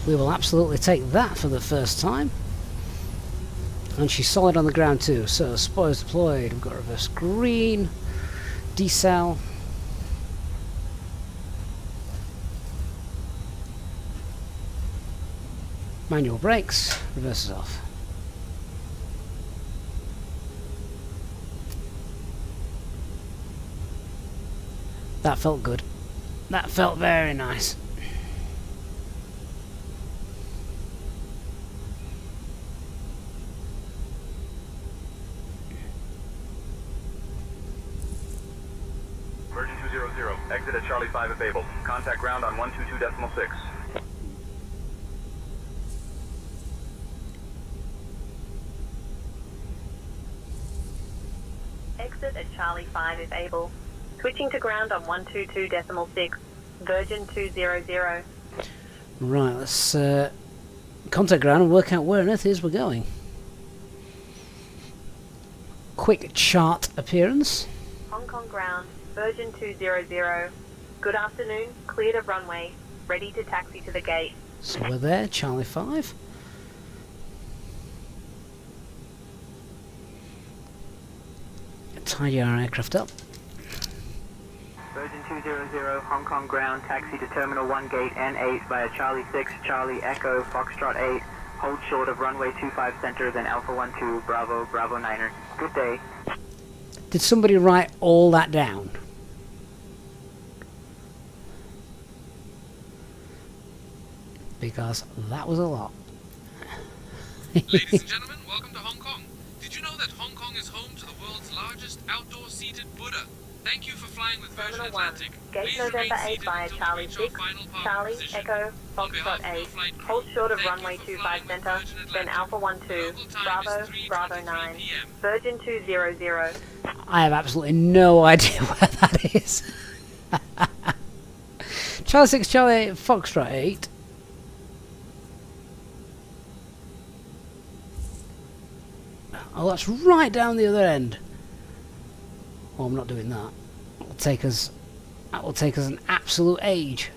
We will absolutely take that for the first time. And she's solid on the ground too. So spoilers deployed. We've got reverse green, decel. Manual brakes, reverses off. That felt good. That felt very nice. Virgin 200, exit at Charlie 5 at Babel. Contact ground on 122.6. Exit at Charlie 5 if able. Switching to ground on 122.6. Virgin 200. Right, let's contact ground and work out where on earth it is we're going. Quick chart appearance. Hong Kong ground, Virgin 200. Good afternoon, cleared of runway. Ready to taxi to the gate. So we're there, Charlie 5. Tidy our aircraft up. Virgin 200, Hong Kong ground, taxi to Terminal 1 gate N8 via Charlie 6, Charlie Echo, Foxtrot 8, hold short of runway 25 center, then Alpha 12, Bravo, Bravo 9er. Good day. Did somebody write all that down? Because that was a lot. Ladies and gentlemen, welcome to Hong Kong. Did you know that Hong Kong is home to the world's largest outdoor seated Buddha? Thank you for flying with Virgin Terminal 1, Atlantic. gate Please November remain 8 seated via until Charlie we reach our 6, final parking Charlie position. Echo, On behalf Foxtrot of your 8, flight crew, hold short of thank runway you for 25 flying with center, Virgin then Atlantic. Alpha 12, Local time Bravo, is 3:23 Bravo 9, PM. Virgin 200. I have absolutely no idea where that is. Charlie 6, Charlie Foxtrot 8. Oh, that's right down the other end. Oh, I'm not doing that. That will take us an absolute age.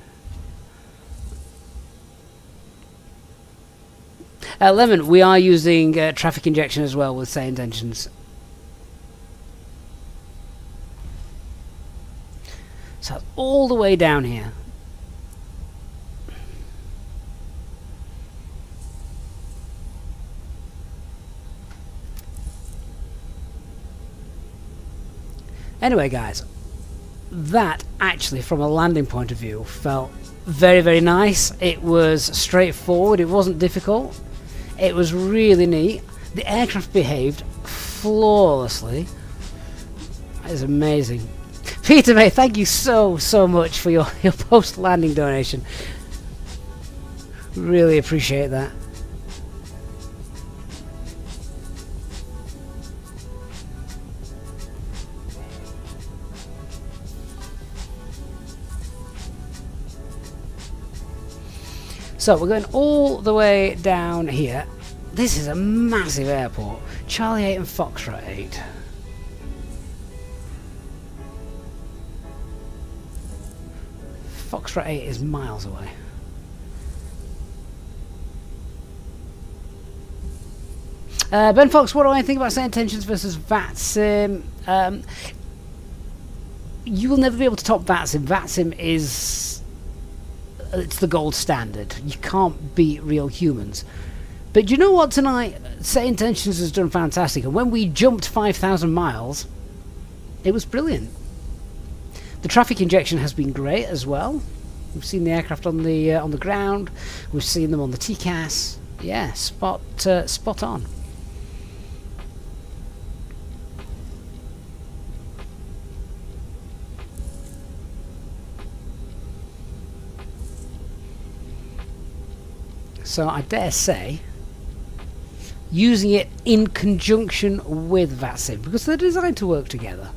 Lemon, we are using traffic injection as well with SayIntentions. So that's all the way down here. Anyway, guys, that actually, from a landing point of view, felt very, very nice. It was straightforward. It wasn't difficult. It was really neat. The aircraft behaved flawlessly. That is amazing. Peter May, thank you so much for your post-landing donation. Really appreciate that. So we're going all the way down here. This is a massive airport. Charlie 8 and Foxtrot 8. Foxtrot 8 is miles away. Ben Fox, what do I think about SayIntentions versus VATSIM? You will never be able to top VATSIM. VATSIM is... it's the gold standard. You can't beat real humans. But you know what tonight? SayIntentions has done fantastic. And when we jumped 5,000 miles, it was brilliant. The traffic injection has been great as well. We've seen the aircraft on the ground. We've seen them on the TCAS. Yeah, spot on. So I dare say using it in conjunction with VATSIM, because they're designed to work together.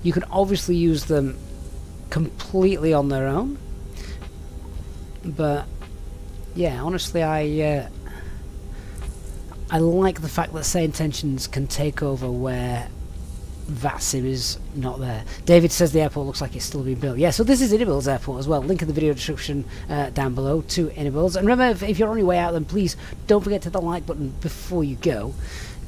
You can obviously use them completely on their own, but yeah, honestly, I like the fact that SayIntentions can take over where VATSIM is not there. David says the airport looks like it's still being built. Yeah, so this is IniBuilds Airport as well. Link in the video description down below to IniBuilds. And remember, if you're on your way out, then please don't forget to hit the like button before you go.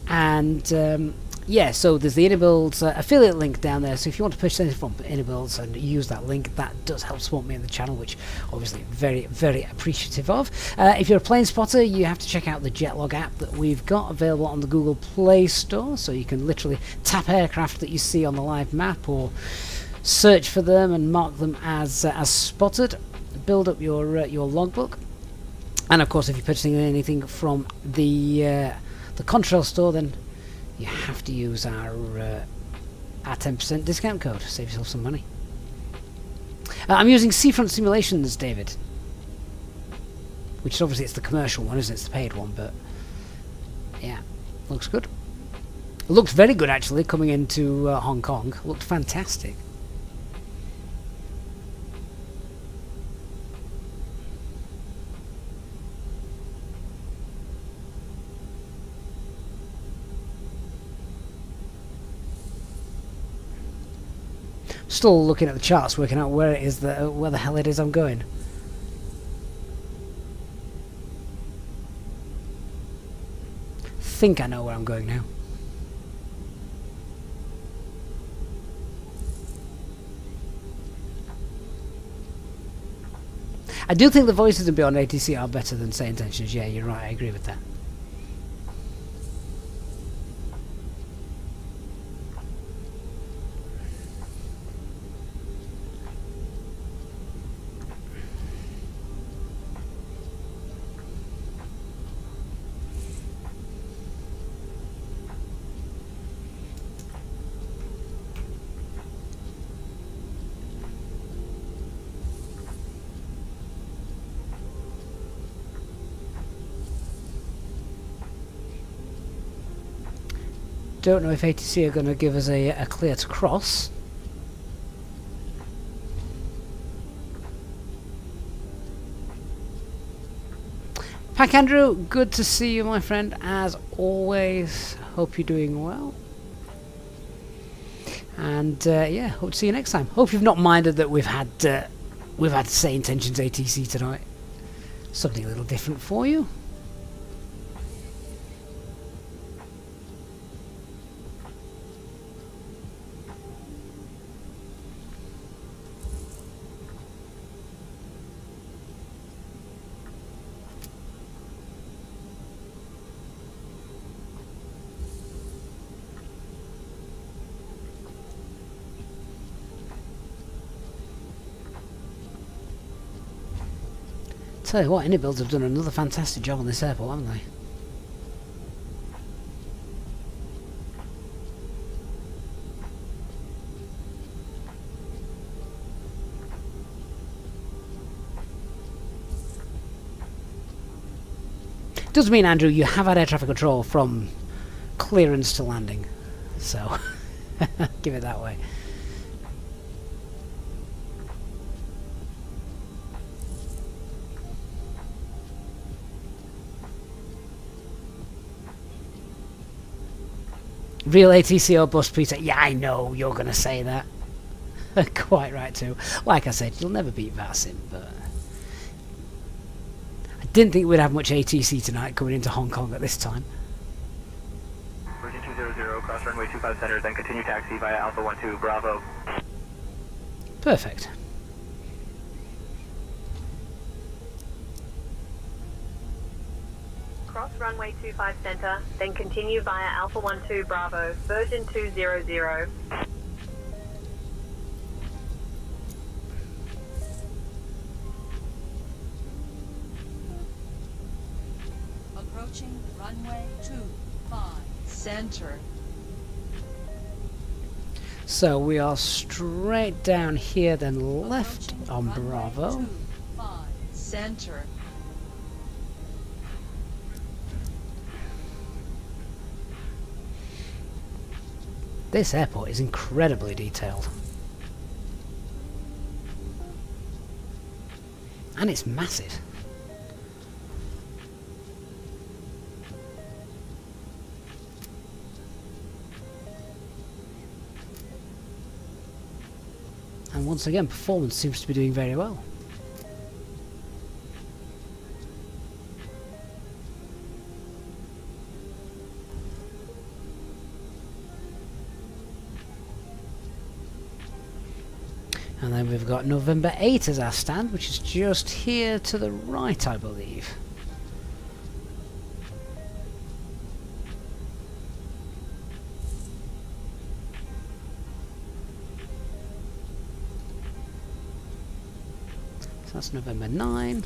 And yeah, so there's the IniBuilds affiliate link down there, so if you want to purchase anything from IniBuilds and use that link, that does help support me and the channel, which obviously very, very appreciative of. If you're a plane spotter, you have to check out the JetLog app that we've got available on the Google Play Store, so you can literally tap aircraft that you see on the live map or search for them and mark them as spotted, build up your logbook. And of course, if you're purchasing anything from the Contrail store, then you have to use our 10% discount code. Save yourself some money. I'm using Seafront Simulations, David. Which is obviously, it's the commercial one, isn't it? It's the paid one, but yeah, looks good. It looked very good, actually, coming into Hong Kong. Looked fantastic. Still looking at the charts, working out where it is that where the hell it is I'm going. Think I know where I'm going now. I do think the voices in Beyond ATC are better than SayIntentions. Yeah, you're right. I agree with that. Don't know if ATC are going to give us a clear to cross. Pack Andrew, good to see you, my friend, as always. Hope you're doing well. And yeah, hope to see you next time. Hope you've not minded that we've had SayIntentions ATC tonight. Something a little different for you. Tell you what, IniBuilds have done another fantastic job on this airport, haven't they? Does mean, Andrew, you have had air traffic control from clearance to landing, so give it that way. Real ATC or bust, Peter? Yeah, I know you're going to say that. Quite right too. Like I said, you'll never beat VATSIM, but I didn't think we'd have much ATC tonight coming into Hong Kong at this time. Virgin 200, cross runway 25 center, then continue taxi via Alpha 12 Bravo. Perfect. Cross runway 25 center, then continue via Alpha 12 Bravo, Virgin 200. Approaching runway 25. center. So we are straight down here, then left on Bravo. 25 center. This airport is incredibly detailed. And it's massive. And once again, performance seems to be doing very well. And then we've got November 8 as our stand, which is just here to the right, I believe. So that's November 9.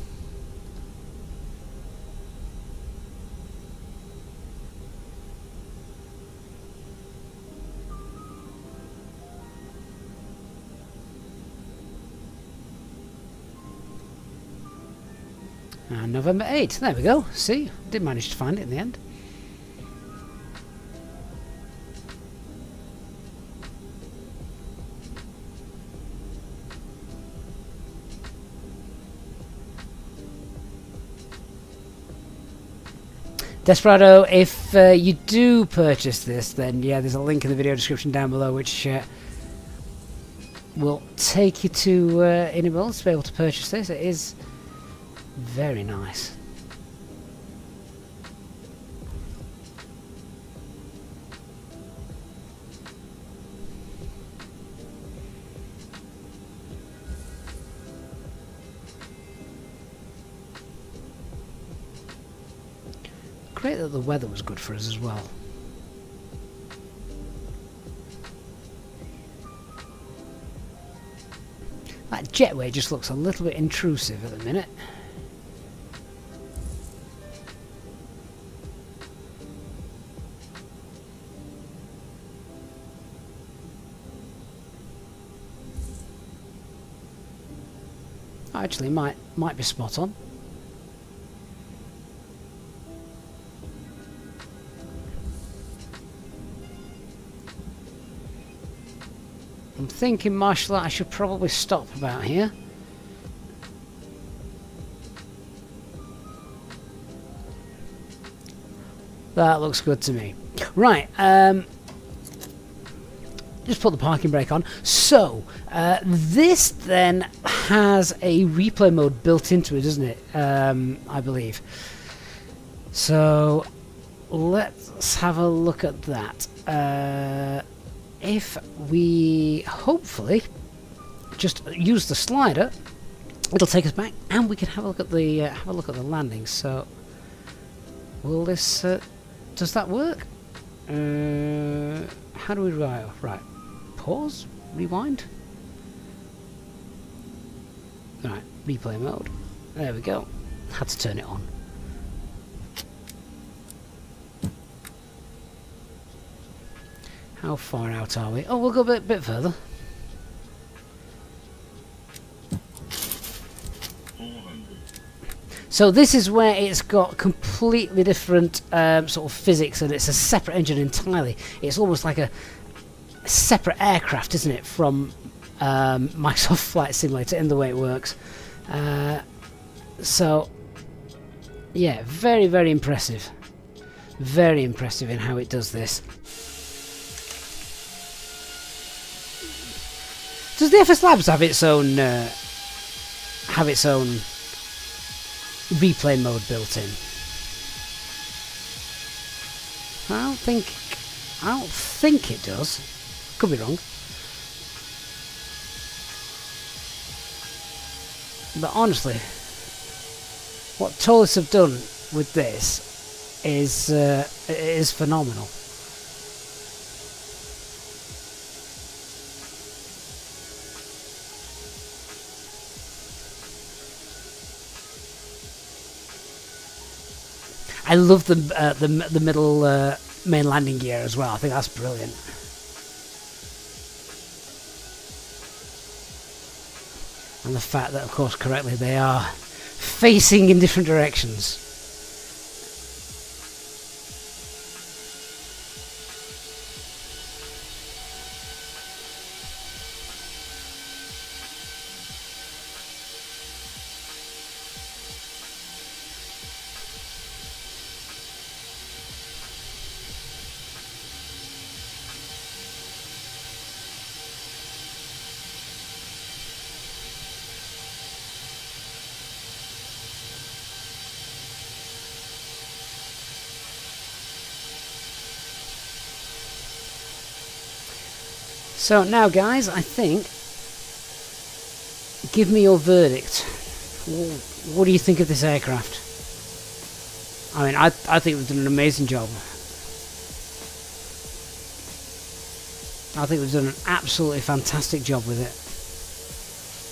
And November 8, there we go. See, did manage to find it in the end. Desperado, if you do purchase this, then yeah, there's a link in the video description down below which will take you to IniBuilds to be able to purchase this. It is very nice. Great that the weather was good for us as well. That jetway just looks a little bit intrusive at the minute. Actually, might be spot on. I'm thinking, Marshall, I should probably stop about here. That looks good to me. Right, just put the parking brake on. So, this then has a replay mode built into it, doesn't it? I believe. So, let's have a look at that. If we hopefully just use the slider, it'll take us back, and we can have a look at the landing. So, will this? Does that work? How do we right? Pause. Rewind. Right. Replay mode. There we go. Had to turn it on. How far out are we? Oh, we'll go a bit further. So this is where it's got completely different sort of physics, and it's a separate engine entirely. It's almost like a separate aircraft, isn't it, from Microsoft Flight Simulator in the way it works. So, yeah, very, very impressive. Very impressive in how it does this. Does the FS Labs have its own replay mode built in? I don't think it does. Could be wrong. But honestly, what Toliss have done with this is phenomenal. I love the middle main landing gear as well. I think that's brilliant. And the fact that, of course, correctly, they are facing in different directions. So now, guys, I think, give me your verdict. What do you think of this aircraft? I mean, I think we've done an amazing job. I think we've done an absolutely fantastic job with it.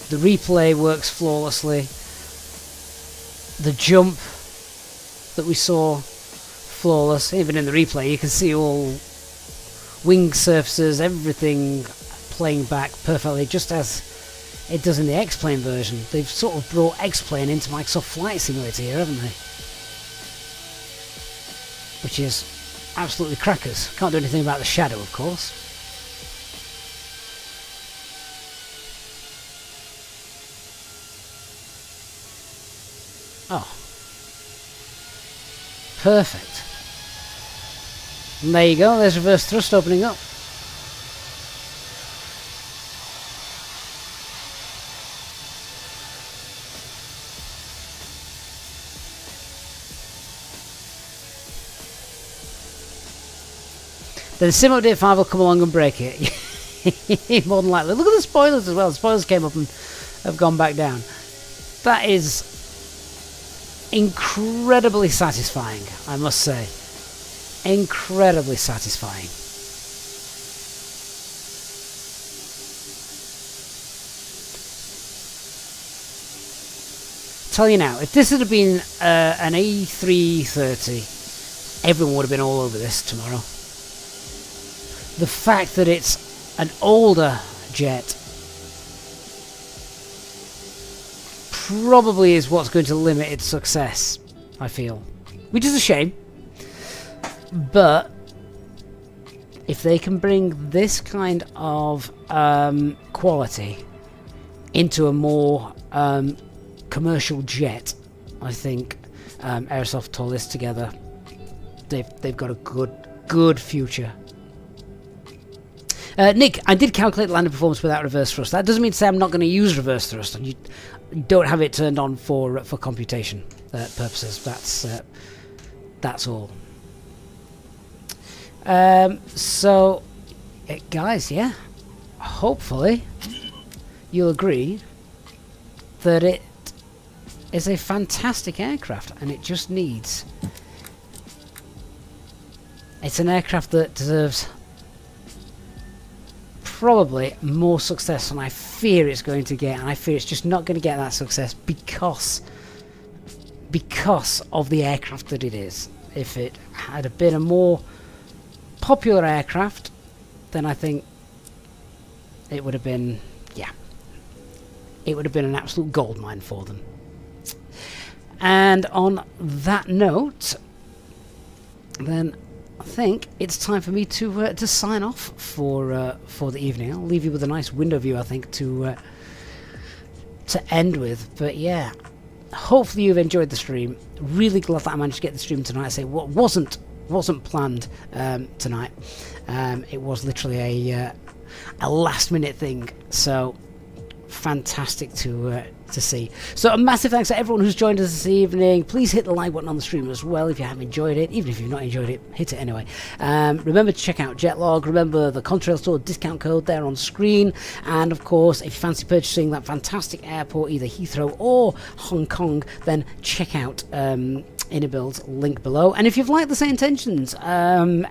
The replay works flawlessly. The jump that we saw, flawless. Even in the replay, you can see all wing surfaces, everything playing back perfectly, just as it does in the X-Plane version. They've sort of brought X-Plane into Microsoft Flight Simulator here, haven't they? Which is absolutely crackers. Can't do anything about the shadow, of course. Oh. Perfect. And there you go, there's reverse thrust opening up. Then Sim Update 5 will come along and break it. More than likely. Look at the spoilers as well. The spoilers came up and have gone back down. That is incredibly satisfying, I must say. Incredibly satisfying. Tell you now, if this had been an A330, everyone would have been all over this tomorrow. The fact that it's an older jet probably is what's going to limit its success, I feel. Which is a shame. But if they can bring this kind of quality into a more commercial jet, I think Aerosoft Toliss together, they've got a good future. Nick, I did calculate landing performance without reverse thrust. That doesn't mean to say I'm not going to use reverse thrust, and you don't have it turned on for computation purposes. That's all. So, guys, yeah, hopefully you'll agree that it is a fantastic aircraft, and it just needs... It's an aircraft that deserves probably more success than I fear it's going to get, and I fear it's just not going to get that success because of the aircraft that it is. If it had been a more popular aircraft, then I think it would have been, yeah, it would have been an absolute goldmine for them. And on that note, then I think it's time for me to sign off for the evening. I'll leave you with a nice window view, I think, to end with. But yeah, hopefully you've enjoyed the stream. Really glad that I managed to get the stream tonight. I say what wasn't planned tonight. It was literally a last minute thing. So fantastic to see. So a massive thanks to everyone who's joined us this evening. Please hit the like button on the stream as well if you haven't enjoyed it. Even if you've not enjoyed it, hit it anyway. Remember to check out Jetlog. Remember the Contrail Store discount code there on screen. And of course, if you fancy purchasing that fantastic airport, either Heathrow or Hong Kong, then check out IniBuilds link below. And if you've liked the SayIntentions,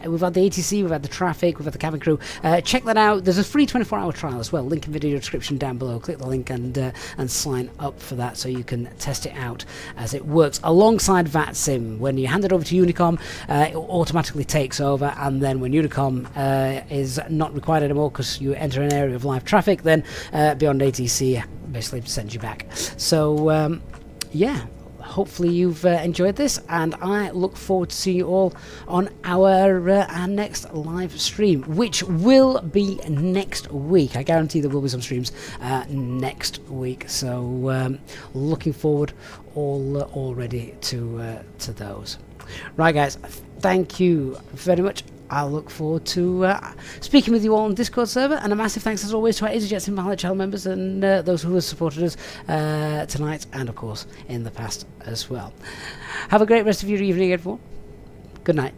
we've had the ATC, we've had the traffic, we've had the cabin crew, check that out. There's a free 24-hour trial as well, link in video description down below. Click the link and sign up for that so you can test it out as it works alongside VATSIM. When you hand it over to Unicom, it automatically takes over, and then when Unicom is not required anymore because you enter an area of live traffic, then Beyond ATC basically sends you back. So yeah, hopefully you've enjoyed this, and I look forward to seeing you all on our next live stream, which will be next week. I guarantee there will be some streams next week, so looking forward already to those. Right, guys, thank you very much. I look forward to speaking with you all on Discord server, and a massive thanks as always to our EasyJet and Valid channel members and those who have supported us tonight and of course in the past as well. Have a great rest of your evening, everyone. Good night.